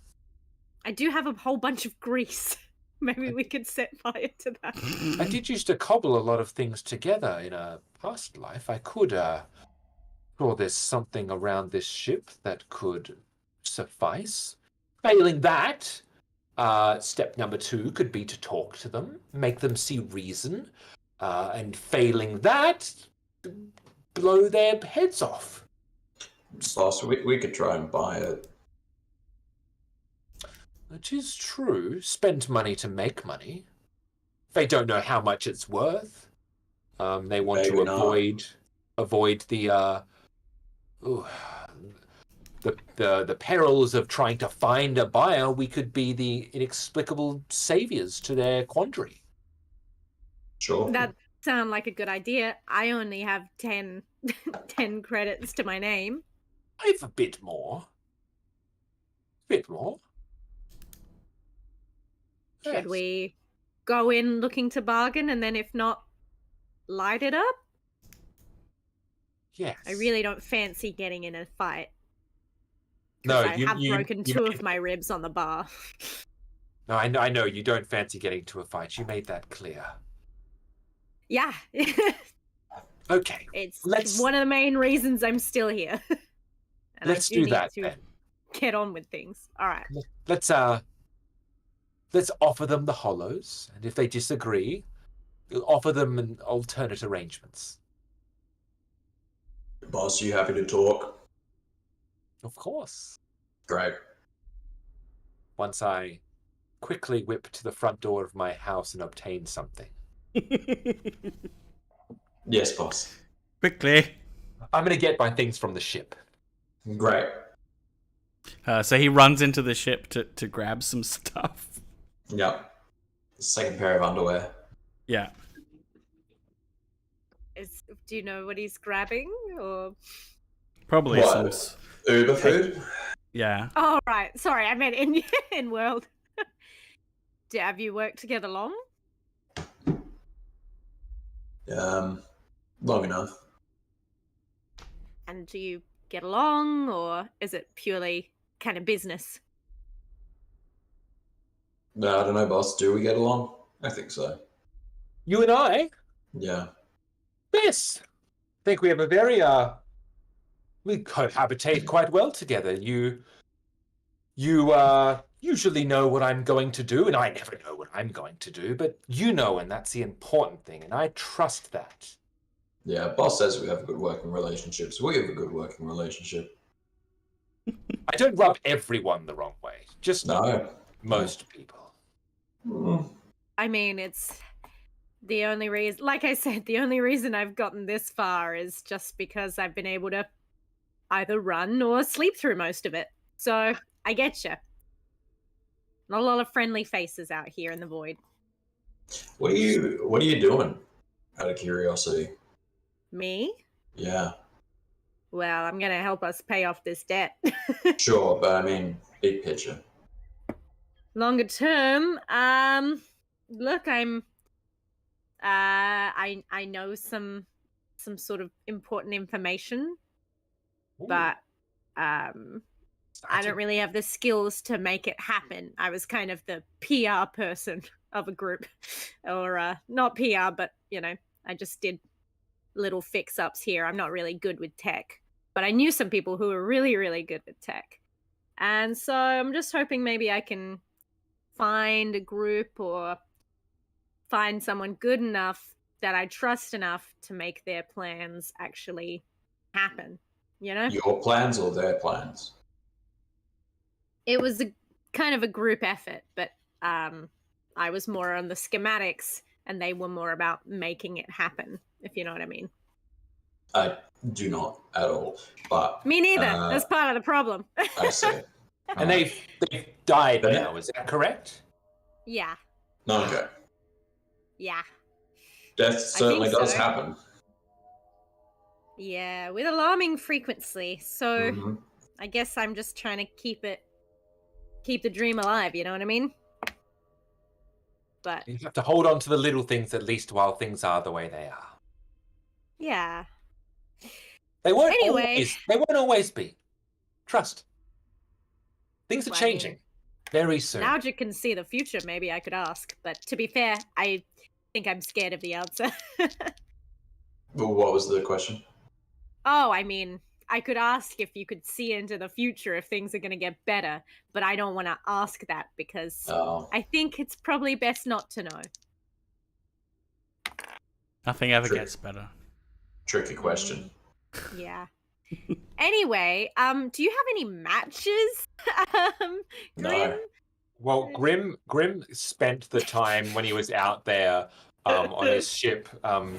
do have a whole bunch of grease. Maybe we could set fire to that. I did used to cobble a lot of things together in a past life. I could, sure there's something around this ship that could suffice. Failing that, step number 2 could be to talk to them, make them see reason, and failing that, blow their heads off. Boss, we could try and buy it. It is true. Spend money to make money. They don't know how much it's worth. They want Maybe to not. avoid the perils of trying to find a buyer. We could be the inexplicable saviors to their quandary. Sure. That sounds like a good idea. I only have 10 credits to my name. I have a bit more. Should we go in looking to bargain and then if not, light it up? Yes. I really don't fancy getting in a fight. No, I have broken 2 of my ribs on the bar. No, I know you don't fancy getting into a fight. You made that clear. Yeah. Okay. It's one of the main reasons I'm still here. And let's I do that need to then. Get on with things. All right. Let's offer them the hollows, and if they disagree, we'll offer them an alternate arrangements. Boss, you happy to talk? Of course. Great. Once I quickly whip to the front door of my house and obtain something. Yes, boss. Quickly. I'm gonna get my things from the ship. Great. So he runs into the ship to grab some stuff. Yep. Second pair of underwear. Yeah. Do you know what he's grabbing? Or Probably What? some... Uber food? Yeah. oh right, sorry, I meant in world. Have you worked together long? Long enough. And do you get along, or is it purely kind of business? No, I don't know, boss. Do we get along? I think so. You and I? Yeah. Yes. I think we have a very we cohabitate quite well together. You usually know what I'm going to do, and I never know what I'm going to do, but you know, and that's the important thing, and I trust that. Yeah, boss says we have a good working relationship, so we have a good working relationship. I don't rub everyone the wrong way, just No. most people. I mean, it's the only reason, like I said, the only reason I've gotten this far is just because I've been able to either run or sleep through most of it. So I get you. Not a lot of friendly faces out here in the void. What are you doing? Out of curiosity. Me? Yeah. Well, I'm gonna help us pay off this debt. Sure, but I mean, big picture. Longer term, look, I know some sort of important information, but I don't really have the skills to make it happen. I was kind of the PR person of a group, or not PR, but I just did little fix-ups here. I'm not really good with tech, but I knew some people who were really, really good with tech, and so I'm just hoping maybe I can find a group or find someone good enough that I trust enough to make their plans actually happen. Your plans or their plans? It was kind of a group effort, but I was more on the schematics and they were more about making it happen, if you know what I mean. I do not at all, but... Me neither. That's part of the problem. I see. And they've died now, is that correct? Yeah. Okay. Yeah. Death certainly does happen. Yeah, with alarming frequency. So I guess I'm just trying to keep the dream alive, you know what I mean? But you have to hold on to the little things at least while things are the way they are. Yeah. They won't always be. Trust. Things are changing very soon. Now that you can see the future, maybe I could ask. But to be fair, I think I'm scared of the answer. Well, what was the question? Oh, I mean, I could ask if you could see into the future if things are going to get better, but I don't want to ask that because I think it's probably best not to know. Nothing ever gets better. Tricky question. Yeah. Anyway, do you have any matches? Grim? No. Well, Grim spent the time when he was out there on his ship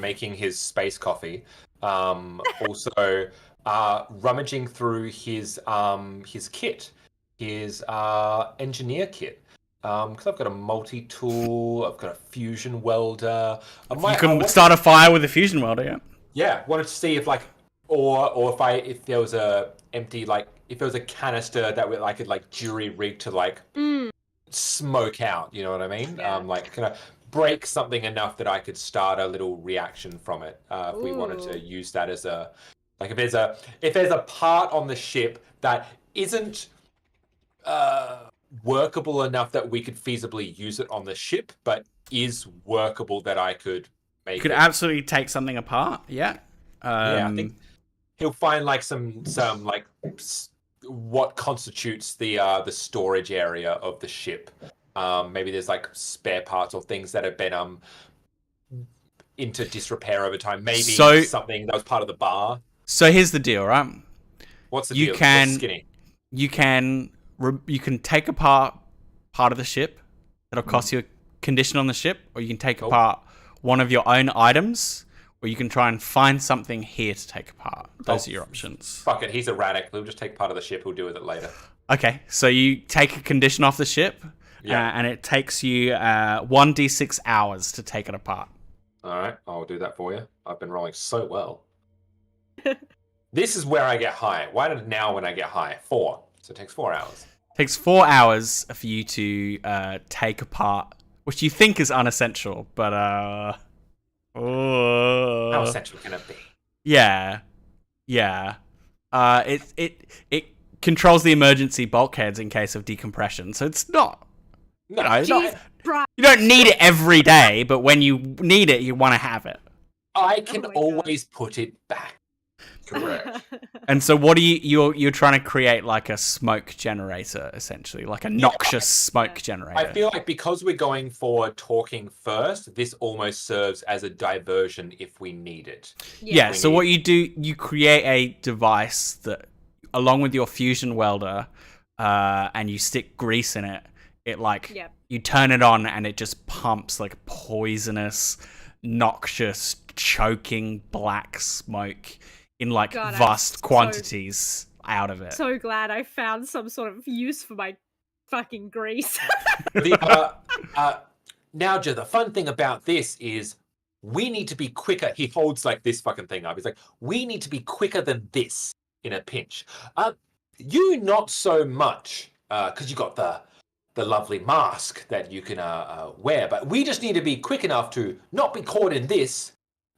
making his space coffee. Also rummaging through his kit, his engineer kit. Because I've got a multi-tool, I've got a fusion welder. You can start a fire with a fusion welder, yeah. Yeah, wanted to see if or if there was a empty if there was a canister that I could jury rig to smoke out. You know what I mean? Yeah. Kind of break something enough that I could start a little reaction from it. If we wanted to use that as a if there's a part on the ship that isn't workable enough that we could feasibly use it on the ship, but is workable that I could make. You could absolutely take something apart. Yeah. Yeah, I think he'll find some what constitutes the storage area of the ship. Maybe there's spare parts or things that have been into disrepair over time. Maybe something that was part of the bar. So here's the deal, right? What's the deal? What's skinny? You can take apart part of the ship that'll cost you a condition on the ship, or you can take apart one of your own items, or you can try and find something here to take apart. Those are your options. Fuck it, he's erratic. We'll just take part of the ship. We'll deal with it later. Okay, so you take a condition off the ship, and it takes you 1d6 hours to take it apart. All right, I'll do that for you. I've been rolling so well. This is where I get high. Why did now when I get high? 4. So it takes 4 hours. It takes 4 hours for you to take apart, which you think is unessential, but How essential can it be? Yeah. It controls the emergency bulkheads in case of decompression, so it's not. No, You don't need it every day, but when you need it, you want to have it. I can always put it back. Correct. And so, what are you're trying to create like a smoke generator, essentially, like a noxious smoke generator. I feel like because we're going for talking first, this almost serves as a diversion if we need it. Yeah. So what you do, you create a device that, along with your fusion welder, and you stick grease in it. It you turn it on and it just pumps like poisonous, noxious, choking black smoke in vast quantities out of it. So glad I found some sort of use for my fucking grease. Now, the fun thing about this is we need to be quicker. He holds like this fucking thing up. He's like, we need to be quicker than this in a pinch. You not so much, because you got the lovely mask that you can wear, but we just need to be quick enough to not be caught in this.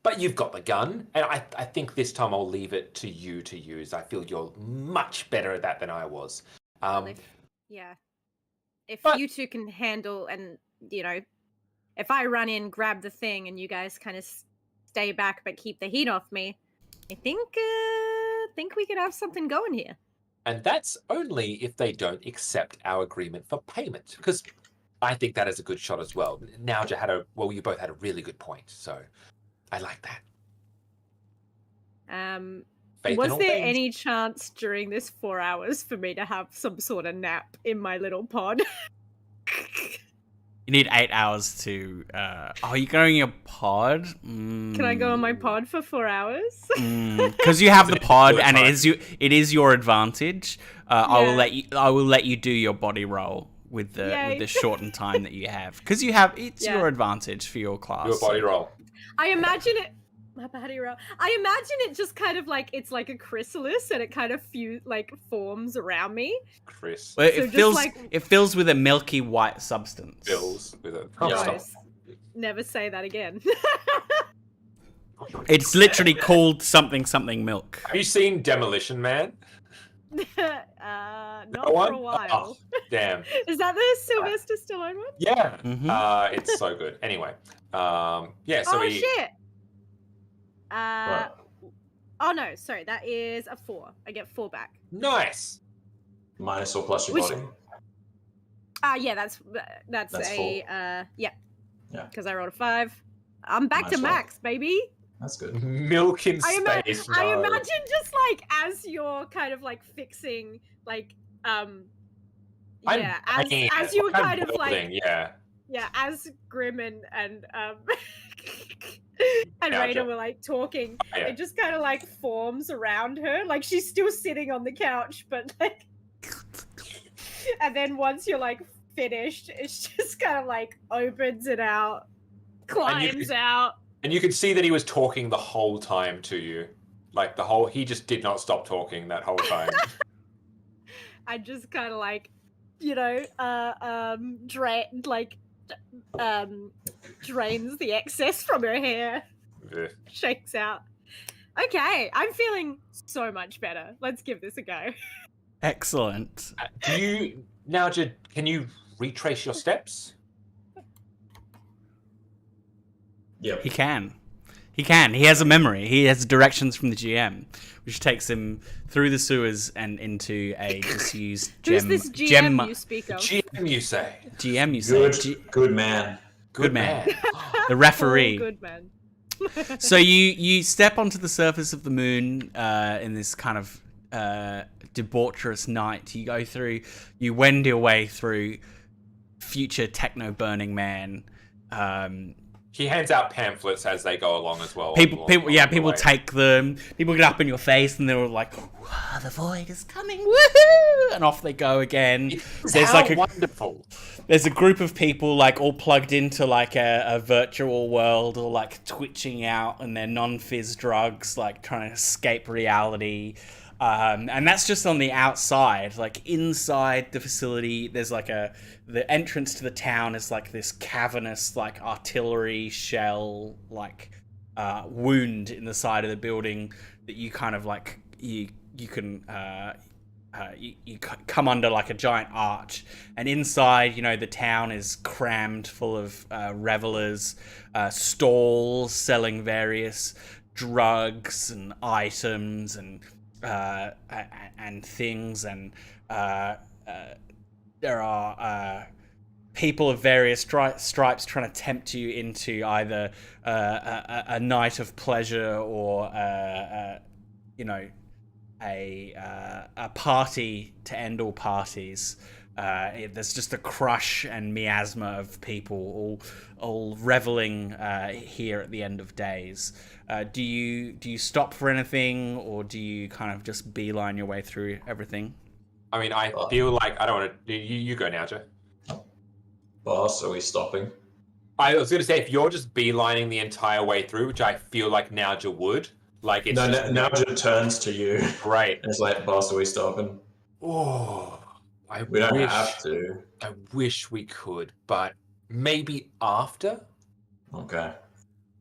But you've got the gun, and I think this time I'll leave it to you to use. I feel you're much better at that than I was. If you two can handle, and if I run in, grab the thing, and you guys kind of stay back but keep the heat off me, I think we could have something going here. And that's only if they don't accept our agreement for payment, because I think that is a good shot as well. Nauja you both had a really good point, so I like that. Was there any chance during this 4 hours for me to have some sort of nap in my little pod? You need 8 hours to. Are you going in your pod? Can I go in my pod for 4 hours? Because you have the pod, and it is your advantage. I will let you do your body roll with the shortened time that you have, because your advantage for your class. Your body roll. I imagine it. My body roll. I imagine it just kind of like it's like a chrysalis, and it kind of forms around me. Chris. Well, it fills with a milky white substance. Fills with a. Never say that again. It's literally called something milk. Have you seen Demolition Man? Not for a while. Oh, damn. Is that the Sylvester Stallone one? Yeah. Mm-hmm. It's so good. Anyway. Shit. Right. Oh no, sorry, that is a 4. I get 4 back. Nice. Minus or plus your body. Yeah, that's a 4. Yeah. Because I rolled a 5. I'm back to max, baby. That's good. Milk in space. I imagine just as you're kind of fixing as you were kind of as Grim and Raina were talking, it just kind of forms around her, she's still sitting on the couch, but and then once you're finished, it's just kind of opens it out, climbs out. And you could see that he was talking the whole time to you. He just did not stop talking that whole time. I just kind of drains the excess from her hair. Yeah. Shakes out. Okay, I'm feeling so much better. Let's give this a go. Excellent. Can you retrace your steps? Yep. He can. He has a memory. He has directions from the GM, which takes him through the sewers and into a disused gem. Who's this GM you speak of? GM, you say. GM, you say. Good man. Good man. The referee. Oh, good man. So you step onto the surface of the moon in this kind of debaucherous night. You wend your way through future techno Burning Man. He hands out pamphlets as they go along as well. People take them. People get up in your face, and they're like, "The void is coming, woohoo!" And off they go again. There's like wonderful. There's a group of people like all plugged into like a virtual world, or like twitching out on their non-fizz drugs, like trying to escape reality. And that's just on the outside. Like inside the facility, there's like the entrance to the town is like this cavernous, like artillery shell, like wound in the side of the building that you kind of like you can come under like a giant arch, and inside, you know, the town is crammed full of revelers, stalls selling various drugs and items and things, and there are people of various stripes trying to tempt you into either a night of pleasure or you know, a party to end all parties. There's just a crush and miasma of people all reveling here at the end of days. Do you stop for anything, or do you kind of just beeline your way through everything? I mean, I feel like I don't want to. You go now, Joe. Boss, are we stopping? I was going to say, if you're just beelining the entire way through, which I feel like Nalja would, like it's Nalja turns to you. Right. It's like, boss, are we stopping? Oh, we don't have to. I wish we could, but maybe after. Okay.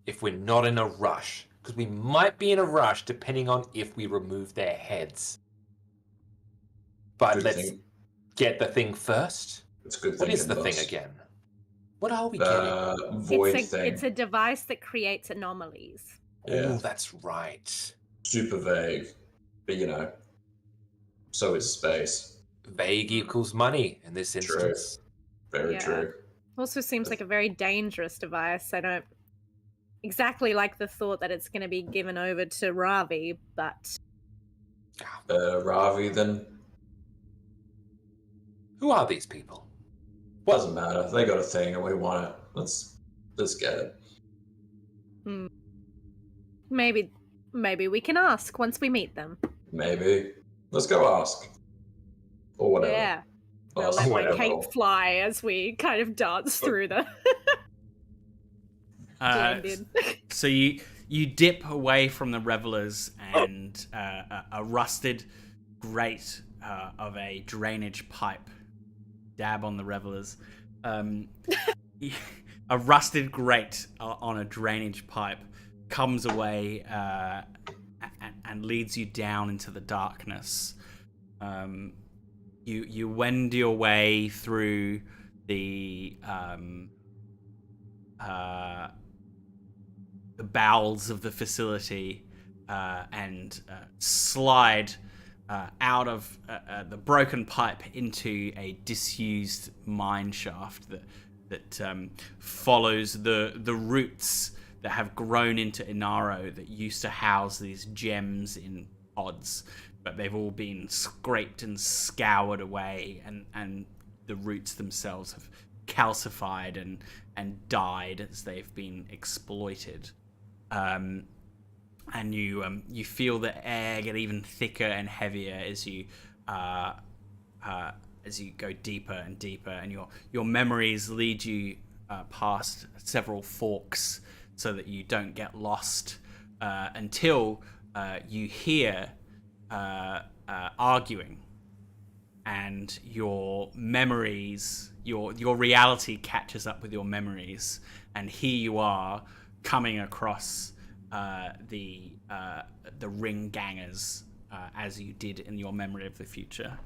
If we're not in a rush, because we might be in a rush depending on if we remove their heads. But let's get the thing first. It's good. What is the thing again? What are we getting? Void thing. It's a device that creates anomalies. Yeah. Oh, that's right. Super vague, but you know, so is space. Vague equals money in this instance. True. Very true. Also seems like a very dangerous device. I don't exactly like the thought that it's going to be given over to Ravi, but... Ravi, then? Who are these people? Doesn't matter. They got a thing and we want it. Let's get it. Maybe we can ask once we meet them. Maybe. Let's go ask. Or whatever. Yeah. I'll let my cape fly as we kind of dance through the... So you dip away from the revelers, and a rusted grate of a drainage pipe. Dab on the revelers. A rusted grate on a drainage pipe comes away and leads you down into the darkness. You wend your way through the bowels of the facility and slide out of the broken pipe into a disused mine shaft that follows the roots that have grown into Inaro that used to house these gems in pods, but they've all been scraped and scoured away, and the roots themselves have calcified and died as they've been exploited. And you feel the air get even thicker and heavier as you go deeper and deeper, and your memories lead you past several forks so that you don't get lost until you hear arguing, and your memories, your reality catches up with your memories, and here you are coming across the ring gangers as you did in your memory of the future.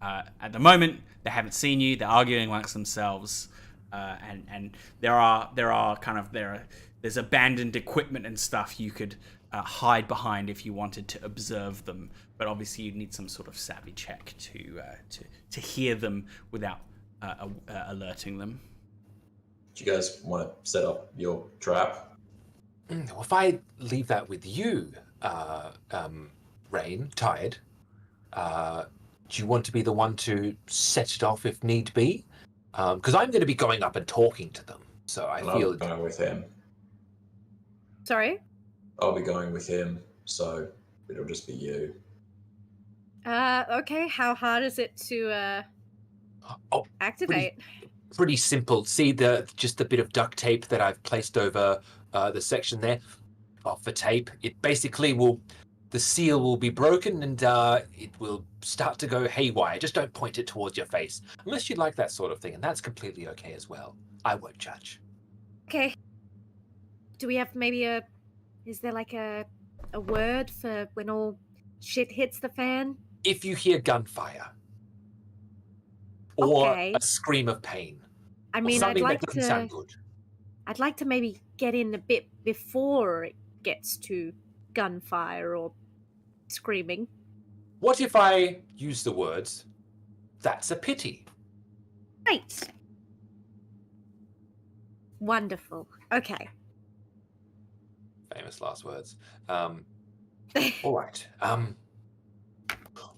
At the moment, they haven't seen you. They're arguing amongst themselves, and there's abandoned equipment and stuff you could hide behind if you wanted to observe them. But obviously, you'd need some sort of savvy check to hear them without alerting them. Do you guys want to set up your trap? Well, if I leave that with you, Rain, Tide, do you want to be the one to set it off if need be? Because I'm going to be going up and talking to them. So I And I'll feel be going with him. Sorry? I'll be going with him, so it'll just be you. Okay, how hard is it to activate? pretty simple. See just the bit of duct tape that I've placed over the section there for tape. It basically the seal will be broken and it will start to go haywire. Just don't point it towards your face unless you like that sort of thing, and that's completely okay as well. I won't judge. Okay. Do we have maybe is there like a word for when all shit hits the fan? If you hear gunfire or Okay. a scream of pain, I or mean, something that doesn't sound good. I'd like to maybe get in a bit before it gets to gunfire or screaming. What if I use the words, "That's a pity"? Right. Wonderful. Okay. Famous last words. All right.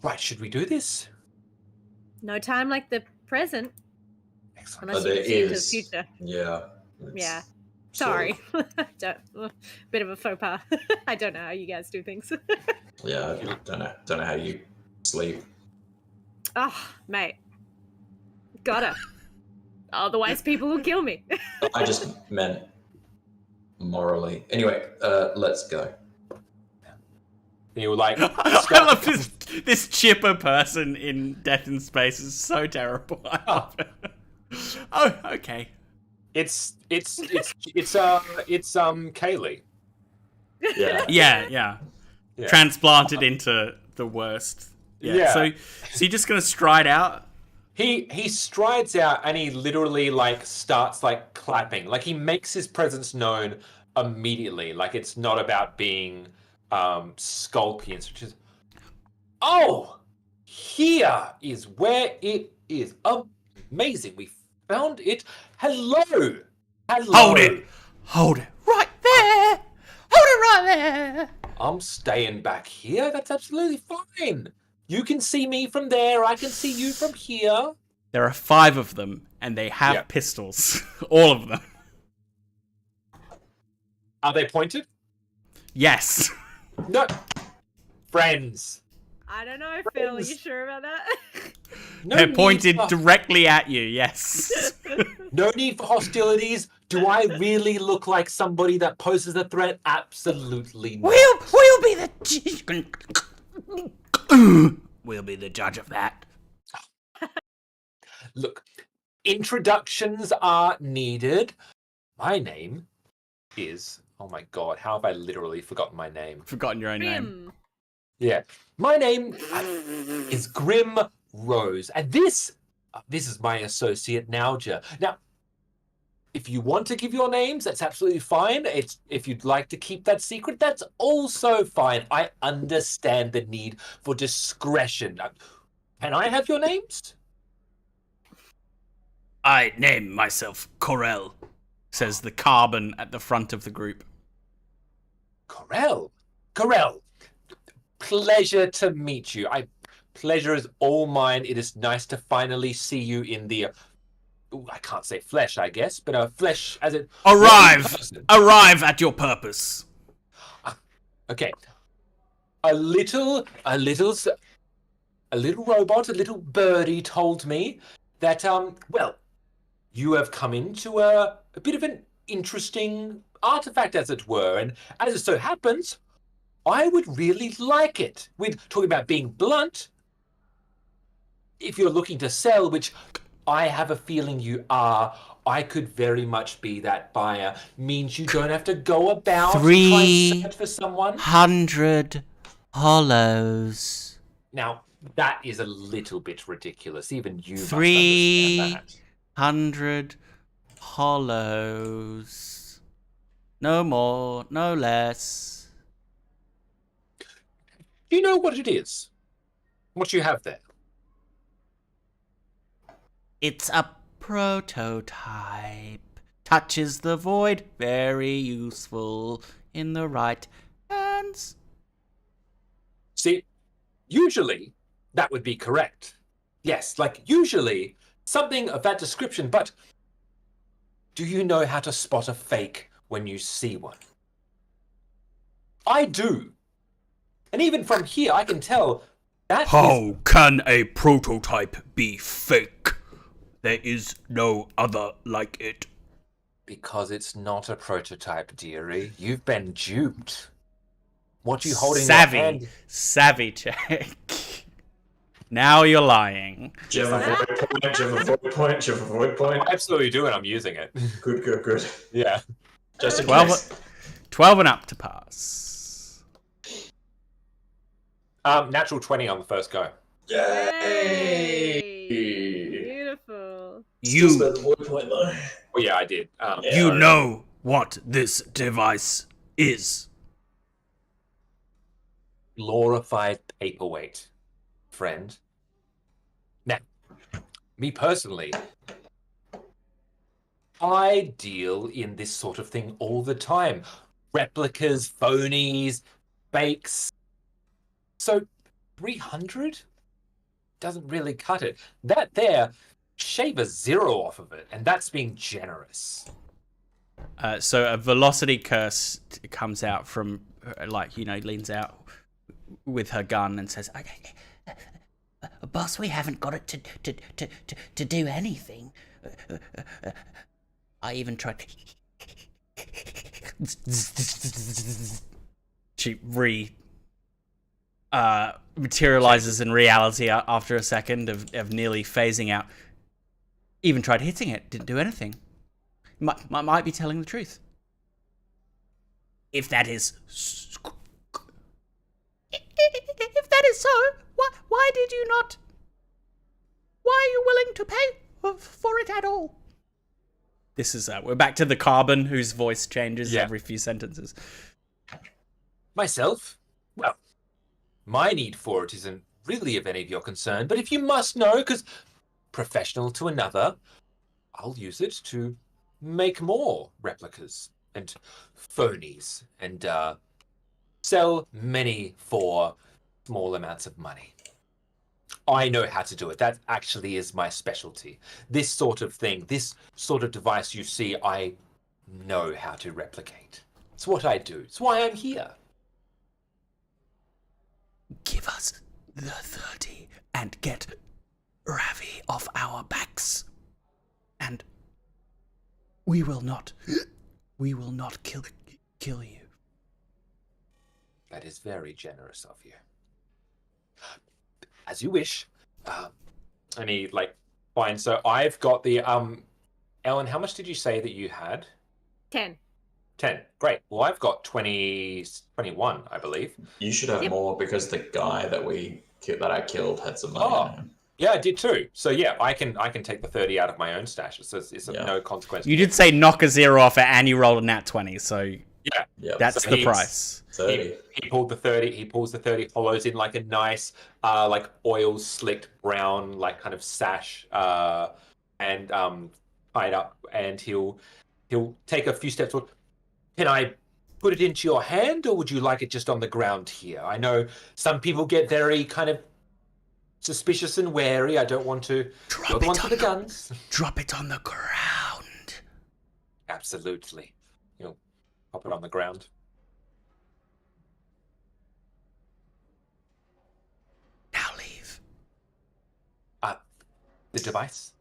Right, should we do this? No time like the present. Excellent. Unless you can see into the future. Yeah. Yeah. sort of- Sorry. Bit of a faux pas. I don't know how you guys do things. Yeah, I don't know how you sleep. Oh, mate. Gotta. Otherwise people will kill me. I just meant morally. Anyway, let's go. And you were like, I love this chipper person in Death in Space is so terrible. I love it. Oh, okay. it's Kaylee. Yeah. Yeah. Yeah. Transplanted into the worst. Yeah. So you're just gonna stride out? He strides out and he literally like starts like clapping. Like he makes his presence known immediately. Like it's not about being skulky and such as, oh, here is where it is. Amazing. We found it. Hello. Hold it right there. Hold it right there. I'm staying back here. That's absolutely fine. You can see me from there. I can see you from here. There are 5 of them, and they have pistols. All of them. Are they pointed? Yes. No. Friends. I don't know, Phil. Are you sure about that? No They're need pointed for- directly at you, yes. No need for hostilities. Do I really look like somebody that poses a threat? Absolutely not. We'll be the we'll be the judge of that. Look, introductions are needed. My name is... Oh my god, how have I literally forgotten my name? Forgotten your own name. Grim. Yeah. My name is Grim Rose. And this is my associate, Nalja. Now, if you want to give your names, that's absolutely fine. If you'd like to keep that secret, that's also fine. I understand the need for discretion. Can I have your names? I name myself Corel, says the carbon at the front of the group. Corel. Pleasure to meet you. Pleasure is all mine. It is nice to finally see you in the... I can't say flesh, I guess, but flesh as it... Arrive at your purpose. Okay. A little robot, a little birdie told me that, well, you have come into a bit of an interesting artifact, as it were, and as it so happens, I would really like it. With talking about being blunt, if you're looking to sell, which I have a feeling you are, I could very much be that buyer. Means you don't have to go about and try and search for someone. 300 hollows. Now, that is a little bit ridiculous. Even you must understand that. 300 hollows. No more, no less. Do you know what it is? What you have there? It's a prototype. Touches the void. Very useful in the right hands. See, usually that would be correct. Yes, like usually something of that description, but Do you know how to spot a fake when you see one? I do. And even from here, I can tell that How can a prototype be fake? There is no other like it. Because it's not a prototype, dearie. You've been duped. What you holding in your hand? Savvy check. Now you're lying. Do you have a void point? Do you have a void point? Do you have a void point? I absolutely do, and I'm using it. Good. Yeah. Just in 12, case. 12 and up to pass. Natural 20 on the first go. Yay! Beautiful. Still spent the void point though. Well, yeah, I did. You know what this device is. Glorified paperweight, friend. Now, me personally, I deal in this sort of thing all the time. Replicas, phonies, fakes. So 300 doesn't really cut it. That there, shave a 0 off of it, and that's being generous. So a velocity curse comes out from, leans out with her gun and says, Okay, boss, we haven't got it to do anything. I even tried. she materializes in reality after a second of nearly phasing out. Even tried hitting it, didn't do anything. Might be telling the truth. If that is so, why did you not? Why are you willing to pay for it at all? This is we're back to the carbon whose voice changes every few sentences. Myself? Well, my need for it isn't really of any of your concern, but if you must know, because professional to another, I'll use it to make more replicas and phonies and sell many for small amounts of money. I know how to do it. That actually is my specialty. This sort of thing, this sort of device you see, I know how to replicate. It's what I do. It's why I'm here. Give us the 30 and get Ravi off our backs. And we will not kill you. That is very generous of you. As you wish. And he fine. So I've got the Ellen, how much did you say that you had? 10. 10. Great. Well, I've got 21, I believe. You should have more because the guy that I killed had some money on him. Yeah, I did too. So yeah, I can take the 30 out of my own stash. So it's of no consequence. You did say knock a 0 off it, and you rolled a nat 20, so that's the price. 30. He pulled the 30. He pulls the 30, follows in like a nice, oil slicked brown, kind of sash, and tied up. And he'll take a few steps forward. Can I put it into your hand, or would you like it just on the ground here? I know some people get very kind of suspicious and wary. I don't want to. You're the ones with the guns. Drop it on the ground. Absolutely. Pop it on the ground. Now leave. The device.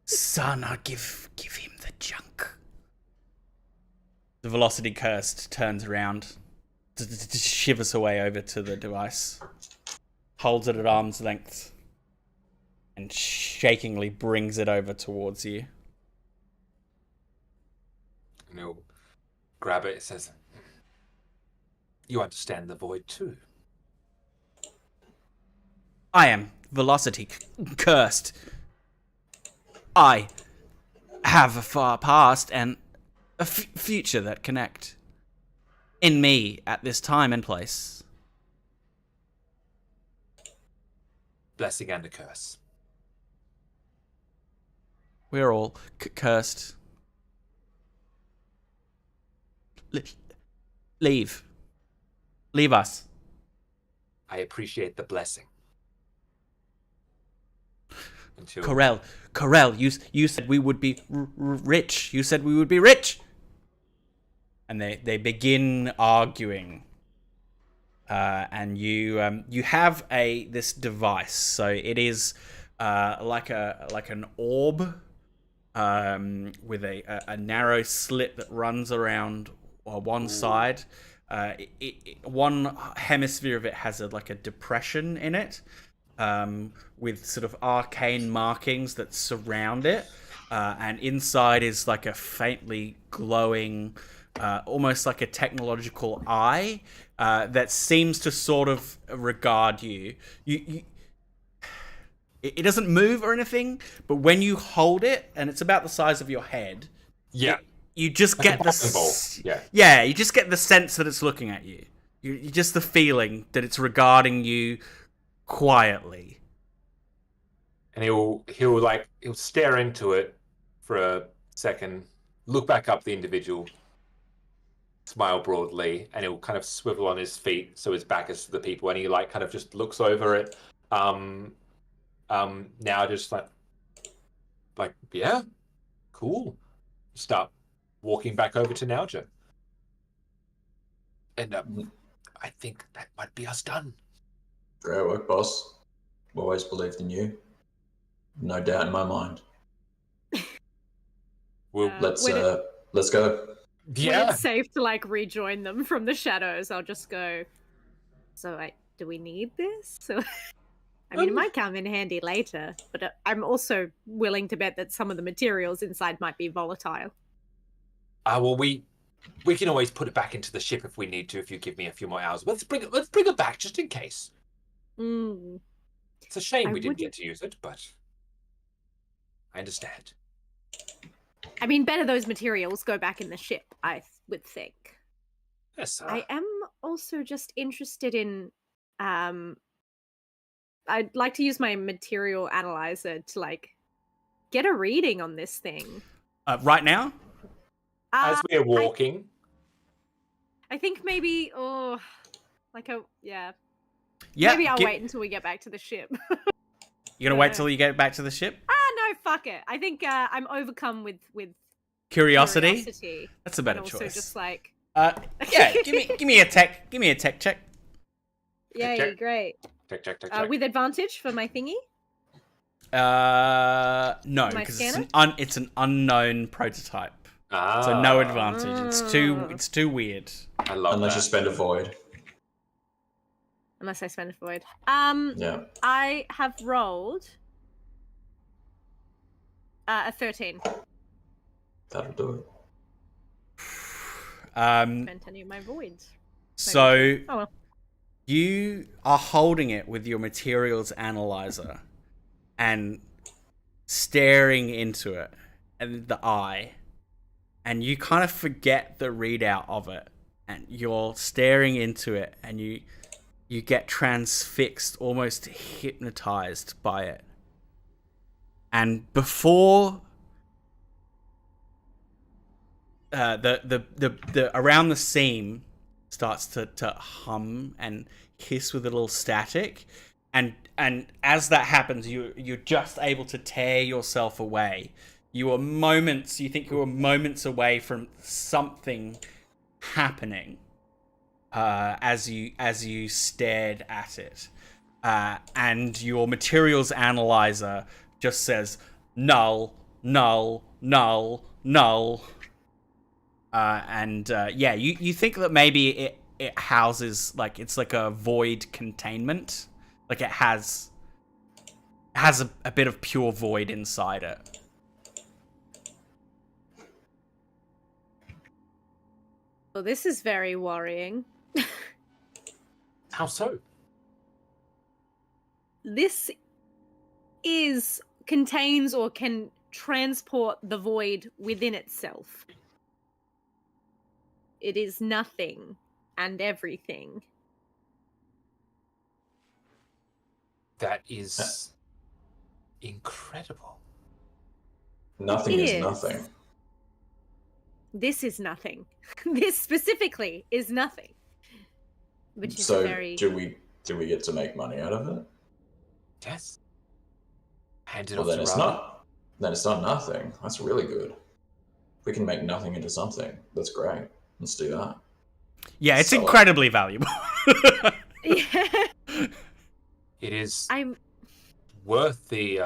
Sana, give him the junk. The velocity cursed turns around, shivers away over to the device, holds it at arm's length, and shakingly brings it over towards you. And he'll grab it. It says, "You understand the void too." I am velocity cursed. I have a far past and a future that connect in me at this time and place. Blessing and a curse. We're all cursed. Leave. Leave us. I appreciate the blessing. until Corel, you said we would be rich. You said we would be rich. And they begin arguing. And you have this device. So it is like an orb with a narrow slit that runs around one side. One hemisphere of it has a depression in it, with sort of arcane markings that surround it, and inside is like a faintly glowing, almost like a technological eye that seems to sort of regard you. It doesn't move or anything, but when you hold it, and it's about the size of your head, you just get the you just get the sense that it's looking at you. You just the feeling that it's regarding you quietly. And he'll stare into it for a second, look back up the individual, smile broadly, and he'll kind of swivel on his feet so his back is to the people, and he kind of just looks over it. Now just like yeah, cool. Start walking back over to Nalja. And I think that might be us done. Great work, boss. Always believed in you. No doubt in my mind. Well, let's go. Yeah. When it's safe to rejoin them from the shadows, I'll just go. So, do we need this? So, I mean, it might come in handy later, but I'm also willing to bet that some of the materials inside might be volatile. Well, we can always put it back into the ship if we need to. If you give me a few more hours, let's bring it back just in case. It's a shame we didn't get to use it, but I understand. I mean, better those materials go back in the ship, I would think. Yes, I am also just interested in. I'd like to use my material analyzer to get a reading on this thing. Right now? As we're walking. I think maybe Yeah. Maybe I'll wait until we get back to the ship. You're gonna wait till you get back to the ship? No, fuck it. I think I'm overcome with Curiosity? That's a better and also choice. Just yeah, give me a tech check. Yay, check. Great. Check. With advantage for my thingy? No, because it's an unknown prototype. So no advantage. It's too weird. I love Unless that. you spend a void. Unless I spend a void. Yeah. I have rolled a 13. That'll do it. Spent any of my voids. So Oh well. you are holding it with your materials analyzer and staring into it and the eye, and you kind of forget the readout of it, and you're staring into it, and you get transfixed, almost hypnotized by it. And before the around the seam starts to hum and hiss with a little static, and as that happens, you're just able to tear yourself away. You think you were moments away from something happening as you stared at it, and your materials analyzer just says null, null, null, null. You think that maybe it houses it's like a void containment, it has a bit of pure void inside it. Well, this is very worrying. How so? This contains or can transport the void within itself. It is nothing and everything. That is incredible. Nothing is nothing. This is nothing. This specifically is nothing. Which is So very... do we get to make money out of it? Yes. Hand it Well, off then to it's Ravi. not. Then it's not nothing. That's really good. We can make nothing into something. That's great. Let's do that. Yeah, it's Sell it. incredibly valuable. Yeah. It is I'm worth the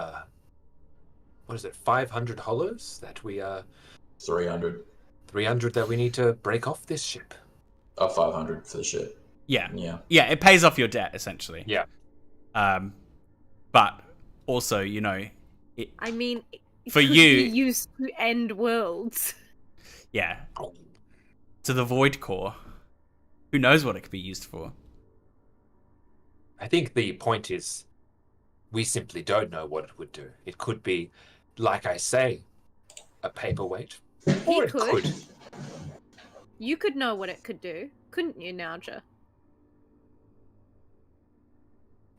what is it, $500 that we 300. 300 that we need to break off this ship. 500 for the ship. Yeah. Yeah. Yeah, it pays off your debt, essentially. Yeah. But also, you know, I mean, it For could you- be used to end worlds. yeah, to the Void Core. Who knows what it could be used for? I think the point is we simply don't know what it would do. It could be, like I say, a paperweight. Or it could. could. You could know what it could do, couldn't you, Nauja?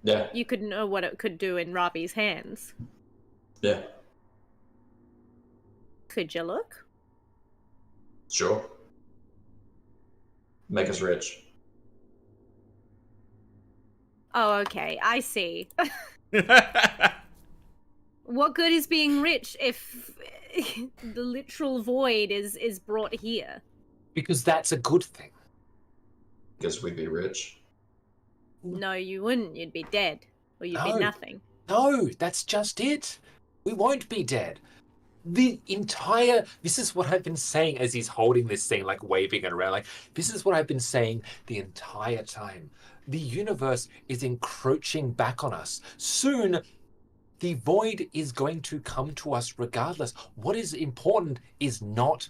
Yeah. You could know what it could do in Ravi's hands. Yeah. Could you look? Sure. Make us rich. Oh, okay. I see. What good is being rich if the literal void is brought here? Because that's a good thing. Because we'd be rich. No, you wouldn't. You'd be dead. Or you'd be No. nothing. No, that's just it. We won't be dead. This is what I've been saying as he's holding this thing, like waving it around. Like, this is what I've been saying the entire time. The universe is encroaching back on us. Soon, the void is going to come to us regardless. What is important is not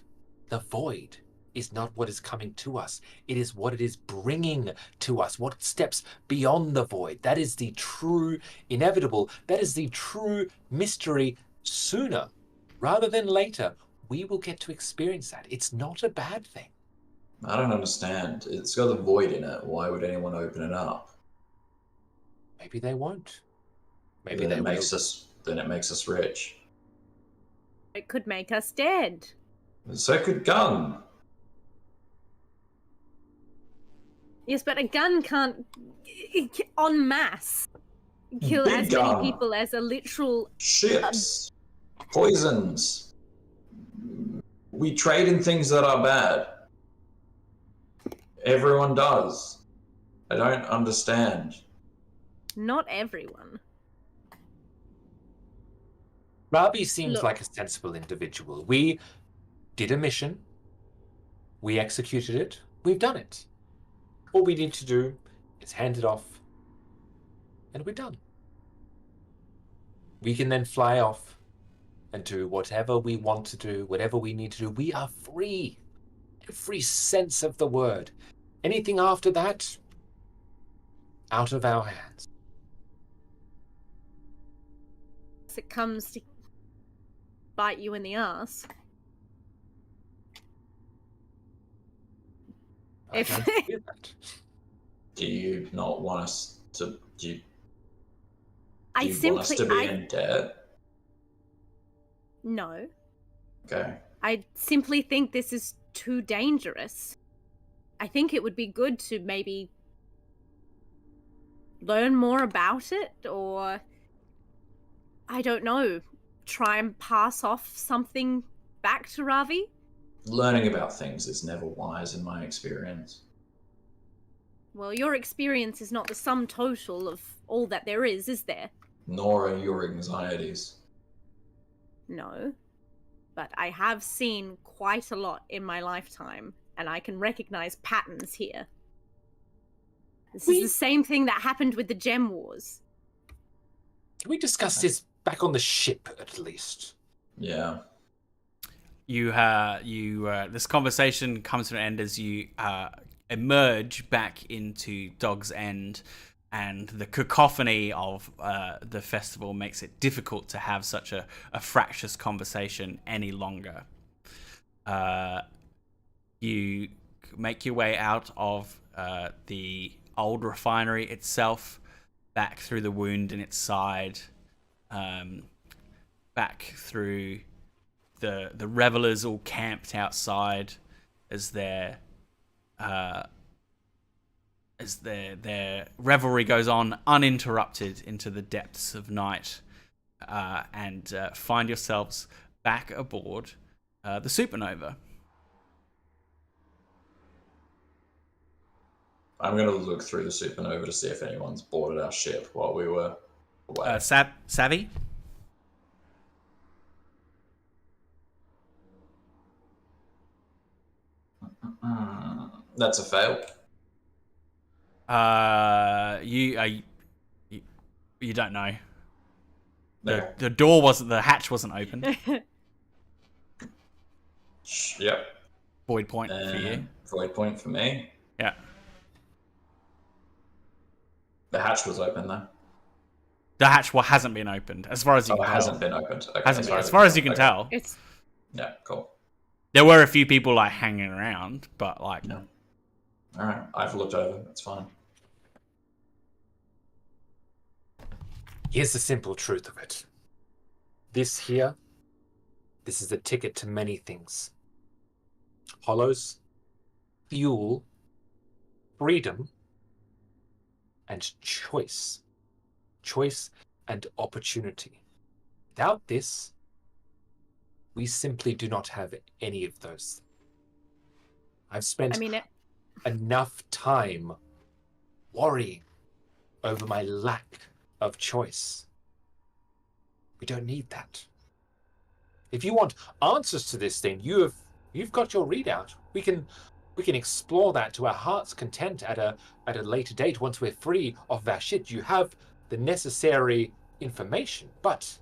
the void, is not what is coming to us. It is what it is bringing to us, what steps beyond the void. That is the true inevitable. That is the true mystery. Sooner rather than later, we will get to experience that. It's not a bad thing. I don't understand. It's got the void in it. Why would anyone open it up? Maybe they won't. Maybe Then they it makes will. us. Then it makes us rich. It could make us dead. So could gun. Yes, but a gun can't, en masse, kill Big as gun. many people as a literal. Ships. Poisons. We trade in things that are bad. Everyone does. I don't understand. Not everyone. Ravi seems Look. like a sensible individual. We did a mission. We executed it. We've done it. All we need to do is hand it off, and we're done. We can then fly off and do whatever we want to do, whatever we need to do. We are free. Every sense of the word. Anything after that, out of our hands. If it comes to bite you in the ass. I If- don't feel that. Do you not want us to? Do you I want us to be I in debt? no. Okay. I simply think this is too dangerous. I think it would be good to maybe learn more about it, or I don't know, try and pass off something back to Ravi. Learning about things is never wise in my experience. Well, your experience is not the sum total of all that there is there? Nor are your anxieties. No. But I have seen quite a lot in my lifetime, and I can recognize patterns here. This is the same thing that happened with the Gem Wars. Can we discuss this back on the ship, at least? Yeah. This conversation comes to an end as you emerge back into Dog's End, and the cacophony of the festival makes it difficult to have such a fractious conversation any longer. You make your way out of the old refinery itself, back through the wound in its side, back through the revelers all camped outside as their revelry goes on uninterrupted into the depths of night. and find yourselves back aboard the Supernova. I'm going to look through the Supernova to see if anyone's boarded our ship while we were away. Savvy? That's a fail. You don't know. Okay. The door wasn't, the hatch wasn't open. Yep. Void point for you. Void point for me. Yeah. The hatch was open though. The hatch hasn't been opened, as far as you can tell. It hasn't been opened. Okay. As far as you can tell. It's Yeah, cool. There were a few people like hanging around, but like. No. All right, I've looked over. It's fine. Here's the simple truth of it. This here, this is the ticket to many things. Hollows, fuel, freedom, and choice. Choice and opportunity. Without this, we simply do not have any of those. I've spent enough time worrying over my lack of choice. We don't need that. If you want answers to this thing, you've got your readout. We can explore that to our heart's content at a later date once we're free of that shit. You have the necessary information, but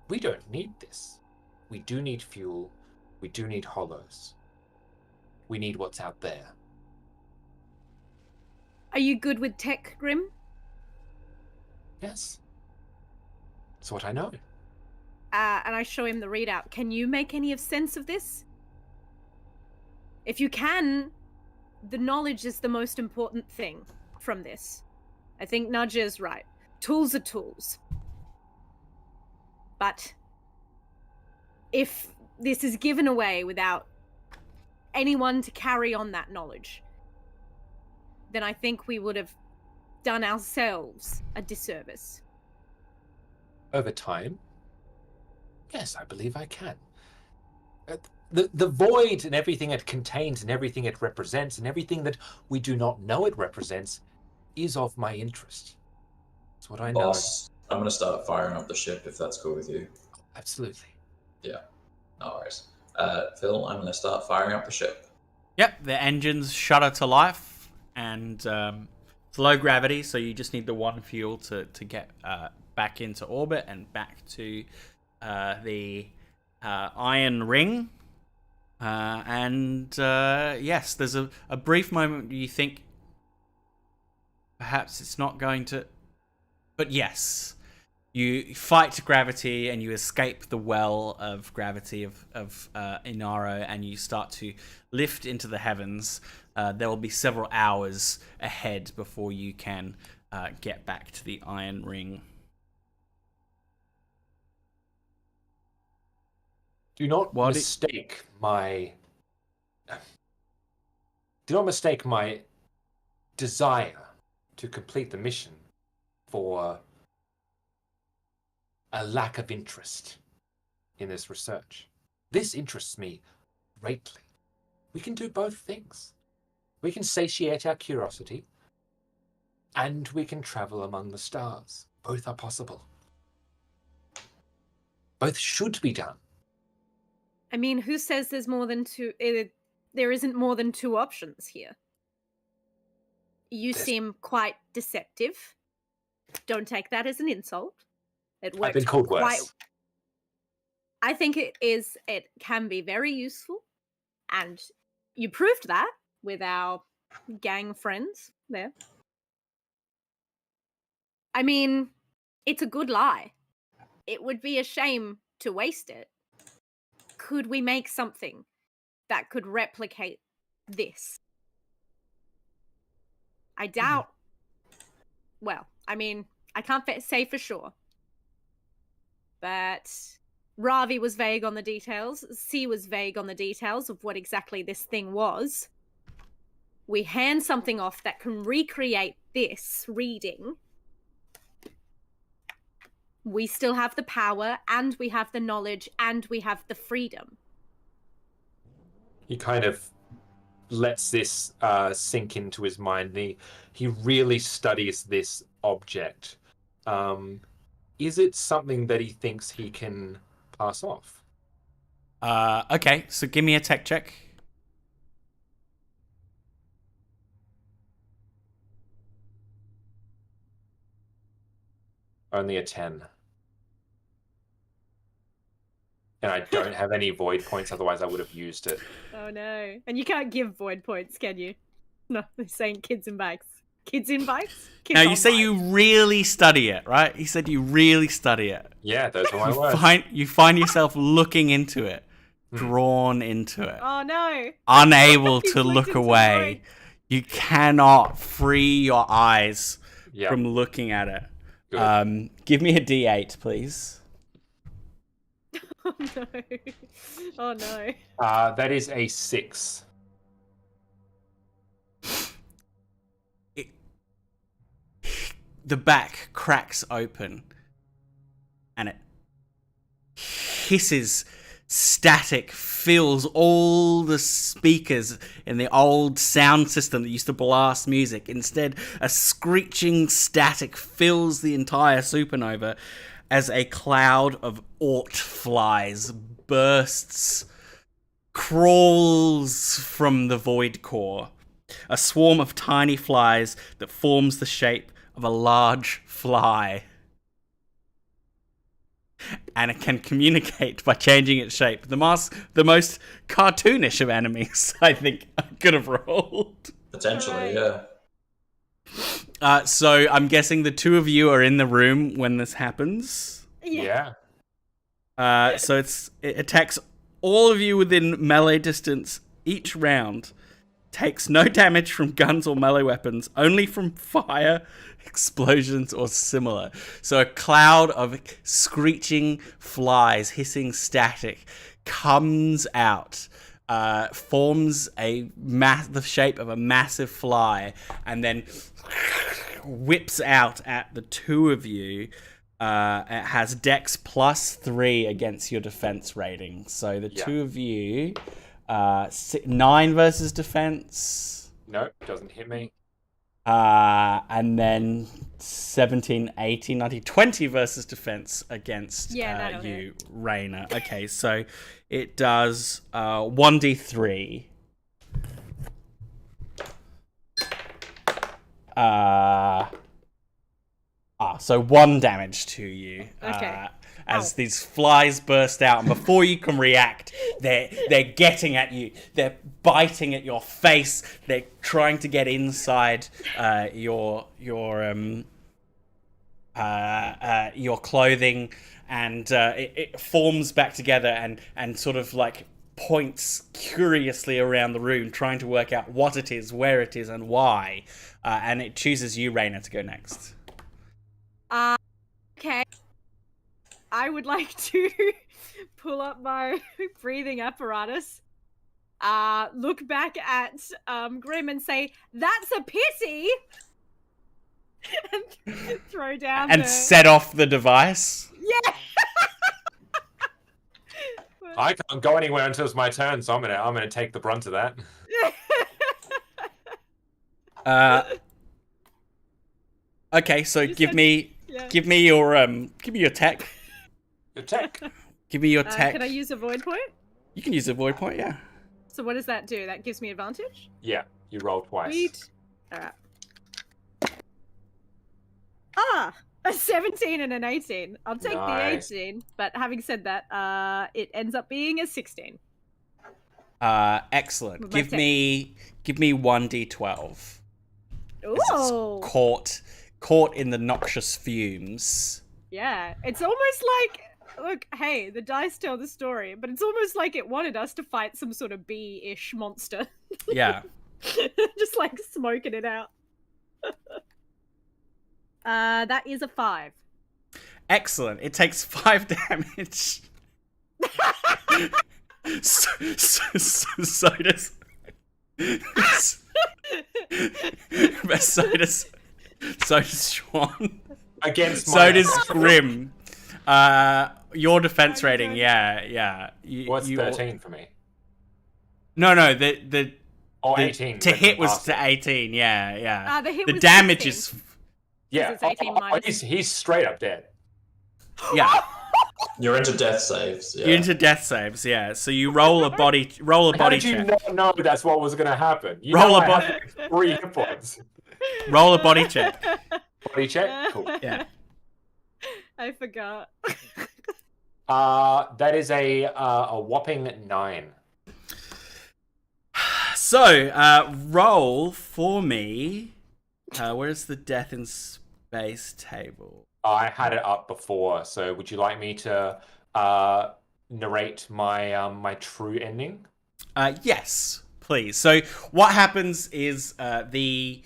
we don't need this. We do need fuel. We do need hollows. We need what's out there. Are you good with tech, Grim? Yes. That's what I know. And I show him the readout. Can you make any sense of this? If you can, the knowledge is the most important thing from this. I think Nudge is right. Tools are tools. But if this is given away without anyone to carry on that knowledge, then I think we would have done ourselves a disservice. Over time, yes, I believe I can. The void and everything it contains and everything it represents and everything that we do not know it represents is of my interest. That's what I know. Boss, I'm going to start firing up the ship if that's cool with you. Absolutely. Yeah, no worries. Phil, I'm going to start firing up the ship. Yep, the engines shudder to life, and it's low gravity, so you just need the one fuel to get back into orbit and back to the iron ring. Yes, there's a brief moment you think perhaps it's not going to, but yes, you fight gravity and you escape the well of gravity of Inaro, and you start to lift into the heavens. There will be several hours ahead before you can get back to the iron ring. Do not mistake my desire to complete the mission for a lack of interest in this research. This interests me greatly. We can do both things. We can satiate our curiosity, and we can travel among the stars. Both are possible. Both should be done. I mean, who says there's more than two? There isn't more than two options here. You seem quite deceptive. Don't take that as an insult. It works. I've been called worse. I think it can be very useful, and you proved that with our gang friends there. I mean, it's a good lie. It would be a shame to waste it. Could we make something that could replicate this? I doubt. Well, I mean, I can't say for sure. But Ravi was vague on the details. C was vague on the details of what exactly this thing was. We hand something off that can recreate this reading. we still have the power, and we have the knowledge, and we have the freedom. He kind of lets this sink into his mind. He really studies this object. Is it something that he thinks he can pass off? Okay, so give me a tech check. Only a 10. And I don't have any void points, otherwise I would have used it. Oh no. And you can't give void points, can you? No, they're saying kids in bikes. Kids in bikes? Kids Now, on you say bikes. you really study it, right? He said you really study it. Yeah, those are my words. You find yourself looking into it, drawn into it, Oh no. unable He's to looked look into away. You cannot free your eyes Yep. from looking at it. Good. Give me a D8, please. Oh no. Oh no. That is a 6. The back cracks open and it hisses. Static fills all the speakers in the old sound system that used to blast music. Instead, a screeching static fills the entire supernova as a cloud of Aurt flies bursts, crawls from the void core. A swarm of tiny flies that forms the shape of a large fly. And it can communicate by changing its shape. The most cartoonish of enemies, I think, I could have rolled. Potentially, Alright. yeah. So I'm guessing the two of you are in the room when this happens. Yeah. So it attacks all of you within melee distance each round. Takes no damage from guns or melee weapons, only from fire, explosions, or similar. So a cloud of screeching flies, hissing static, comes out, forms the shape of a massive fly, and then whips out at the two of you. It has Dex +3 against your defense rating. So the two of you... 9 versus defense. Nope, doesn't hit me. And then 17, 18, 19, 20 versus defense against that'll you, Raina. Okay, so it does 1d3. So 1 damage to you. Okay. As these flies burst out, and before you can react, they're getting at you. They're biting at your face. They're trying to get inside your clothing, and it forms back together and sort of like points curiously around the room, trying to work out what it is, where it is, and why. And it chooses you, Raina, to go next. Okay. I would like to pull up my breathing apparatus, look back at Grim and say, "That's a pity!" and throw down And set off the device. Yeah! I can't go anywhere until it's my turn, so I'm gonna take the brunt of that. Okay, so give me your tech. Your tech. Give me your tech. Can I use a void point? You can use a void point, yeah. So what does that do? That gives me advantage? Yeah, you roll twice. Sweet. Alright. A 17 and an 18. I'll take Nice. the 18, but having said that, it ends up being a 16. Excellent. With my Give me 1d12. Ooh! Caught in the noxious fumes. Yeah, it's almost like, look, hey, the dice tell the story, but it's almost like it wanted us to fight some sort of bee-ish monster. Yeah. Just like smoking it out. That is a 5. Excellent. It takes 5 damage. So does Sean. Against So my does Grim. Your defense Oh, rating, okay. yeah. What's 13 for me? No, the Oh, the 18. to went hit was past to it. 18. Yeah. The hit The was damage 16. is Yeah. it's 18 minus. He's straight up dead. yeah. You're into death saves. Yeah. You're into death saves, yeah. So you roll a body How body did you check. not know that's what was going to happen? You Roll know a I body- have 3 hit points. Roll a body check. Body check? Cool. Yeah. I forgot. That is a whopping 9. So, roll for me. Where's the death in space table? I had it up before, so would you like me to narrate my my true ending? Yes, please. So what happens is the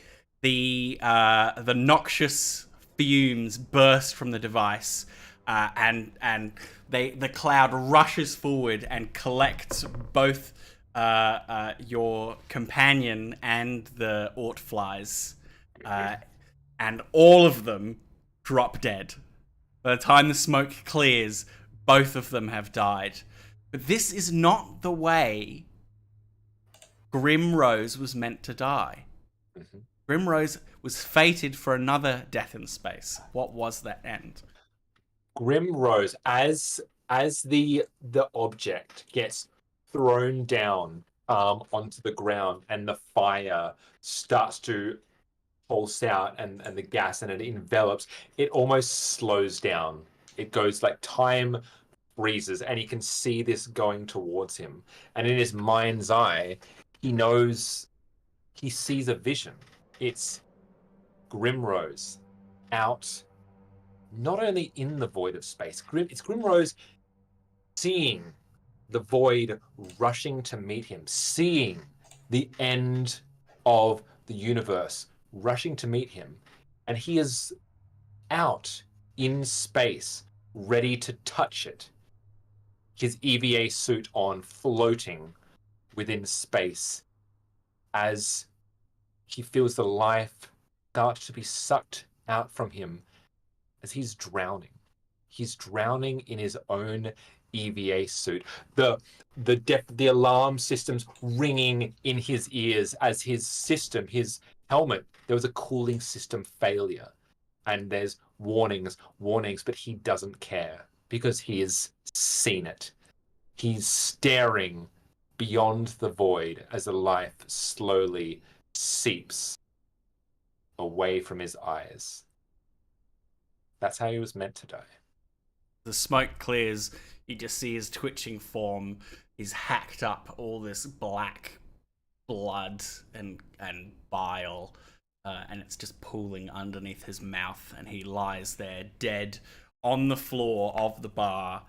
noxious fumes burst from the device, and the cloud rushes forward and collects both your companion and the Ort flies, and all of them drop dead. By the time the smoke clears, both of them have died. But this is not the way Grimrose was meant to die. Mhm. Grimrose was fated for another death in space. What was that end? Grimrose, as the object gets thrown down onto the ground and the fire starts to pulse out and the gas and it envelops, it almost slows down. It goes like time freezes and he can see this going towards him. And in his mind's eye, he sees a vision. It's Grimrose out, not only in the void of space, it's Grimrose seeing the void rushing to meet him, seeing the end of the universe rushing to meet him, and he is out in space, ready to touch it. His EVA suit on, floating within space, as he feels the life start to be sucked out from him, as he's drowning. He's drowning in his own EVA suit. The alarm systems ringing in his ears as his helmet, there was a cooling system failure, and there's warnings, but he doesn't care because he has seen it. He's staring beyond the void as the life slowly seeps away from his eyes. That's how he was meant to die. The smoke clears, you just see his twitching form. He's hacked up all this black blood and bile, and it's just pooling underneath his mouth, and he lies there dead on the floor of the bar,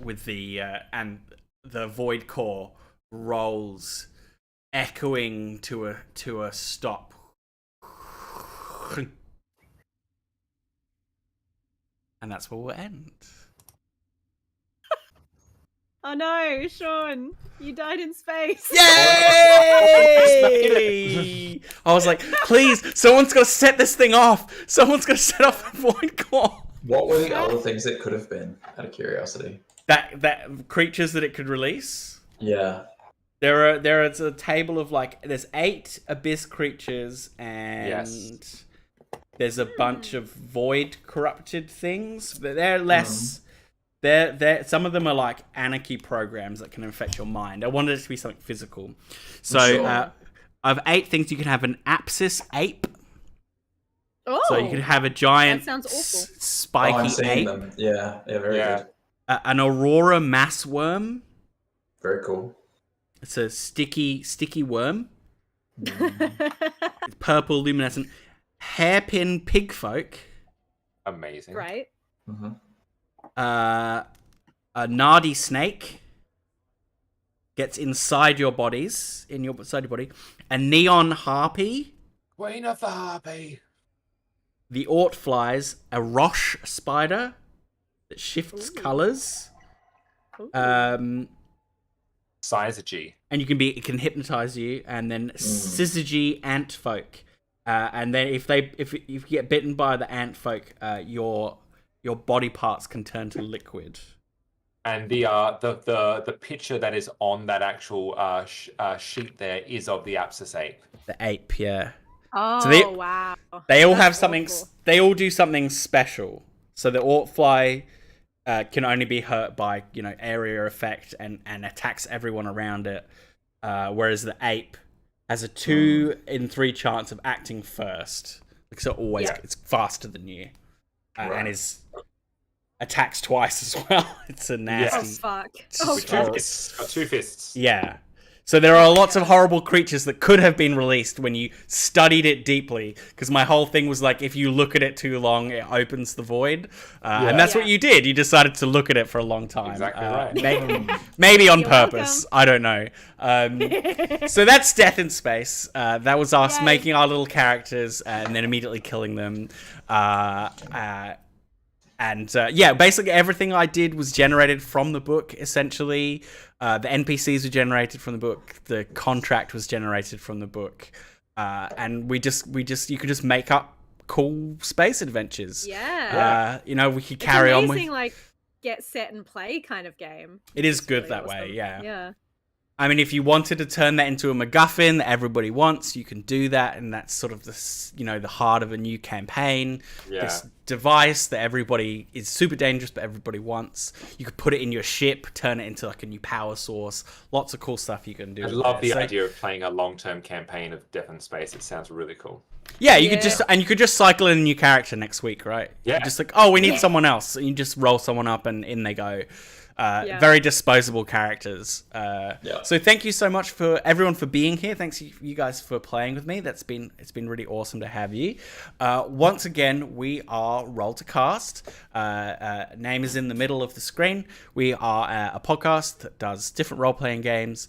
with and the void core rolls, echoing to a stop. And that's where we'll end. Oh no, Sean, you died in space. Yay! I was like, please, someone's got to set this thing off. Someone's got to set off the void core. What were the other things it could have been, out of curiosity? That creatures that it could release. Yeah. There is a table of there's 8 abyss creatures and Yes. there's a bunch of void corrupted things. But they're less. They're some of them are like anarchy programs that can infect your mind. I wanted it to be something physical. So Sure. of 8 things, you can have an apsis ape. Oh, So you could have a giant That sounds awful. I'm spiky seeing ape. them. Yeah, very good. An aurora mass worm. Very cool. It's a sticky worm. Purple luminescent. Hairpin pigfolk. Amazing. Right. Mm-hmm. A nardy snake gets inside your bodies, inside your body. A neon harpy. Queen of the Harpy. The Ort flies. A Roche spider that shifts Ooh. colors. Ooh. Syzygy. And it can hypnotize you. And then Syzygy ant folk. And then if you get bitten by the ant folk, your your body parts can turn to liquid. And the picture that is on that actual sheet there is of the Apsis ape. The ape, yeah. Oh, So wow. They all That's have something. awful. They all do something special. So the Ortfly can only be hurt by area effect and attacks everyone around it, whereas the ape has a 2 in 3 chance of acting first. So always it's faster than you, and is attacks twice as well. It's a nasty. Oh fuck. Got 2 fists. Yeah. So there are lots of horrible creatures that could have been released when you studied it deeply, because my whole thing was like, if you look at it too long, it opens the void. And that's what you did. You decided to look at it for a long time. Exactly right. Maybe on You're purpose. welcome. I don't know. So that's Death in Space. That was us Yay. making our little characters and then immediately killing them. Basically everything I did was generated from the book, essentially. The NPCs were generated from the book. The contract was generated from the book. And you could just make up cool space adventures. Yeah. We could carry on with... It's amazing, like, get set and play kind of game. It is good really that awesome. way, yeah. Yeah. I mean, if you wanted to turn that into a MacGuffin that everybody wants, you can do that, and that's sort of the heart of a new campaign. Yeah. This device that everybody is super dangerous, but everybody wants. You could put it in your ship, turn it into like a new power source. Lots of cool stuff you can do. I love the idea of playing a long-term campaign of Death in Space. It sounds really cool. Yeah, you could just cycle in a new character next week, right? Yeah. You're just like, oh, we need someone else, and you just roll someone up, and in they go. Very disposable characters. So thank you so much for everyone for being here. Thanks you guys for playing with me. It's been really awesome to have you. Once again, we are Roll to Cast. Name is in the middle of the screen. We are a podcast that does different role-playing games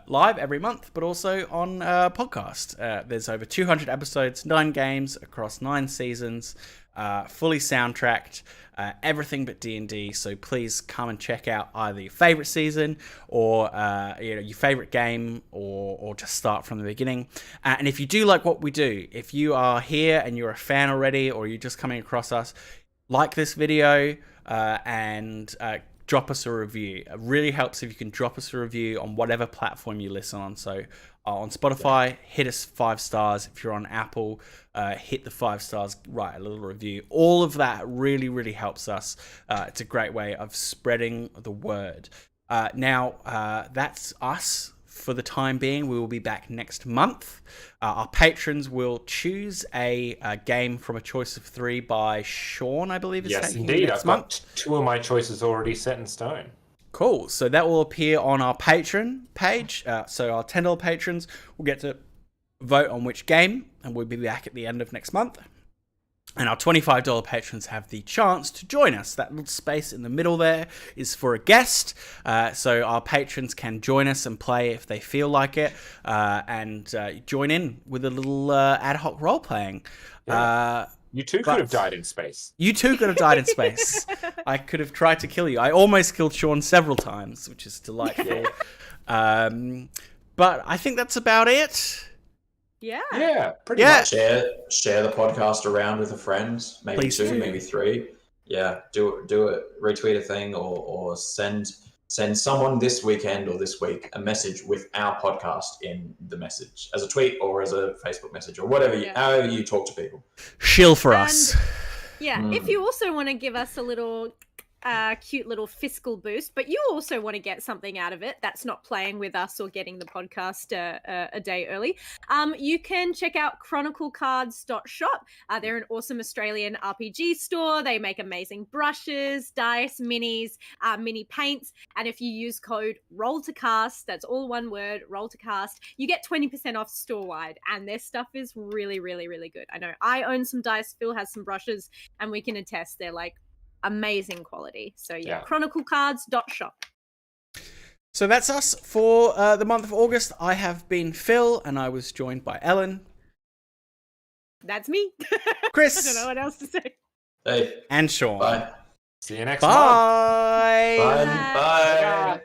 live every month, but also on podcast. There's over 200 episodes, 9 games across 9 seasons, fully soundtracked. Everything but D&D, so please come and check out either your favorite season or your favorite game, or just start from the beginning. And if you do like what we do, if you are here and you're a fan already, or you're just coming across us, like this video and drop us a review. It really helps if you can drop us a review on whatever platform you listen on. So on Spotify, hit us 5 stars. If you're on Apple, hit the 5 stars, write a little review. All of that really, really helps us. It's a great way of spreading the word. Now, that's us for the time being. We will be back next month. Our patrons will choose a game from a choice of 3 by Sean, I believe. Yes, indeed. I've got 2 of my choices already set in stone. Cool. So that will appear on our Patreon page. So our $10 patrons will get to vote on which game, and we'll be back at the end of next month. And our $25 patrons have the chance to join us. That little space in the middle there is for a guest. So our patrons can join us and play if they feel like it, and join in with a little ad hoc role playing. Yeah. You too could have died in space. You too could have died in space. I could have tried to kill you. I almost killed Sean several times, which is delightful. But I think that's about it. Yeah, pretty much. Share the podcast around with a friend, maybe Please 2, do. maybe 3. Yeah, do it. Retweet a thing or send someone this weekend or this week a message with our podcast in the message as a tweet or as a Facebook message or whatever, however you talk to people. Shill for us. Yeah, if you also want to give us a little cute little fiscal boost, but you also want to get something out of it that's not playing with us or getting the podcast a day early, you can check out chroniclecards.shop. They're an awesome Australian RPG store. They make amazing brushes, dice, minis, mini paints, and if you use code ROLLTOCAST, that's all one word, ROLLTOCAST, you get 20% off store-wide, and their stuff is really, really, really good. I know I own some dice, Phil has some brushes, and we can attest they're like amazing quality. So chroniclecards.shop. So that's us for the month of August. I have been Phil, and I was joined by Ellen. That's me. Chris. I don't know what else to say. Hey. And Sean. Bye. See you next month. Bye. Bye. Bye.